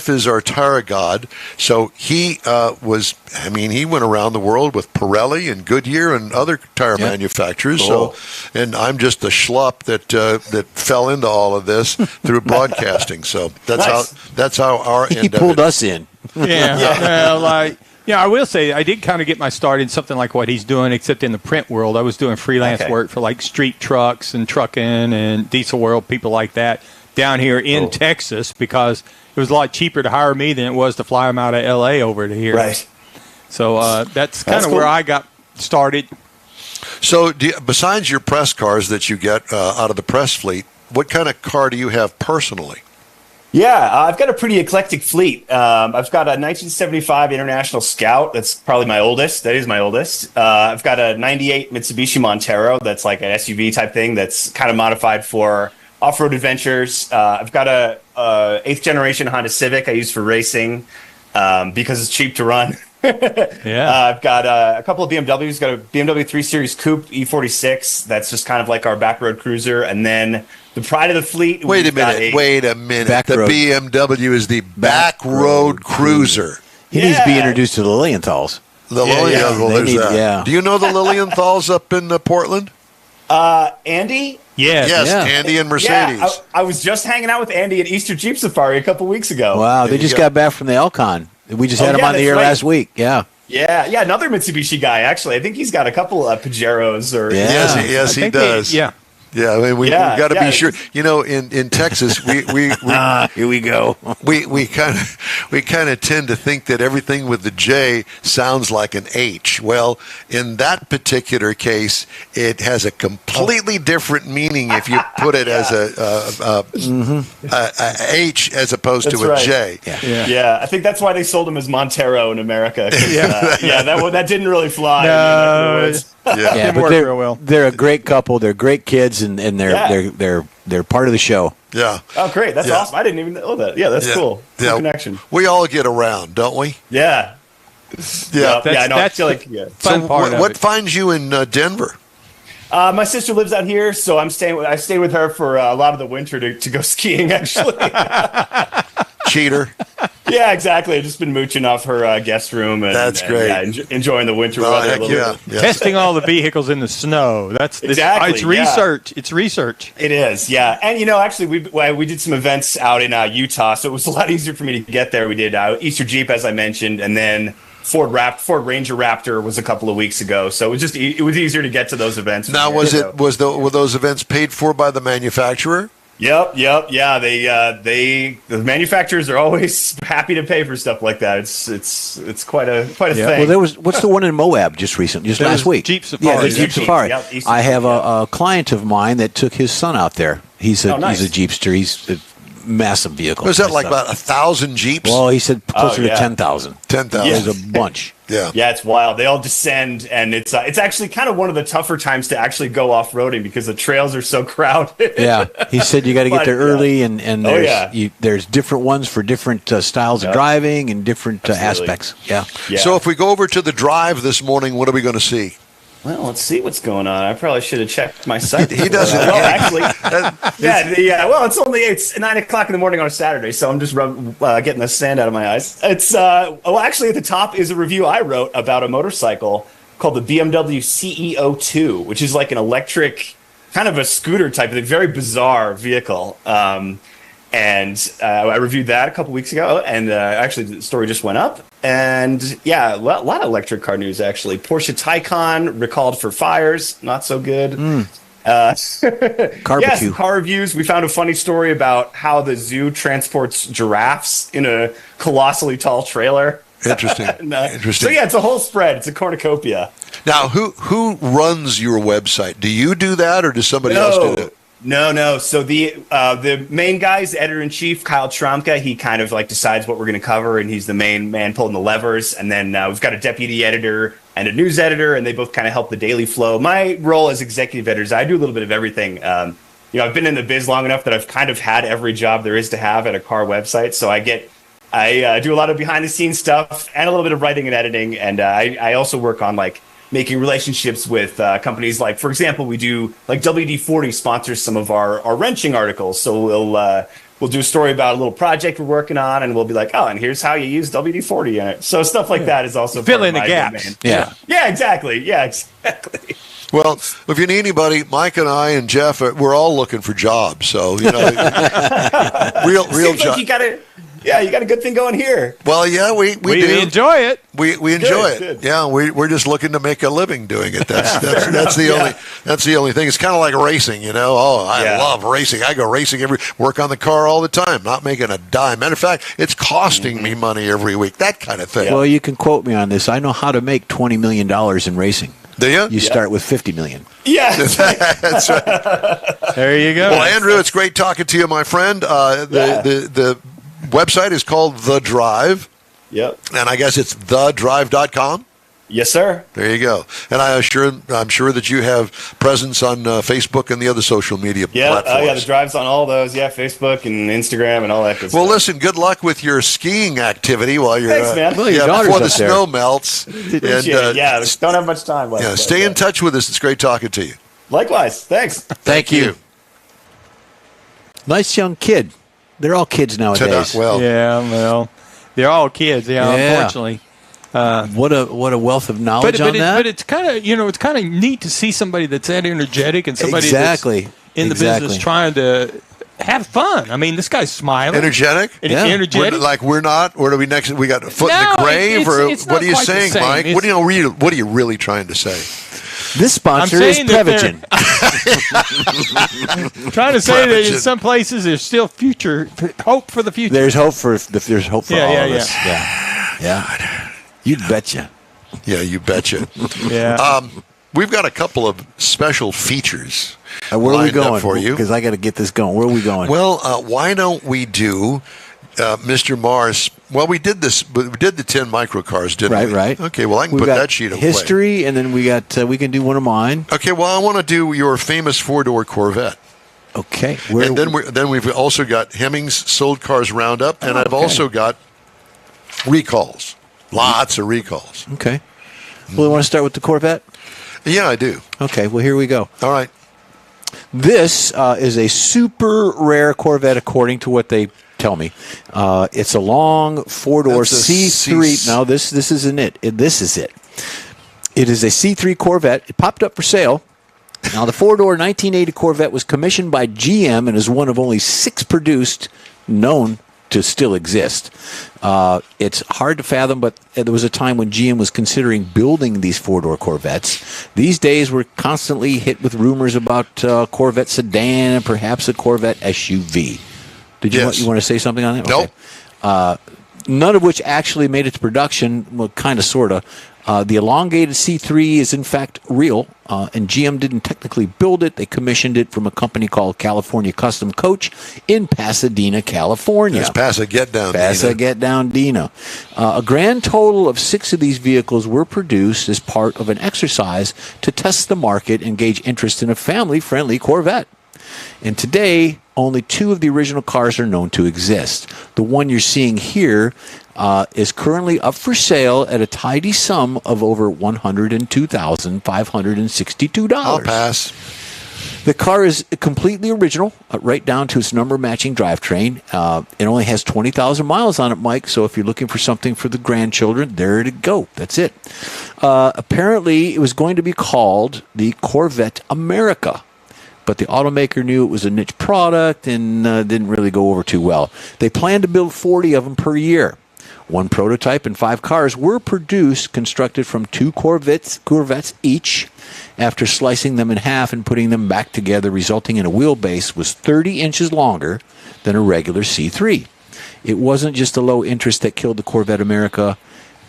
is our tire god. So he he went around the world with Pirelli and Goodyear and other tire manufacturers. Cool. So, and I'm just the schlup that fell into all of this through broadcasting. So that's how our end he pulled us in. Yeah, I will say I did kind of get my start in something like what he's doing, except in the print world. I was doing freelance work for like Street Trucks and Trucking and Diesel World, people like that, down here in Texas because it was a lot cheaper to hire me than it was to fly them out of L.A. over to here. Right. So that's kind of where I got started. So besides your press cars that you get out of the press fleet, what kind of car do you have personally? Yeah, I've got a pretty eclectic fleet. I've got a 1975 International Scout. That's probably my oldest. That is my oldest. I've got a 98 Mitsubishi Montero. That's like an SUV type thing that's kind of modified for off-road adventures. I've got a 8th generation Honda Civic I use for racing because it's cheap to run. I've got a couple of BMWs. Got a BMW 3 Series Coupe E46. That's just kind of like our backroad cruiser. And then the pride of the fleet. Wait a minute. The BMW is the backroad cruiser. He needs to be introduced to the Lilienthals. The Lilienthals. Yeah. Do you know the Lilienthals up in Portland? Andy? Yes, Andy and Mercedes. Yeah, I was just hanging out with Andy at Easter Jeep Safari a couple weeks ago. Wow, they just got back from the Elcon. We just had him on the air last week. Yeah, another Mitsubishi guy, actually. I think he's got a couple of Pajeros. Yes, he does. Yeah, I mean, we got to be sure. In Texas, we here we go. we kind of tend to think that everything with the J sounds like an H. Well, in that particular case, it has a completely different meaning if you put it as a H as opposed to a J. Yeah, I think that's why they sold him as Montero in America. That didn't really fly. No. But they're a great couple. They're great kids, and they're part of the show. Yeah. Oh, great. That's awesome. I didn't even know that. Yeah, that's cool. Cool connection. We all get around, don't we? Yeah. Yeah. I feel like So what finds you in Denver? My sister lives out here, so I stay with her for a lot of the winter to go skiing, actually. Cheater. Yeah, exactly. I've just been mooching off her guest room. That's great. Enjoying the winter weather a little bit. Yeah. Testing all the vehicles in the snow. That's Exactly, It's research. It's research. It is, yeah. And actually, we did some events out in Utah, so it was a lot easier for me to get there. We did Easter Jeep, as I mentioned, and then Ford Ranger Raptor was a couple of weeks ago, so it was easier to get to those events. Now, were those events paid for by the manufacturer? Yep, yeah. The manufacturers are always happy to pay for stuff like that. It's quite a thing. Well, what's the one in Moab just last week? Jeep Safari. Yeah, the Jeep Safari. Yep, I have a client of mine that took his son out there. He's a Jeepster. He's a massive vehicle. Was that like about 1,000 Jeeps? Well, he said closer to 10,000. 10,000. There's a bunch. Yeah, it's wild. They all descend, and it's actually kind of one of the tougher times to actually go off roading because the trails are so crowded. Yeah, he said you got to get there early, and there's different ones for different styles of driving and different aspects. Yeah. So if we go over to the drive this morning, what are we going to see? Well, let's see what's going on. I probably should have checked my site. He doesn't. Well, actually, well, it's 9 o'clock in the morning on a Saturday, so I'm just getting the sand out of my eyes. It's actually at the top is a review I wrote about a motorcycle called the BMW CEO2, which is like an electric, kind of a scooter type of thing, very bizarre vehicle. And I reviewed that a couple weeks ago, and actually the story just went up. And a lot of electric car news, actually. Porsche Taycan recalled for fires, not so good. Barbecue. Car reviews. We found a funny story about how the zoo transports giraffes in a colossally tall trailer. Interesting. Interesting. So it's a whole spread. It's a cornucopia. Now, who runs your website? Do you do that, or does somebody else do that? No. So the main guy is the editor-in-chief, Kyle Tromka. He kind of decides what we're going to cover, and he's the main man pulling the levers. And then we've got a deputy editor and a news editor, and they both kind of help the daily flow. My role as executive editor is I do a little bit of everything. I've been in the biz long enough that I've kind of had every job there is to have at a car website. So I do a lot of behind-the-scenes stuff and a little bit of writing and editing. And I also work on making relationships with companies for example, we do WD-40 sponsors some of our wrenching articles. So we'll do a story about a little project we're working on, and we'll be like, and here's how you use WD-40 in it. So stuff like that is also fill in the gaps. Yeah, exactly. Yeah, exactly. Well, if you need anybody, Mike and I and Jeff, we're all looking for jobs. So real job. You got a good thing going here. Well, yeah, we do enjoy it. We enjoy it. Good. Yeah, we're just looking to make a living doing it. That's the only thing. It's kind of like racing, I love racing. I go racing work on the car all the time, not making a dime. Matter of fact, it's costing me money every week. That kind of thing. Well, you can quote me on this. I know how to make $20 million in racing. Do you? You start with $50 million. Yeah, that's right. There you go. Well, Andrew, it's great talking to you, my friend. The website is called The Drive. Yep. And I guess it's thedrive.com. Yes, sir. There you go. And I'm sure that you have presence on Facebook and the other social media platforms. The Drive's on all those. Yeah, Facebook and Instagram and all that good stuff. Well, listen, good luck with your skiing activity while you're Thanks, man. before the snow melts. Don't have much time left. Yeah, stay in touch with us. It's great talking to you. Likewise. Thanks. Thank you. Nice young kid. They're all kids nowadays. They're all kids. Yeah, unfortunately. What a wealth of knowledge on that. But it's kind of neat to see somebody that's that energetic and somebody that's in the business trying to have fun. I mean, this guy's smiling. Energetic? Energetic. We're not? Or do we next? We got a foot in the grave? It's what are you saying, Mike? What are you really trying to say? This sponsor is Prevagen. Trying to say that in some places there's still hope for the future. There's hope for all of us. Yeah. You betcha. Yeah, you betcha. Yeah. We've got a couple of special features. Where are we going for you? Because I got to get this going. Where are we going? Well, why don't we do Mr. Mars? Well, we did this, but we did the 10 microcars, didn't we? Right. Okay, well, I can put that sheet away. History, and then we can do one of mine. Okay, well, I want to do your famous 4-door Corvette. Okay. And then we've also got Hemmings Sold Cars Roundup, and I've also got recalls. Lots of recalls. Okay. Well, you want to start with the Corvette? Yeah, I do. Okay. Well, here we go. All right. This is a super rare Corvette, according to what they tell me. It's a long four-door C3. No, this isn't it. This is it. It is a C3 Corvette. It popped up for sale. Now, the four-door 1980 Corvette was commissioned by GM and is one of only 6 produced known to still exist. It's hard to fathom, but there was a time when GM was considering building these four-door Corvettes. These days, we're constantly hit with rumors about Corvette sedan and perhaps a Corvette SUV. Did you want to say something on that? Nope. Okay. None of which actually made it to production. Well, kind of, sort of. The elongated C3 is in fact real, and GM didn't technically build it. They commissioned it from a company called California Custom Coach in Pasadena, California. That's Pasadena. A grand total of 6 of these vehicles were produced as part of an exercise to test the market and gauge interest in a family-friendly Corvette. And today, only 2 of the original cars are known to exist. The one you're seeing here is currently up for sale at a tidy sum of over $102,562. I'll pass. The car is completely original, right down to its number-matching drivetrain. It only has 20,000 miles on it, Mike, so if you're looking for something for the grandchildren, there to go. That's it. Apparently, it was going to be called the Corvette America, but the automaker knew it was a niche product and didn't really go over too well. They planned to build 40 of them per year. 1 prototype and 5 cars were produced, constructed from 2 Corvettes each. After slicing them in half and putting them back together, resulting in a wheelbase was 30 inches longer than a regular C3. It wasn't just the low interest that killed the Corvette America.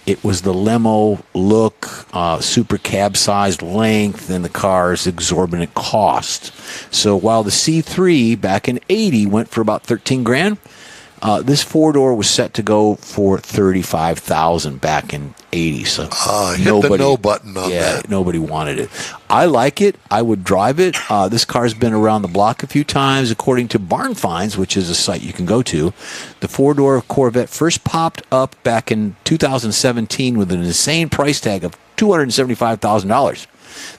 It was the limo look, super cab-sized length, and the car's exorbitant cost. So while the C3 back in '80 went for about $13,000, this 4-door was set to go for $35,000 back in '80. So hit the no button on that. Nobody wanted it. I like it. I would drive it. This car's been around the block a few times. According to Barn Finds, which is a site you can go to, the 4-door Corvette first popped up back in 2017 with an insane price tag of $275,000.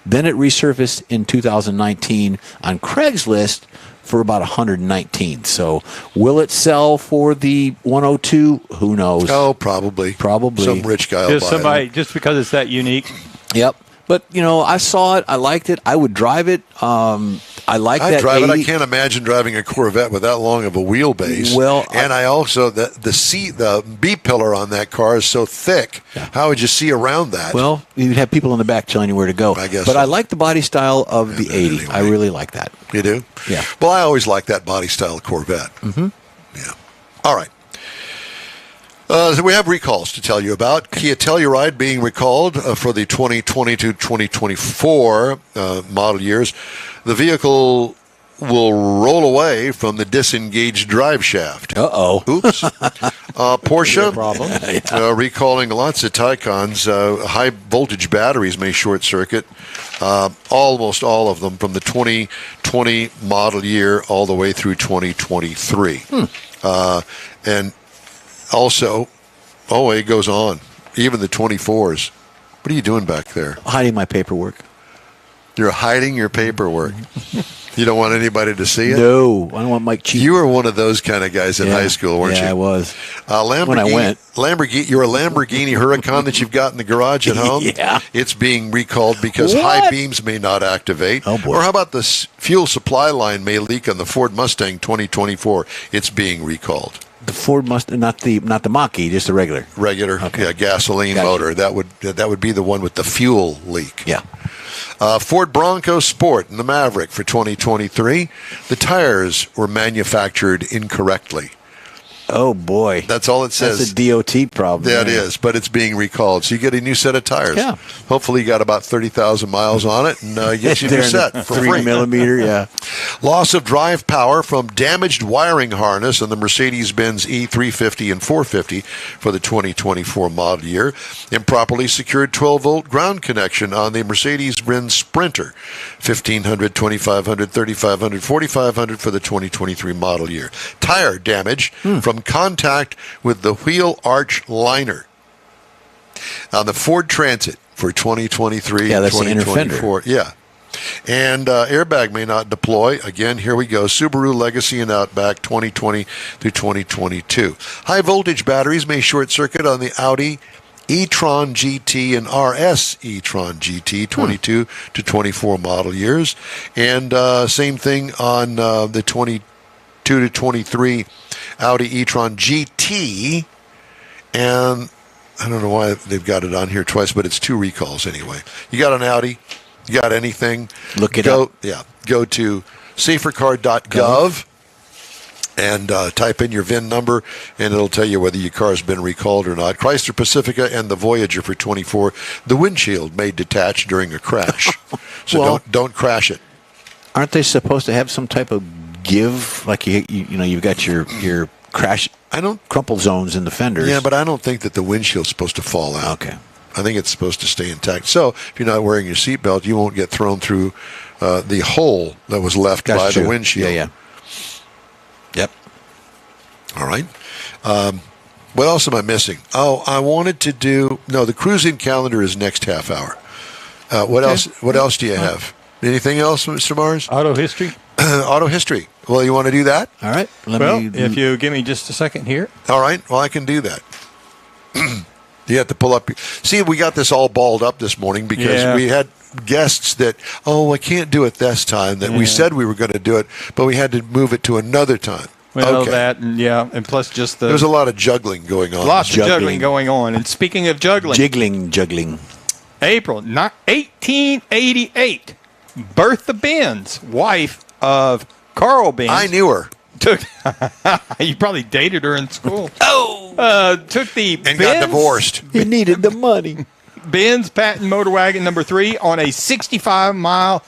Then it resurfaced in 2019 on Craigslist for about $119,000. So will it sell for the 102? Who knows? Oh, probably. Some rich guy will buy it. Just because it's that unique. Yep. But, I saw it. I liked it. I would drive it. I'd drive it. I can't imagine driving a Corvette with that long of a wheelbase. Well, and I also the B-pillar on that car is so thick. Yeah. How would you see around that? Well, you'd have people in the back telling you where to go. I guess. But I like the body style of the 80. Anyway. I really like that. You do? Yeah. Well, I always like that body style Corvette. Mm-hmm. Yeah. All right. So we have recalls to tell you about. Kia Telluride being recalled for the 2022-2024 model years. The vehicle will roll away from the disengaged drive shaft. Uh-oh. Oops. Porsche problem. recalling lots of Taycans. High voltage batteries may short circuit. Almost all of them from the 2020 model year all the way through 2023. And also, it goes on. Even the 24s. What are you doing back there? Hiding my paperwork. You're hiding your paperwork. You don't want anybody to see it? No, I don't want Mike cheating. You were one of those kind of guys in high school, weren't you? Yeah, I was. When I went. Your Lamborghini Huracan that you've got in the garage at home? Yeah. It's being recalled because high beams may not activate. Oh, boy. Or how about the fuel supply line may leak on the Ford Mustang 2024? It's being recalled. The Ford Mustang, not the Mach-E, just the regular. Gasoline motor. That would be the one with the fuel leak. Yeah. Ford Bronco Sport and the Maverick for 2023. The tires were manufactured incorrectly. Oh, boy. That's all it says. That's a DOT problem. Yeah, it is, but it's being recalled. So you get a new set of tires. Yeah. Hopefully you got about 30,000 miles on it, and gets you a new set for 3 free. millimeter, yeah. Loss of drive power from damaged wiring harness on the Mercedes-Benz E350 and 450 for the 2024 model year. Improperly secured 12-volt ground connection on the Mercedes-Benz Sprinter 1500, 2500, 3500, 4500 for the 2023 model year. Tire damage from contact with the wheel arch liner on the Ford Transit for 2023 and that's the inner fender. 2024. Yeah. And airbag may not deploy. Again, here we go. Subaru Legacy and Outback 2020 through 2022. High voltage batteries may short circuit on the Audi e-tron GT and RS e-tron GT 22 to 24 model years. And same thing on the 22 to 23 Audi e-tron GT. And I don't know why they've got it on here twice, but it's 2 recalls anyway. You got an Audi? You got anything? Look it up. Yeah. Go to safercar.gov and type in your VIN number, and it'll tell you whether your car's been recalled or not. Chrysler Pacifica and the Voyager for 24. The windshield may detach during a crash, so Well- don't crash it. Aren't they supposed to have some type of give? Like you've got your crash. I don't. Crumple zones in the fenders. Yeah, but I don't think that the windshield's supposed to fall out. Okay. I think it's supposed to stay intact. So if you're not wearing your seatbelt, you won't get thrown through the hole that was left That's by true. the windshield. Yeah. Yep. All right. What else am I missing? Oh, I wanted to do. No, the cruising calendar is next half hour. What else? What else do you have? Anything else, Mr. Mars? Auto history. Auto history. Well, you want to do that? All right. If you give me just a second here. All right. Well, I can do that. You have to pull up. See, we got this all balled up this morning because we had guests that, I can't do it this time, that we said we were going to do it, but we had to move it to another time. Well, Okay. that, and plus just There's a lot of juggling going on. lots of juggling going on. And speaking of juggling, juggling. April 1888, Bertha Benz, wife of Carl Benz. I knew her. You probably dated her in school. Took the And got divorced. He needed the money. Benz patent motor wagon number 3 on a 65-mile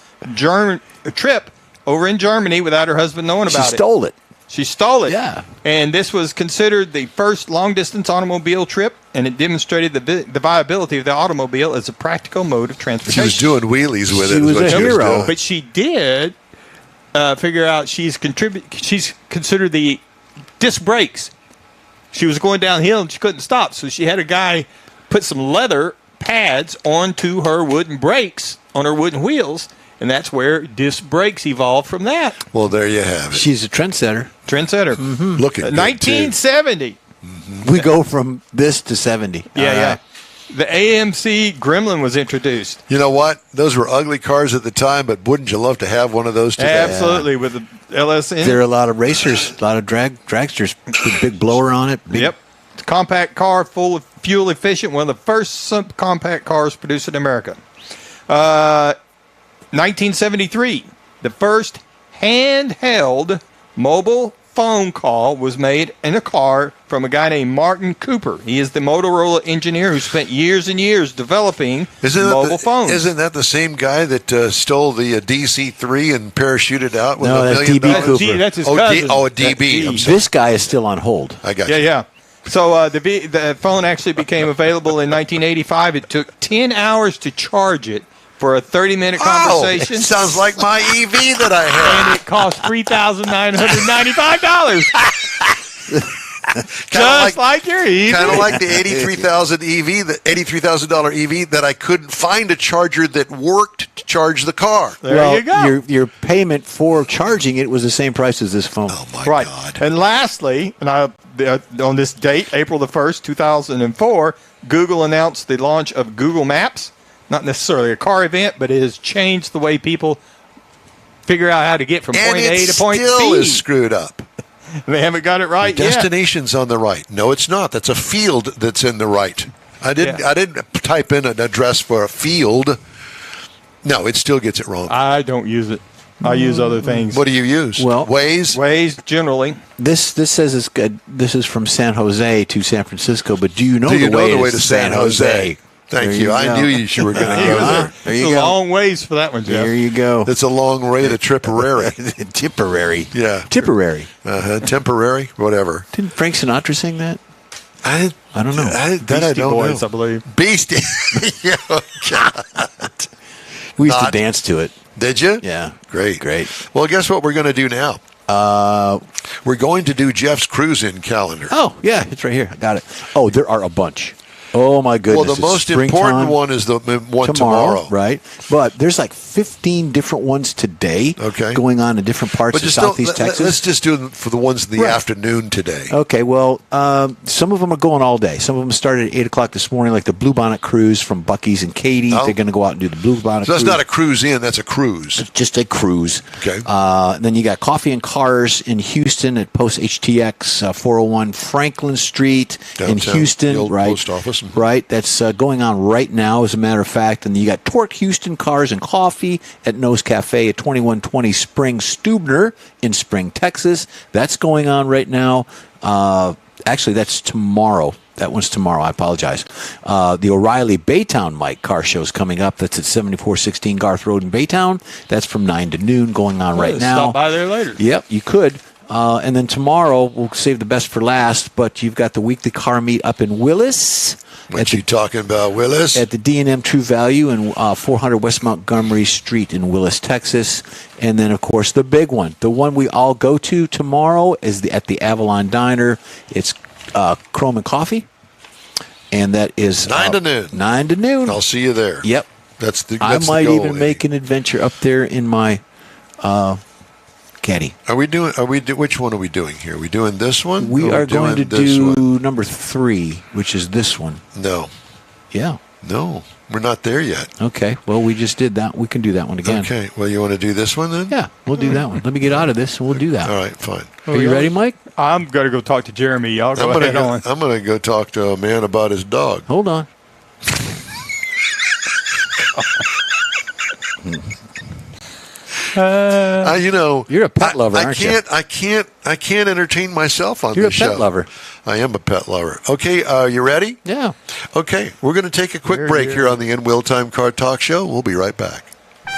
trip over in Germany without her husband knowing about it. She stole it. She stole it. Yeah. And this was considered the first long-distance automobile trip, and it demonstrated the viability of the automobile as a practical mode of transportation. She was doing wheelies with it. She is was what a hero. doing. But she did figure out she's considered the disc brakes. She was going downhill and she couldn't stop, so she had a guy put some leather pads onto her wooden brakes on her wooden wheels, and that's where disc brakes evolved from that. Well, there you have it. She's a trendsetter. Trendsetter. Look at 1970. We go from this to 70. Yeah. The AMC Gremlin was introduced. You know what? Those were ugly cars at the time, but wouldn't you love to have one of those today? Absolutely, with the LSN. There are a lot of racers, a lot of dragsters, with big blower on it. Yep. It's a compact car, full of fuel efficient, one of the first subcompact cars produced in America. 1973, the first handheld mobile phone call was made in a car from a guy named Martin Cooper. He is the Motorola engineer who spent years and years developing mobile phones. Isn't that the same guy that stole the DC-3 and parachuted out with No, $1 that's million? DB Cooper. That's his Oh, cousin. a DB. I'm sorry. This guy is still on hold. I got you. Yeah. So the phone actually became available in 1985. It took 10 hours to charge it for a 30-minute conversation. It sounds like my EV that I had. And it cost $3,995. Just like your EV. Kind of like the $83,000 EV that I couldn't find a charger that worked to charge the car. There you go. Your payment for charging it was the same price as this phone. Oh my Right. God! And lastly, on this date, April the 1st, 2004, Google announced the launch of Google Maps. Not necessarily a car event, but it has changed the way people figure out how to get from And point A it to point still B. is screwed up. They haven't got it right yet. Destination's on the right. No, it's not. That's a field that's in the right. I didn't type in an address for a field. No, it still gets it wrong. I don't use it. I use other things. What do you use? Well, Waze, generally. This says it's good. This is from San Jose to San Francisco, but do you know the way to San Jose? Thank There you. you I go. knew you were going to go there. There you It's a go. long ways for that one, Jeff. There you go. It's a long way to Tipperary. Tipperary. Yeah. Tipperary. Temporary, whatever. Didn't Frank Sinatra sing that? I don't know. I Beastie don't Boys, know. I believe. Beastie. Oh, God. We used to Not- dance to it. Did you? Yeah. Great. Great. Well, guess what we're going to do now? We're going to do Jeff's cruise-in calendar. Oh, yeah, it's right here. I got it. Oh, there are a bunch. Oh, my goodness. Well, the It's most springtime important one is the one tomorrow. Right? But there's like 15 different ones today going on in different parts But of just don't, Southeast Texas. let's just do them for the ones in the Right. afternoon today. Okay, well, some of them are going all day. Some of them started at 8 o'clock this morning, like the Bluebonnet Cruise from Buc-ee's and Katy. Oh. They're going to go out and do the Bluebonnet So that's Cruise. not a cruise-in, that's a cruise. Just a cruise. Okay. Then you got Coffee and Cars in Houston at Post HTX 401 Franklin Street in Downtown, Houston. the old right. post office. Right. That's going on right now, as a matter of fact. And you got Torque Houston Cars and Coffee at Nose Cafe at 2120 Spring Stubner in Spring, Texas. That's going on right now. Actually, that's tomorrow. That one's tomorrow. I apologize. The O'Reilly Baytown Mike car show is coming up. That's at 7416 Garth Road in Baytown. That's from 9 to noon, going on right now. Stop by there later. Yep, you could. And then tomorrow, we'll save the best for last, but you've got the weekly car meet up in Willis. What you talking about, Willis? At the D&M True Value in 400 West Montgomery Street in Willis, Texas. And then, of course, the big one. The one we all go to tomorrow is at the Avalon Diner. It's Chrome and Coffee. And that is 9 to noon. 9 to noon. I'll see you there. Yep. That's the I might goal, even Eddie. make an adventure up there in my caddy. Which one are we doing here? Are we doing this one? We Or are going to doing this do one? number 3, which is this one. No. Yeah. No. We're not there yet. Okay. Well, we just did that. We can do that one again. Okay. Well, you want to do this one then? Yeah, we'll do that one. Let me get out of this, and we'll do that. All right, fine. Are you ready, Mike? I'm going to go talk to Jeremy. Y'all go ahead on. I'm gonna go talk to a man about his dog. Hold on. You're a pet lover, aren't you? I can't entertain myself on You're this a pet show. lover. I am a pet lover. Okay, you ready? Yeah. Okay, we're going to take a quick break here on the In Will Time Car Talk Show. We'll be right back.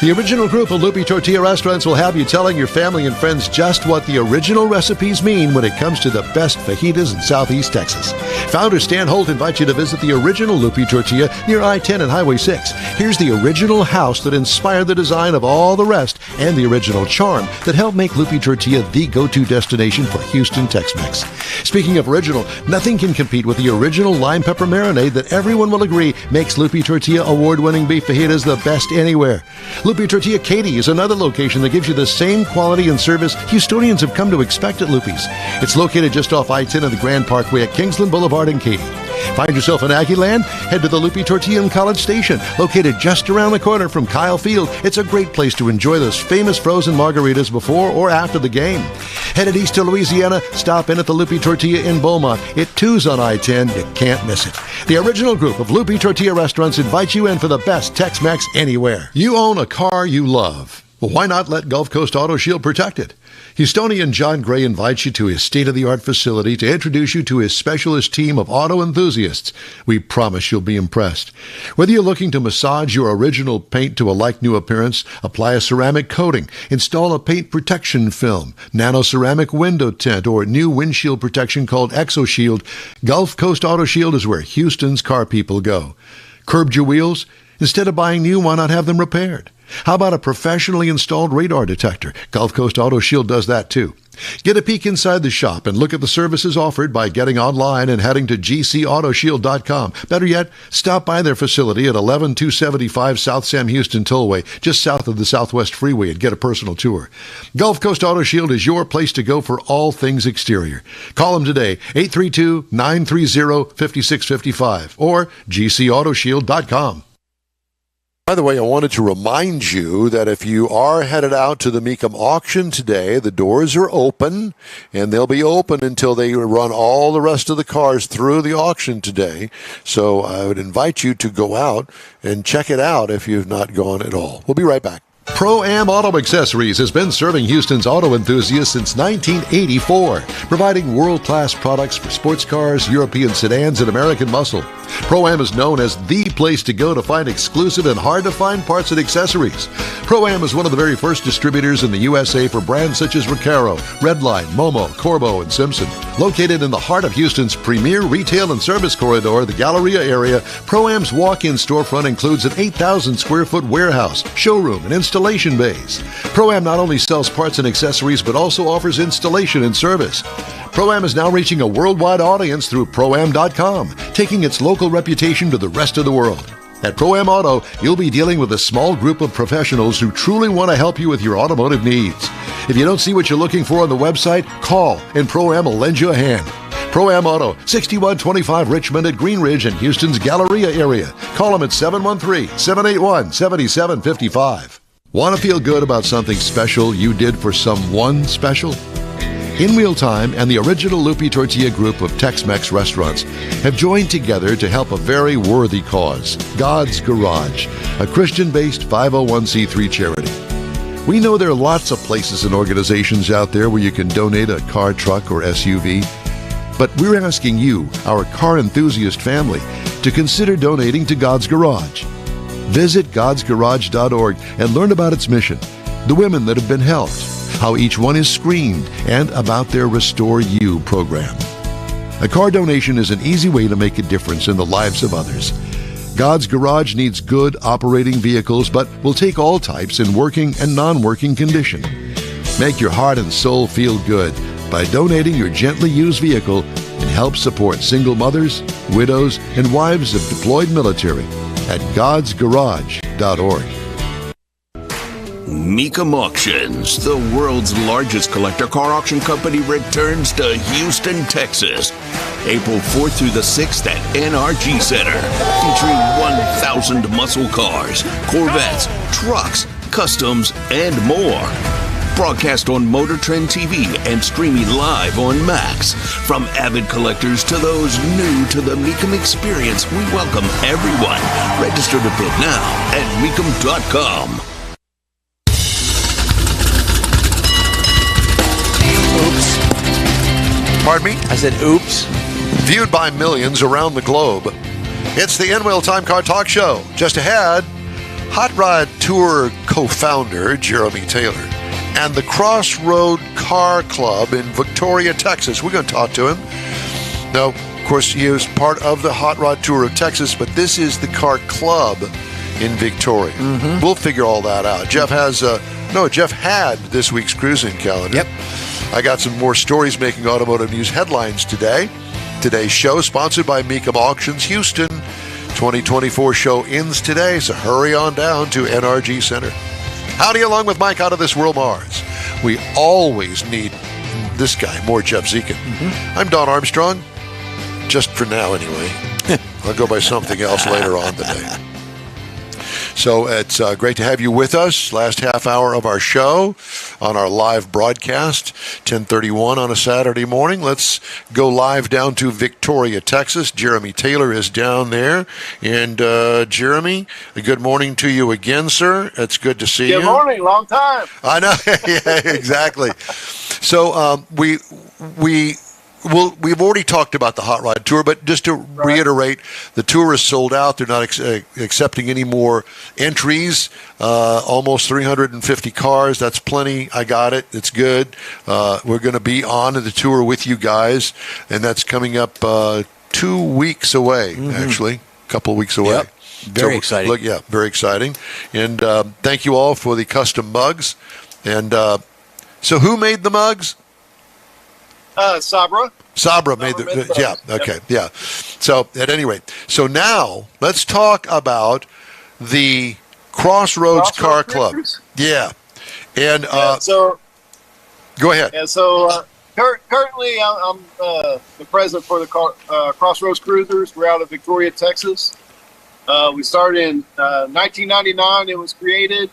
The original group of Lupi Tortilla restaurants will have you telling your family and friends just what the original recipes mean when it comes to the best fajitas in Southeast Texas. Founder Stan Holt invites you to visit the original Lupi Tortilla near I-10 and Highway 6. Here's the original house that inspired the design of all the rest and the original charm that helped make Lupi Tortilla the go-to destination for Houston Tex-Mex. Speaking of original, nothing can compete with the original lime pepper marinade that everyone will agree makes Lupi Tortilla award-winning beef fajitas the best anywhere. Lupi Tortilla Katy is another location that gives you the same quality and service Houstonians have come to expect at Lupi's. It's located just off I-10 and the Grand Parkway at Kingsland Boulevard in Katy. Find yourself in Aggie Land? Head to the Lupi Tortilla in College Station, located just around the corner from Kyle Field. It's a great place to enjoy those famous frozen margaritas before or after the game. Headed east to Louisiana, stop in at the Lupi Tortilla in Beaumont. It too's on I-10. You can't miss it. The original group of Lupi Tortilla restaurants invites you in for the best Tex-Mex anywhere. You own a car you love. Well, why not let Gulf Coast Auto Shield protect it? Houstonian John Gray invites you to his state-of-the-art facility to introduce you to his specialist team of auto enthusiasts. We promise you'll be impressed. Whether you're looking to massage your original paint to a like-new appearance, apply a ceramic coating, install a paint protection film, nano-ceramic window tint, or new windshield protection called ExoShield, Gulf Coast Auto Shield is where Houston's car people go. Curbed your wheels? Instead of buying new, why not have them repaired? How about a professionally installed radar detector? Gulf Coast Auto Shield does that too. Get a peek inside the shop and look at the services offered by getting online and heading to gcautoshield.com. Better yet, stop by their facility at 11275 South Sam Houston Tollway, just south of the Southwest Freeway, and get a personal tour. Gulf Coast Auto Shield is your place to go for all things exterior. Call them today, 832-930-5655 or gcautoshield.com. By the way, I wanted to remind you that if you are headed out to the Mecum auction today, the doors are open, and they'll be open until they run all the rest of the cars through the auction today. So I would invite you to go out and check it out if you've not gone at all. We'll be right back. Pro-Am Auto Accessories has been serving Houston's auto enthusiasts since 1984, providing world-class products for sports cars, European sedans, and American muscle. Pro-Am is known as the place to go to find exclusive and hard-to-find parts and accessories. Pro-Am is one of the very first distributors in the USA for brands such as Recaro, Redline, Momo, Corbo, and Simpson. Located in the heart of Houston's premier retail and service corridor, the Galleria area, Pro-Am's walk-in storefront includes an 8,000-square-foot warehouse, showroom, and installation bays. Pro-Am not only sells parts and accessories, but also offers installation and service. Pro-Am is now reaching a worldwide audience through Pro-Am.com, taking its local reputation to the rest of the world. At Pro-Am Auto, you'll be dealing with a small group of professionals who truly want to help you with your automotive needs. If you don't see what you're looking for on the website, call and Pro-Am will lend you a hand. Pro-Am Auto, 6125 Richmond at Green Ridge in Houston's Galleria area. Call them at 713-781-7755. Want to feel good about something special you did for someone special? In Wheel Time and the original Lupi Tortilla group of Tex-Mex restaurants have joined together to help a very worthy cause, God's Garage, a Christian-based 501c3 charity. We know there are lots of places and organizations out there where you can donate a car, truck, or SUV, but we're asking you, our car enthusiast family, to consider donating to God's Garage. Visit godsgarage.org and learn about its mission, the women that have been helped, how each one is screened, and about their Restore You program. A car donation is an easy way to make a difference in the lives of others. God's Garage needs good operating vehicles, but will take all types in working and non-working condition. Make your heart and soul feel good by donating your gently used vehicle and help support single mothers, widows, and wives of deployed military at godsgarage.org. Mecum Auctions, the world's largest collector car auction company, returns to Houston, Texas, April 4th through the 6th at NRG Center, featuring 1,000 muscle cars, Corvettes, trucks, customs, and more. Broadcast on Motor Trend TV and streaming live on Max. From avid collectors to those new to the Mecum experience, we welcome everyone. Register to bid now at Mecum.com. Pardon me? I said, oops. Viewed by millions around the globe. It's the N-Wheel Time Car Talk Show. Just ahead, Hot Rod Tour co-founder Jeremy Taylor and the Crossroad Car Club in Victoria, Texas. We're going to talk to him. Now, of course, he is part of the Hot Rod Tour of Texas, but this is the car club in Victoria. Mm-hmm. We'll figure all that out. Jeff had this week's cruising calendar. Yep. I got some more stories making automotive news headlines today. Today's show sponsored by Mecum Auctions Houston. 2024 show ends today, so hurry on down to NRG Center. Howdy, along with Mike out of this world Mars. We always need this guy, more Jeff Zekin. Mm-hmm. I'm Don Armstrong, just for now anyway. I'll go by something else later on today. So it's great to have you with us. Last half hour of our show on our live broadcast, 10:31 on a Saturday morning. Let's go live down to Victoria, Texas. Jeremy Taylor is down there. And Jeremy, good morning to you again, sir. It's good to see you. Good morning. Long time. I know. Yeah, exactly. So we've already talked about the Hot Rod Tour, but just to reiterate, the tour is sold out. They're not accepting any more entries. Almost 350 cars. That's plenty. I got it. It's good. We're going to be on the tour with you guys, and that's coming up 2 weeks away, actually. A couple of weeks away. Yep. Very exciting. Very exciting. And thank you all for the custom mugs. And so who made the mugs? Sabra made the, yeah, okay, yeah. So at any rate, so now let's talk about the Crossroads Car Club. Yeah. And so go ahead. And so currently I'm the president for the Crossroads Cruisers. We're out of Victoria, Texas. We started in 1999. It was created.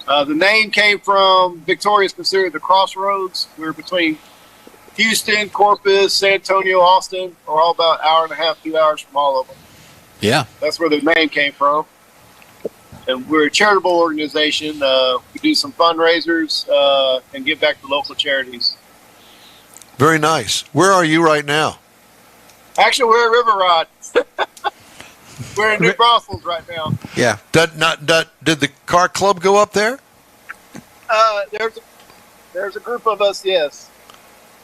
The name came from Victoria is considered the crossroads. We're between Houston, Corpus, San Antonio, Austin, are all about an hour and a half, 2 hours from all of them. Yeah. That's where the name came from. and we're a charitable organization. We do some fundraisers and give back to local charities. Very nice. Where are you right now? Actually, we're at River Rod. We're in New Braunfels right now. Yeah. Did the car club go up there? There's a group of us, yes.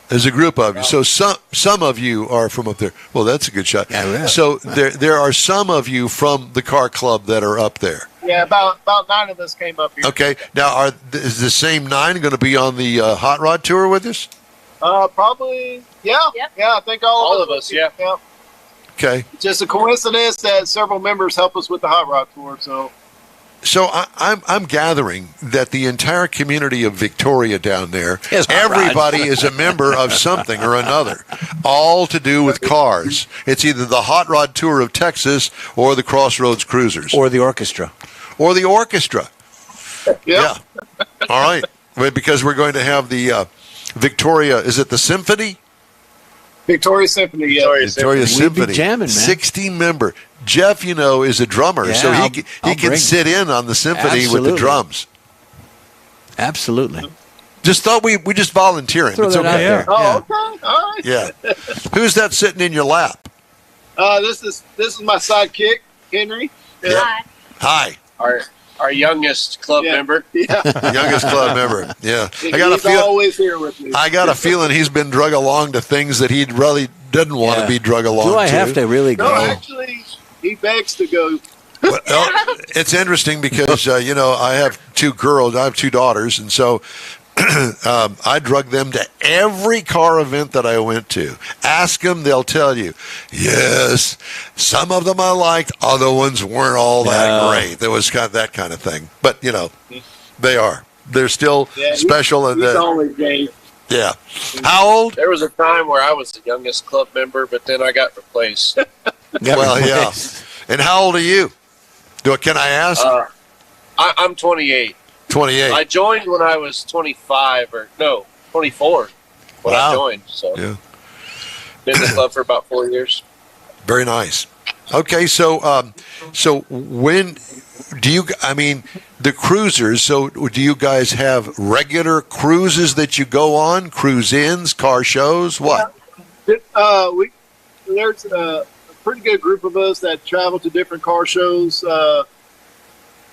There's a group of you. So some of you are from up there. Well, that's a good shot. Yeah. So there are some of you from the car club that are up there. Yeah, about 9 of us came up here. Okay. Now, is the same 9 going to be on the hot rod tour with us? Probably, yeah. Yep. Yeah, I think all of us, yeah. Okay. It's just a coincidence that several members help us with the hot rod tour, so. So I'm gathering that the entire community of Victoria down there, Yes, hot everybody is a member of something or another, all to do with cars. It's either the Hot Rod Tour of Texas or the Crossroads Cruisers. Or the orchestra. Or the orchestra. Yep. Yeah. All right. Well, because we're going to have the Victoria, is it the Symphony? Victoria Symphony, yeah. Victoria We'd Symphony. be jamming, man. 16-member. Jeff, is a drummer, so Yeah, he I'll can bring sit in on the symphony with Absolutely. the drums. Absolutely. Just thought we just volunteer him. Throw It's that out okay. there. Oh, okay. All right. Yeah. Who's that sitting in your lap? This is my sidekick, Henry. Hi. Hi. Our youngest club member. Yeah. Youngest club member. Yeah. He's always here with me. I got a feeling he's been drug along to things that he really didn't want to be drug along to. Do I have to really go? No, actually, he begs to go. Well, it's interesting because, I have 2 girls. I have 2 daughters. And so I drug them to every car event that I went to. Ask them, they'll tell you. Yes, some of them I liked. Other ones weren't all that great. There was that kind of thing. But, they are. They're still special. He's always gay. Yeah. How old? There was a time where I was the youngest club member, but then I got replaced. Well, yeah. And how old are you? Can I ask? I'm 28. 28. I joined when I was 24 when I joined. So yeah. Been in the club for about 4 years. Very nice. Okay, so when do you? The cruisers. So do you guys have regular cruises that you go on? Cruise-ins, car shows, what? There's a pretty good group of us that travel to different car shows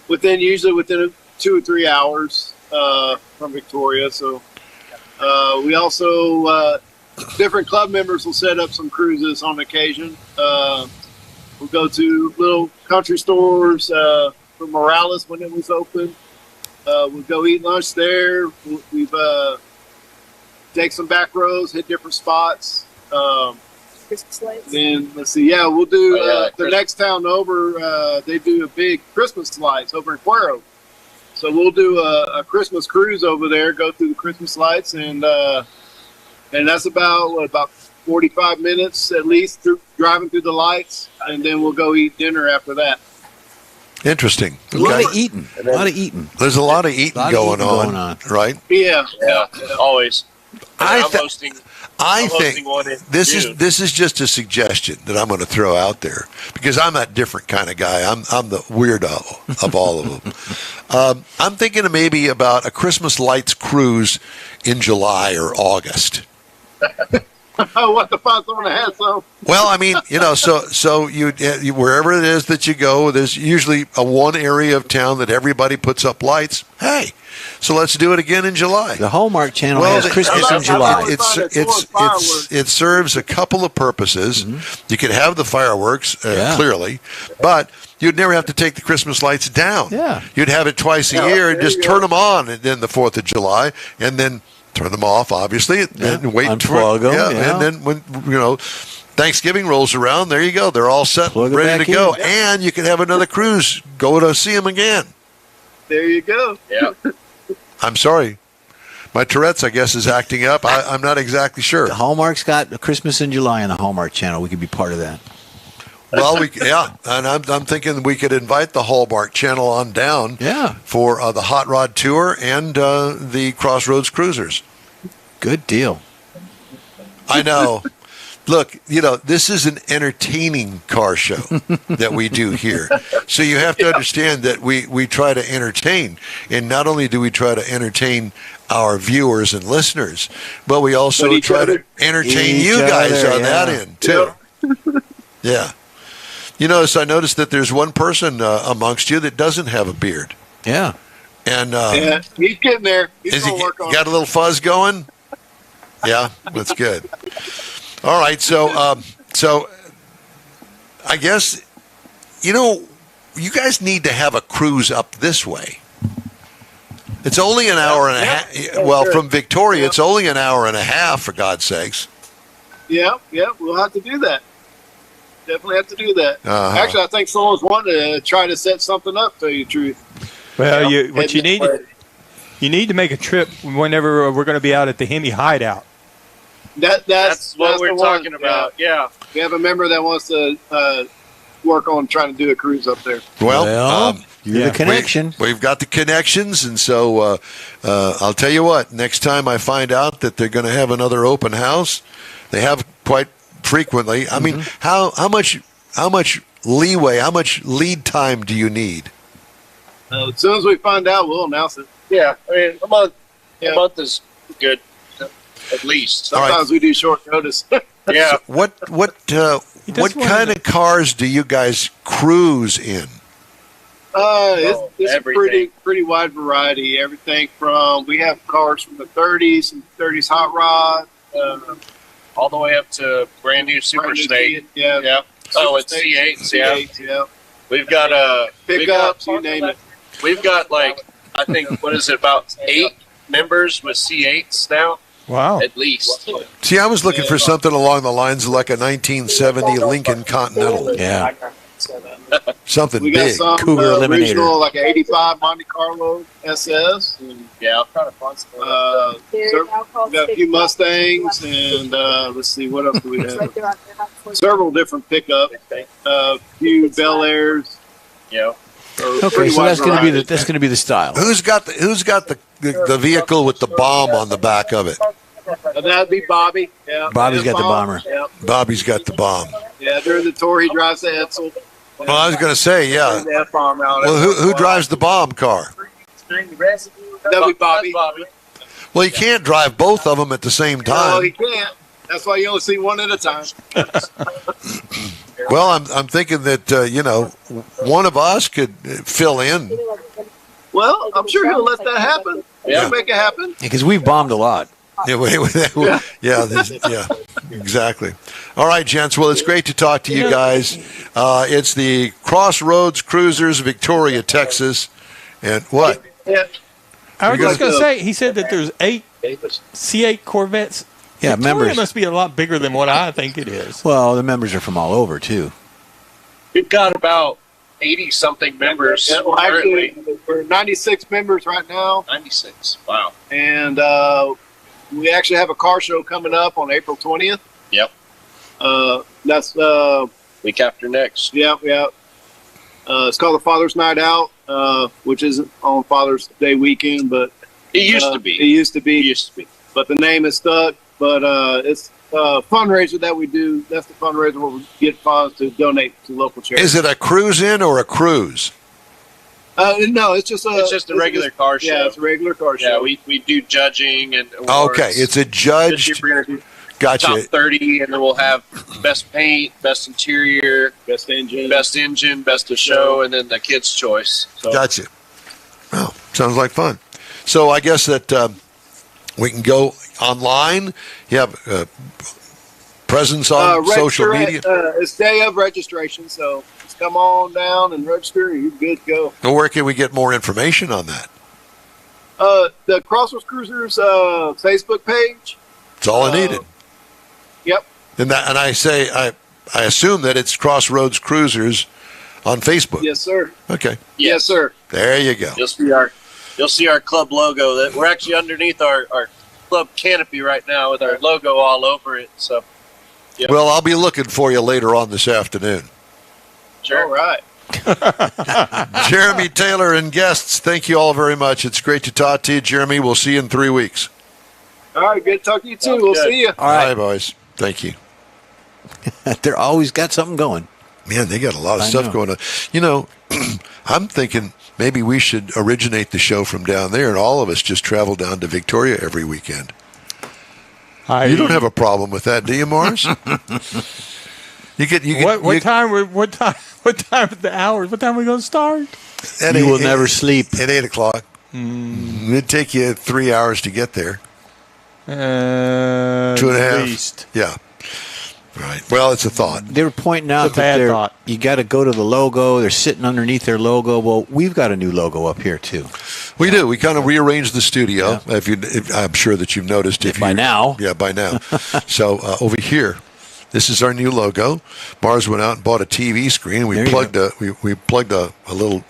usually within 2 or 3 hours from Victoria. So we also different club members will set up some cruises on occasion. We'll go to little country stores for Morales when it was open. We'll go eat lunch there. We've take some back roads, hit different spots. Christmas lights. Then let's see. Yeah, we'll do the next town over. They do a big Christmas lights over in Cuero. So we'll do a Christmas cruise over there. Go through the Christmas lights, and that's about 45 minutes at least driving through the lights, and then we'll go eat dinner after that. Interesting. A lot of eating. There's a lot of eating going on, right? Yeah. Always. I think one this is just a suggestion that I'm going to throw out there because I'm that different kind of guy. I'm the weirdo of all of them. I'm thinking of maybe about a Christmas lights cruise in July or August. What the fuck's on the head, so? Well, so you wherever it is that you go, there's usually one area of town that everybody puts up lights. Hey, so let's do it again in July. The Hallmark Channel has Christmas in July. It serves a couple of purposes. Mm-hmm. You could have the fireworks clearly, but you'd never have to take the Christmas lights down. Yeah, you'd have it twice a year and just turn them on, and then the 4th of July, and then turn them off, obviously, and wait unplug them. And then when Thanksgiving rolls around, there you go. They're all set, ready to go, and you can have another cruise. Go to see them again. There you go. Yeah. I'm sorry. My Tourette's, I guess, is acting up. I'm not exactly sure. The Hallmark's got Christmas in July on the Hallmark Channel. We could be part of that. Well, and I'm thinking we could invite the Hallmark Channel on down for the Hot Rod Tour and the Crossroads Cruisers. Good deal. I know. Look, this is an entertaining car show that we do here. So you have to understand that we try to entertain. And not only do we try to entertain our viewers and listeners, but we also try to entertain you guys on that end, too. Yeah. So I noticed that there's one person amongst you that doesn't have a beard. Yeah. And he's getting there. He's is he work on got a little fuzz going? Yeah, that's good. All right, so I guess you guys need to have a cruise up this way. It's only an hour and a half. Well, from Victoria, it's only an hour and a half, for God's sakes. Yeah, we'll have to do that. Definitely have to do that. Uh-huh. Actually, I think someone's wanting to try to set something up, to tell you the truth. Well, you need to make a trip whenever we're going to be out at the Hemi Hideout. That's what we're the talking one. about. Yeah. We have a member that wants to work on trying to do a cruise up there. Well, you're the connection. We've got the connections, and so I'll tell you what. Next time I find out that they're going to have another open house, they have quite frequently. I mean, how much leeway, how much lead time do you need? As soon as we find out, we'll announce it. Yeah. I mean, a month is good, at least. Sometimes we do short notice. Yeah. So what kind of cars do you guys cruise in? It's a pretty wide variety. Everything from, we have cars from the 30s and 30s hot rod, all the way up to brand new Super State. Yeah. Oh, it's C8s. Yeah. We've got pickups, you name it. We've got I think about 8 members with C8s now. Wow. At least. See, I was looking for something along the lines of like a 1970 Lincoln Continental. Yeah. Something We got big. some Cougar Eliminator. original, like an 85 Monte Carlo SS. And, Yeah. we got a few Mustangs, and let's see, what else do we have? Several different pickups, a few Bel Airs. Yeah. Okay, so that's going to be the style. Who's got the vehicle with the bomb on the back of it? That'd be Bobby. Yeah. Bobby's got the bomber. Yeah. Bobby's got the bomb. Yeah, during the tour, he drives the Edsel. Well, I was going to say, yeah. That bomb out. Well, who drives the bomb car? That'd be Bobby. Well, you can't drive both of them at the same No, time. he can't. That's why you only see one at a time. Well, I'm thinking that one of us could fill in. Well, I'm sure he'll let that happen. He'll make it happen. Because we've bombed a lot. Yeah, exactly. All right, gents. Well, it's great to talk to you guys. It's the Crossroads Cruisers, Victoria, Texas, and what? Yeah. I was just going to say, he said that there's 8 C8 Corvettes. Yeah, Victoria members. must be a lot bigger than what I think it is. Well, the members are from all over, too. We've got about 80-something members Yeah, well, actually, we're 96 members right now. 96. Wow. And we actually have a car show coming up on April 20th. Yep. That's week after next. Yeah. It's called the Father's Night Out, which isn't on Father's Day weekend, but It used to be. It used to be. But the name is stuck. But it's a fundraiser that we do. That's the fundraiser where we get funds to donate to local charities. Is it a cruise in or a cruise? No, it's just a regular car show. Yeah, it's a regular car show. Yeah, we do judging and awards. Okay, it's a judged. This year we're gonna do Gotcha. top 30, and then we'll have best paint, best interior, best engine, best of show, and then the kids' choice. So. Gotcha. Well, sounds like fun. So I guess that we can go online. You have presence on social media. It's day of registration, so just come on down and register, and you're good to go. Well, where can we get more information on that? The Crossroads Cruisers Facebook page. It's all I needed. Yep. And I assume that it's Crossroads Cruisers on Facebook. Yes, sir. Okay. Yes, sir. There you go. You'll see our club logo. That we're actually underneath our club canopy right now with our logo all over it. So. Yep. Well, I'll be looking for you later on this afternoon. Sure. All right. Jeremy Taylor and guests, thank you all very much. It's great to talk to you, Jeremy. We'll see you in 3 weeks. All right, good talking to you too. We'll see you. All right, boys. Thank you. They're always got something going. Man, they got a lot of I stuff know. going on. You know, I'm thinking maybe we should originate the show from down there, and all of us just travel down to Victoria every weekend. You don't have a problem with that, do you, Mars? What time of the hours? What time are we going to start? You will never sleep. At 8 o'clock. It'd take you 3 hours to get there. 2.5. At least. Yeah. Right. Well, it's a thought. They were pointing out It's a bad thought. you got to go to the logo. They're sitting underneath their logo. Well, we've got a new logo up here too. We do. We kind of rearranged the studio. Yeah. If I'm sure that you've noticed. By now. Yeah, by now. So over here, this is our new logo. Mars went out and bought a TV screen. We plugged a little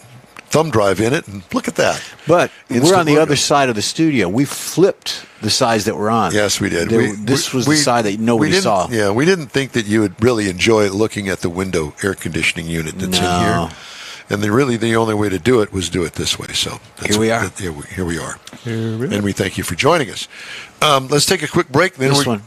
thumb drive in it, and look at that. But Instant we're on the logo. other side of the studio. We flipped the sides that we're on. Yes, we did. This was the side that nobody didn't- saw. Yeah, we didn't think that you would really enjoy looking at the window air conditioning unit that's in No. here. And the only way to do it was do it this way. So Here we are. Here we are. And we thank you for joining us. Let's take a quick break. Then This one.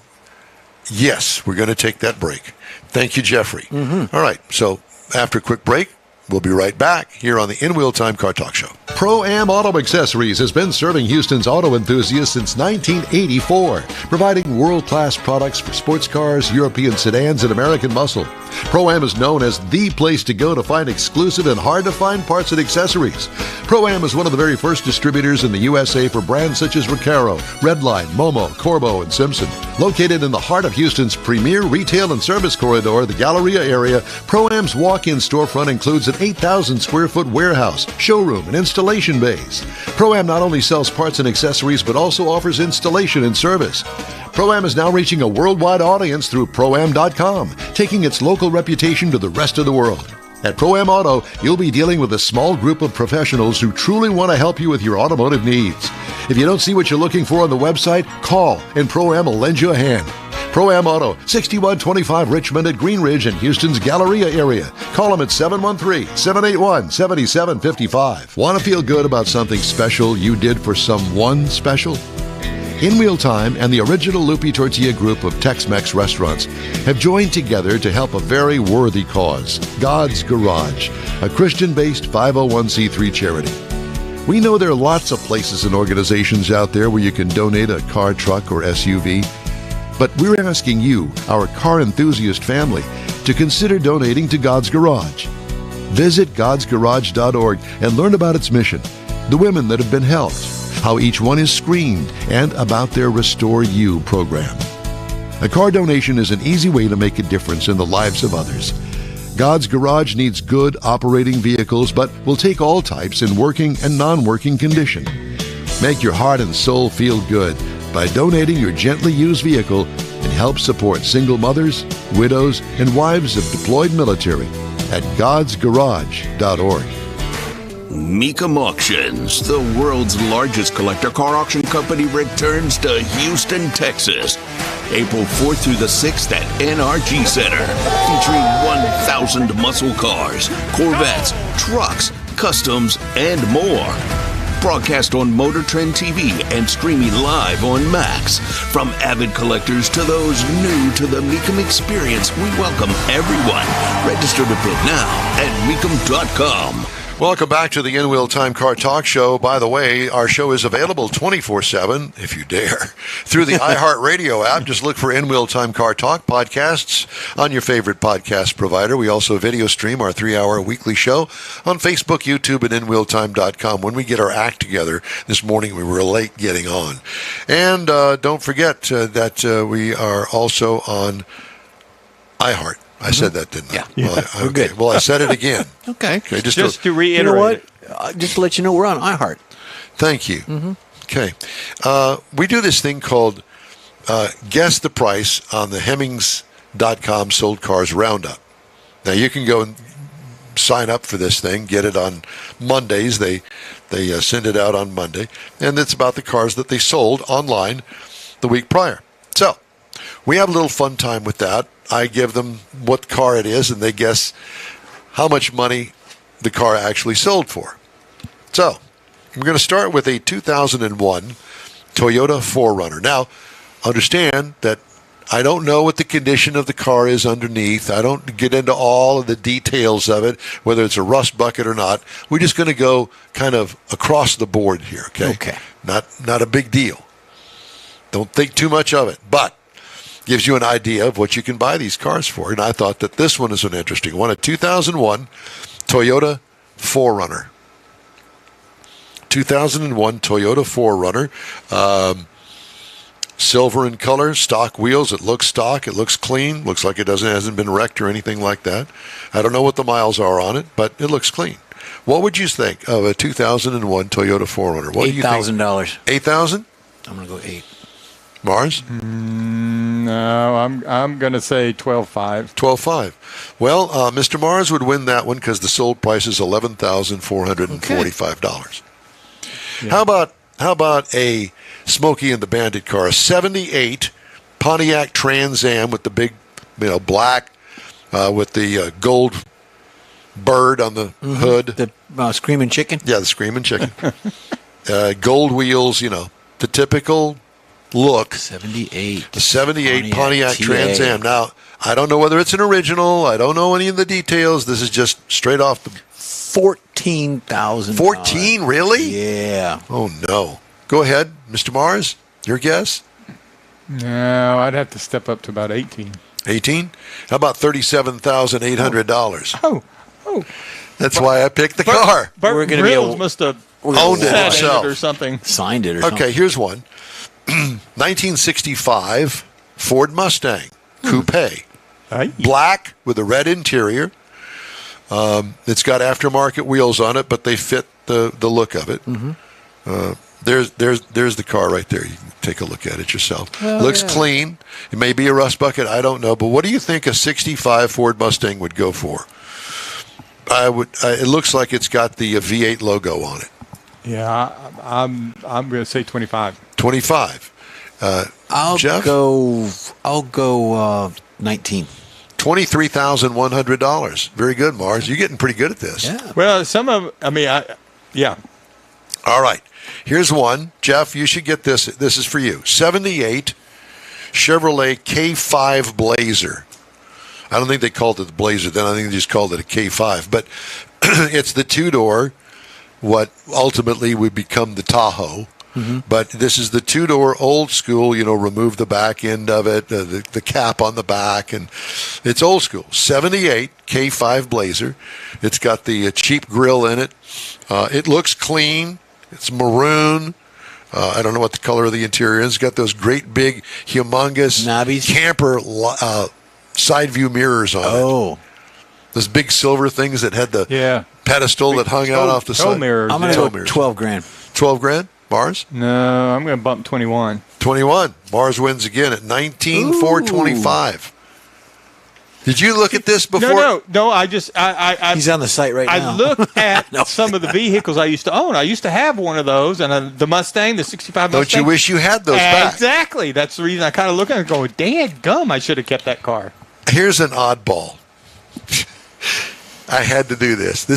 Yes, we're going to take that break. Thank you, Jeffrey. Mm-hmm. All right. So after a quick break, we'll be right back here on the In Wheel Time Car Talk Show. Pro-Am Auto Accessories has been serving Houston's auto enthusiasts since 1984, providing world-class products for sports cars, European sedans, and American muscle. Pro-Am is known as the place to go to find exclusive and hard-to-find parts and accessories. Pro-Am is one of the very first distributors in the USA for brands such as Recaro, Redline, Momo, Corbo, and Simpson. Located in the heart of Houston's premier retail and service corridor, the Galleria area, Pro-Am's walk-in storefront includes an 8,000-square-foot warehouse, showroom, and installation bays. Pro-Am not only sells parts and accessories, but also offers installation and service. Pro-Am is now reaching a worldwide audience through Pro-Am.com, taking its local reputation to the rest of the world. At Pro-Am Auto, you'll be dealing with a small group of professionals who truly want to help you with your automotive needs. If you don't see what you're looking for on the website, call and Pro-Am will lend you a hand. Pro-Am Auto, 6125 Richmond at Green Ridge in Houston's Galleria area. Call them at 713-781-7755. Want to feel good about something special you did for someone special? In Wheel Time and the original Lupi Tortilla group of Tex-Mex restaurants have joined together to help a very worthy cause, God's Garage, a Christian-based 501c3 charity. We know there are lots of places and organizations out there where you can donate a car, truck, or SUV, but we're asking you, our car enthusiast family, to consider donating to God's Garage. Visit godsgarage.org and learn about its mission, the women that have been helped, how each one is screened, and about their Restore You program. A car donation is an easy way to make a difference in the lives of others. God's Garage needs good operating vehicles, but will take all types in working and non-working condition. Make your heart and soul feel good by donating your gently used vehicle and help support single mothers, widows, and wives of deployed military at godsgarage.org. Mecum Auctions, the world's largest collector car auction company, returns to Houston, Texas, April 4th through the 6th at NRG Center, featuring 1,000 muscle cars, Corvettes, trucks, customs, and more. Broadcast on Motor Trend TV and streaming live on Max. From avid collectors to those new to the Mecum experience, we welcome everyone. Register to bid now at Mecum.com. Welcome back to the In Wheel Time Car Talk Show. By the way, our show is available 24/7, if you dare, through the iHeartRadio app. Just look for In Wheel Time Car Talk podcasts on your favorite podcast provider. We also video stream our 3-hour weekly show on Facebook, YouTube, and InWheelTime.com. When we get our act together, this morning we were late getting on. And don't forget that we are also on iHeart. I said that, didn't I? Yeah. Well, We're good. Well, I said it again. Okay. Just to reiterate, You know what? Just to let you know, we're on iHeart. Thank you. Okay. We do this thing called Guess the Price on the Hemmings.com Sold Cars Roundup. Now, you can go and sign up for this thing, get it on Mondays. They send it out on Monday, and it's about the cars that they sold online the week prior. So we have a little fun time with that. I give them what car it is, and they guess how much money the car actually sold for. So we're going to start with a 2001 Toyota 4Runner. Now, understand that I don't know what the condition of the car is underneath. I don't get into all of the details of it, whether it's a rust bucket or not. We're just going to go kind of across the board here, okay? Okay. Not a big deal. Don't think too much of it, but gives you an idea of what you can buy these cars for. And I thought that this one is an interesting one. A 2001 Toyota 4Runner. 2001 Toyota 4Runner. Silver in color, stock wheels. It looks stock. It looks clean. Looks like it hasn't been wrecked or anything like that. I don't know what the miles are on it, but it looks clean. What would you think of a 2001 Toyota 4Runner? What do you think? $8,000. $8,000? I'm going to go 8. Mars? No, I'm going to say 12.5. 12.5. Well, Mr. Mars would win that one because the sold price is $11,445. Yeah. How about a Smokey and the Bandit car, a 78 Pontiac Trans Am with the big, black with the gold bird on the hood. The Screaming Chicken? Yeah, the Screaming Chicken. Gold wheels, the typical look. 78. The 78 Pontiac TA. Trans Am. Now, I don't know whether it's an original. I don't know any of the details. This is just straight off the... $14,000. 14, really? Yeah. Oh, no. Go ahead, Mr. Mars. Your guess? No, I'd have to step up to about 18. 18? How about $37,800? Oh. That's why I picked the car. Burt We're gonna Grills be must have owned it sat in himself. or something. Signed it or something. Okay, here's one. 1965 Ford Mustang Coupe. Black with a red interior. It's got aftermarket wheels on it, but they fit the look of it. There's the car right there. You can take a look at it yourself. Looks clean. It may be a rust bucket. I don't know. But what do you think a 65 Ford Mustang would go for? It looks like it's got the V8 logo on it. Yeah, I'm going to say 25. 25. I'll Jeff? go 19. $23,100. Very good, Mars. You're getting pretty good at this. Yeah. Well, yeah. All right. Here's one. Jeff, you should get this. This is for you. 78 Chevrolet K5 Blazer. I don't think they called it the Blazer then. I think they just called it a K5. But it's the two-door, what ultimately would become the Tahoe. But this is the two-door old school, remove the back end of it, the cap on the back, and it's old school. 78 K5 Blazer. It's got the cheap grill in it. It looks clean. It's maroon. I don't know what the color of the interior is. It's got those great big, humongous knobbies, camper side view mirrors on it. Those big silver things that had the pedestal that hung out off the side. Mirrors. I'm going to go 12 grand. 12 grand? Mars? No, I'm going to bump 21. 21. Mars wins again at 19,425. Did you look at this before? No. I He's on the site right now. I looked at some of the vehicles I used to own. I used to have one of those, and the Mustang, the 65 Mustang. Don't you wish you had those back? Exactly. That's the reason I kind of look at it and go, dang gum, I should have kept that car. Here's an oddball. I had to do this.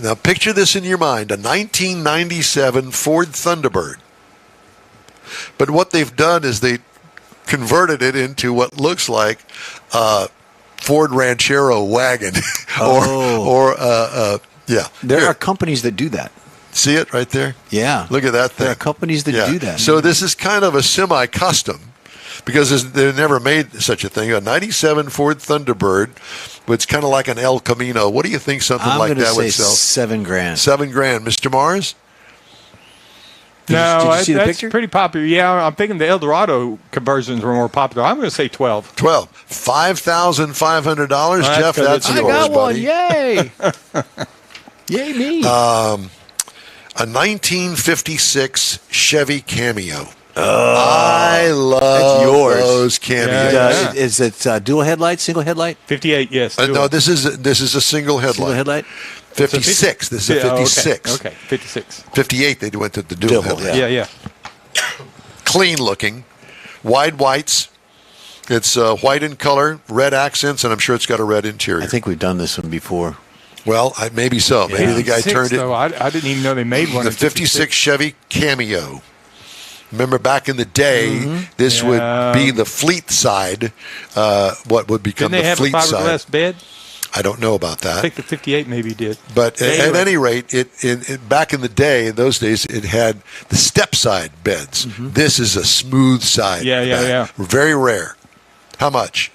Now picture this in your mind, a 1997 Ford Thunderbird. But what they've done is they converted it into what looks like a Ford Ranchero wagon. There are companies that do that. See it right there? Yeah. Look at that thing. There are companies that do that. So this is kind of a semi-custom because they've never made such a thing. A 97 Ford Thunderbird, it's kind of like an El Camino. What do you think something like that would sell? $7 grand. $7 grand. Mr. Mars? Did you see the that's picture? pretty popular. Yeah, I'm thinking the Eldorado conversions were more popular. I'm going to say 12. 12. $5,500. Jeff, that's yours, I got one. buddy. Yay. Yay me. A 1956 Chevy Cameo. I love those Cameos. Is it dual headlight, single headlight? 58, yes. No, this is a single headlight. Single headlight? 56. This is a 56. Okay, 56. 58, they went to the dual headlight. Yeah. Clean looking. Wide whites. It's white in color, red accents, and I'm sure it's got a red interior. I think we've done this one before. Well, maybe so. Maybe the guy turned it. I didn't even know they made one. The 56 Chevy Cameo. Remember back in the day, this would be the fleet side, what would become Didn't they the have fleet a side. fiberglass bed? I don't know about that. I think the 58 maybe did. But at any rate, it back in the day, in those days, it had the step side beds. This is a smooth side. Yeah. Very rare. How much?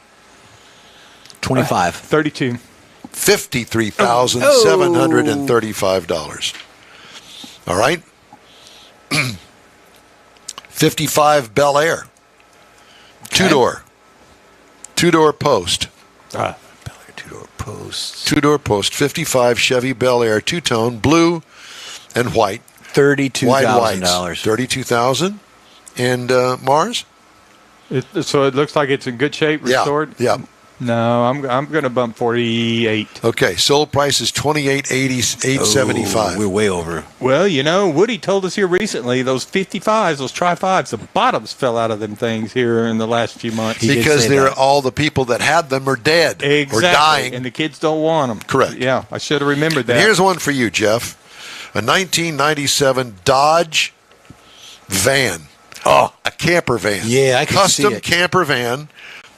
25. 32. $53,735. All right. 55 Bel Air. Two-door post. Bel Air two-door post. Two-door post. 55 Chevy Bel Air, two-tone, blue and white. $32,000. $32,000. And Mars? So it looks like it's in good shape, restored? Yeah. No, I'm going to bump 48. Okay, sold price is $28,875. We're way over. Well, Woody told us here recently those 55s, those Tri-5s, the bottoms fell out of them things here in the last few months. Because all the people that had them are dead or dying. And the kids don't want them. Correct. Yeah, I should have remembered that. And here's one for you, Jeff. A 1997 Dodge van. Oh, a camper van. Yeah, I can see it. Custom camper van.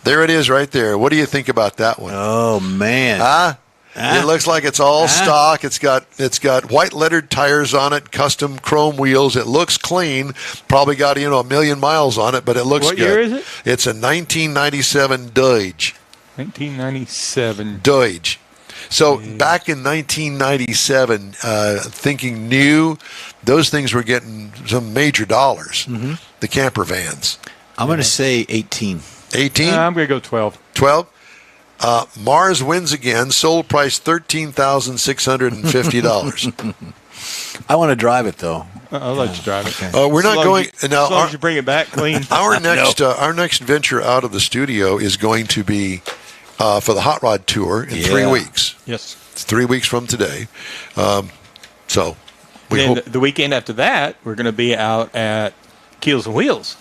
There it is right there. What do you think about that one? Oh, man. It looks like it's all stock. It's got white lettered tires on it, custom chrome wheels. It looks clean. Probably got a million miles on it, but it looks good. What year is it? It's a 1997 Dodge. 1997 Dodge. So back in 1997, thinking new, those things were getting some major dollars. The camper vans. I'm going to say 18. 18? I'm going to go 12. 12? Mars wins again. Sold price $13,650. I want to drive it, though. I'll let you drive it. We're not going now. As long as you bring it back clean. Our next venture out of the studio is going to be for the Hot Rod Tour in 3 weeks. Yes, it's 3 weeks from today. So we hope the weekend after that, we're going to be out at Keels and Wheels.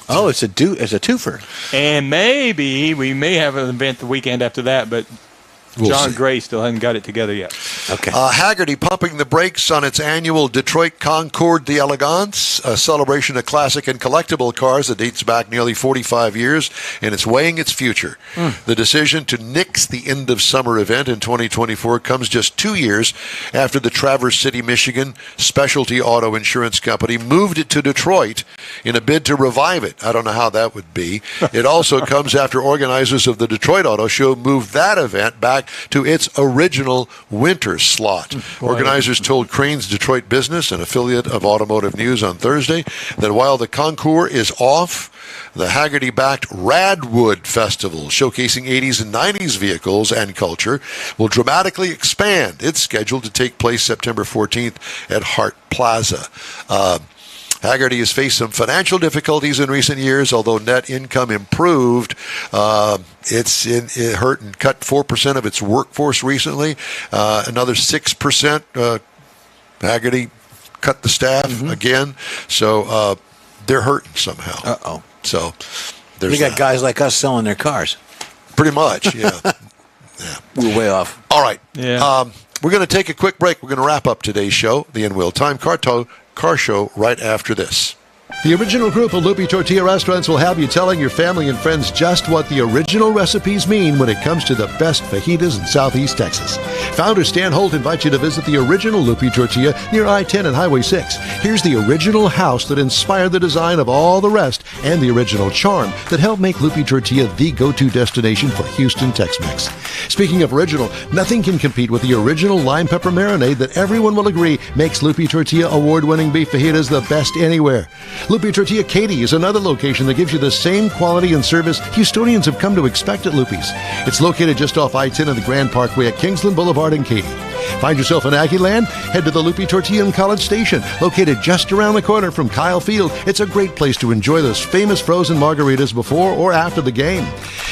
Oh, it's a twofer. And maybe we may have an event the weekend after that, but John Gray still hasn't got it together yet. Okay. Haggerty pumping the brakes on its annual Detroit Concours d'Elegance, a celebration of classic and collectible cars that dates back nearly 45 years, and it's weighing its future. The decision to nix the end of summer event in 2024 comes just 2 years after the Traverse City, Michigan Specialty Auto Insurance Company moved it to Detroit in a bid to revive it. I don't know how that would be. It also comes after organizers of the Detroit Auto Show moved that event back to its original winter slot. Organizers told Crane's Detroit Business, an affiliate of Automotive News, on Thursday that while the Concours is off, the Haggerty-backed Radwood Festival, showcasing 80s and 90s vehicles and culture, will dramatically expand. It's scheduled to take place September 14th at Hart Plaza. Haggerty has faced some financial difficulties in recent years, although net income improved. It hurt and cut 4% of its workforce recently. Another 6%. Haggerty cut the staff again. So they're hurting somehow. Uh-oh. So there's we got guys like us selling their cars. Pretty much, yeah. We're way off. All right. Yeah. We're going to take a quick break. We're going to wrap up today's show, the In Wheel Time Car Show, right after this. The original group of Lupi Tortilla Restaurants will have you telling your family and friends just what the original recipes mean when it comes to the best fajitas in Southeast Texas. Founder Stan Holt invites you to visit the original Lupi Tortilla near I-10 and Highway 6. Here's the original house that inspired the design of all the rest and the original charm that helped make Lupi Tortilla the go-to destination for Houston Tex-Mex. Speaking of original, nothing can compete with the original lime pepper marinade that everyone will agree makes Lupi Tortilla award-winning beef fajitas the best anywhere. Lupi Tortilla Katy is another location that gives you the same quality and service Houstonians have come to expect at Lupi's. It's located just off I-10 and the Grand Parkway at Kingsland Boulevard in Katy. Find yourself in Aggieland? Head to the Lupi Tortilla in College Station, located just around the corner from Kyle Field. It's a great place to enjoy those famous frozen margaritas before or after the game.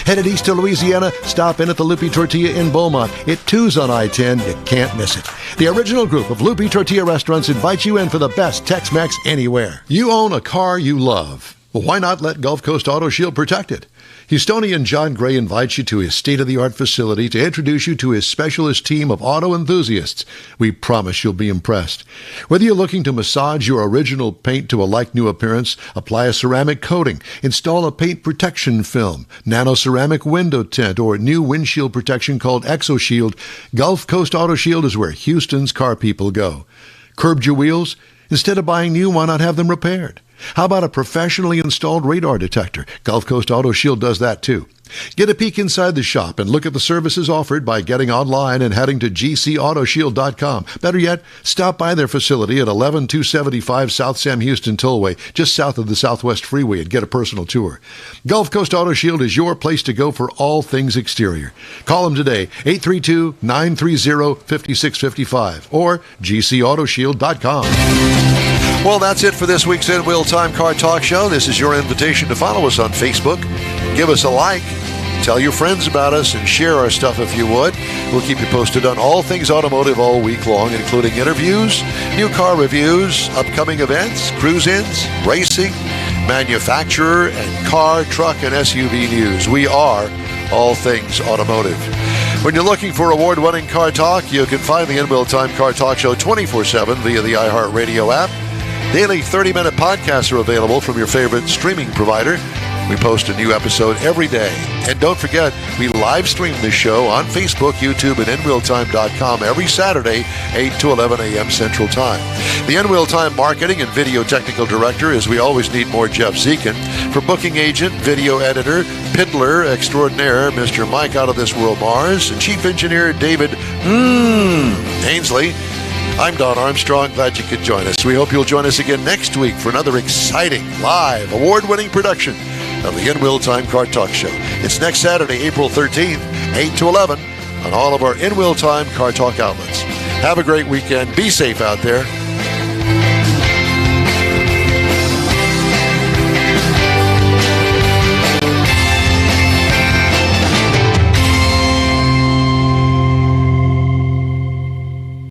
Headed east to Louisiana, stop in at the Lupi Tortilla in Beaumont. It too's on I-10. You can't miss it. The original group of Lupi Tortilla restaurants invites you in for the best Tex-Mex anywhere. You own a car you love. Well, why not let Gulf Coast Auto Shield protect it? Houstonian John Gray invites you to his state-of-the-art facility to introduce you to his specialist team of auto enthusiasts. We promise you'll be impressed. Whether you're looking to massage your original paint to a like-new appearance, apply a ceramic coating, install a paint protection film, nano-ceramic window tint, or new windshield protection called ExoShield, Gulf Coast Auto Shield is where Houston's car people go. Curbed your wheels? Instead of buying new, why not have them repaired? How about a professionally installed radar detector? Gulf Coast Auto Shield does that too. Get a peek inside the shop and look at the services offered by getting online and heading to gcautoshield.com. Better yet, stop by their facility at 11275 South Sam Houston Tollway, just south of the Southwest Freeway, and get a personal tour. Gulf Coast Auto Shield is your place to go for all things exterior. Call them today, 832-930-5655 or gcautoshield.com. Well, that's it for this week's In Wheel Time Car Talk Show. This is your invitation to follow us on Facebook. Give us a like. Tell your friends about us and share our stuff if you would. We'll keep you posted on all things automotive all week long, including interviews, new car reviews, upcoming events, cruise-ins, racing, manufacturer, and car, truck, and SUV news. We are all things automotive. When you're looking for award-winning car talk, you can find the In Wheel Time Car Talk Show 24/7 via the iHeartRadio app. Daily 30-minute podcasts are available from your favorite streaming provider. We post a new episode every day. And don't forget, we live stream this show on Facebook, YouTube, and InWheelTime.com every Saturday, 8 to 11 a.m. Central Time. The InWheel Time Marketing and Video Technical Director is we always need more Jeff Zekin. For booking agent, video editor, piddler extraordinaire, Mr. Mike Out of This World Mars, and Chief Engineer David Ainsley. I'm Don Armstrong. Glad you could join us. We hope you'll join us again next week for another exciting, live, award-winning production of the In Wheel Time Car Talk Show. It's next Saturday, April 13th, 8 to 11 on all of our In Wheel Time Car Talk outlets. Have a great weekend. Be safe out there.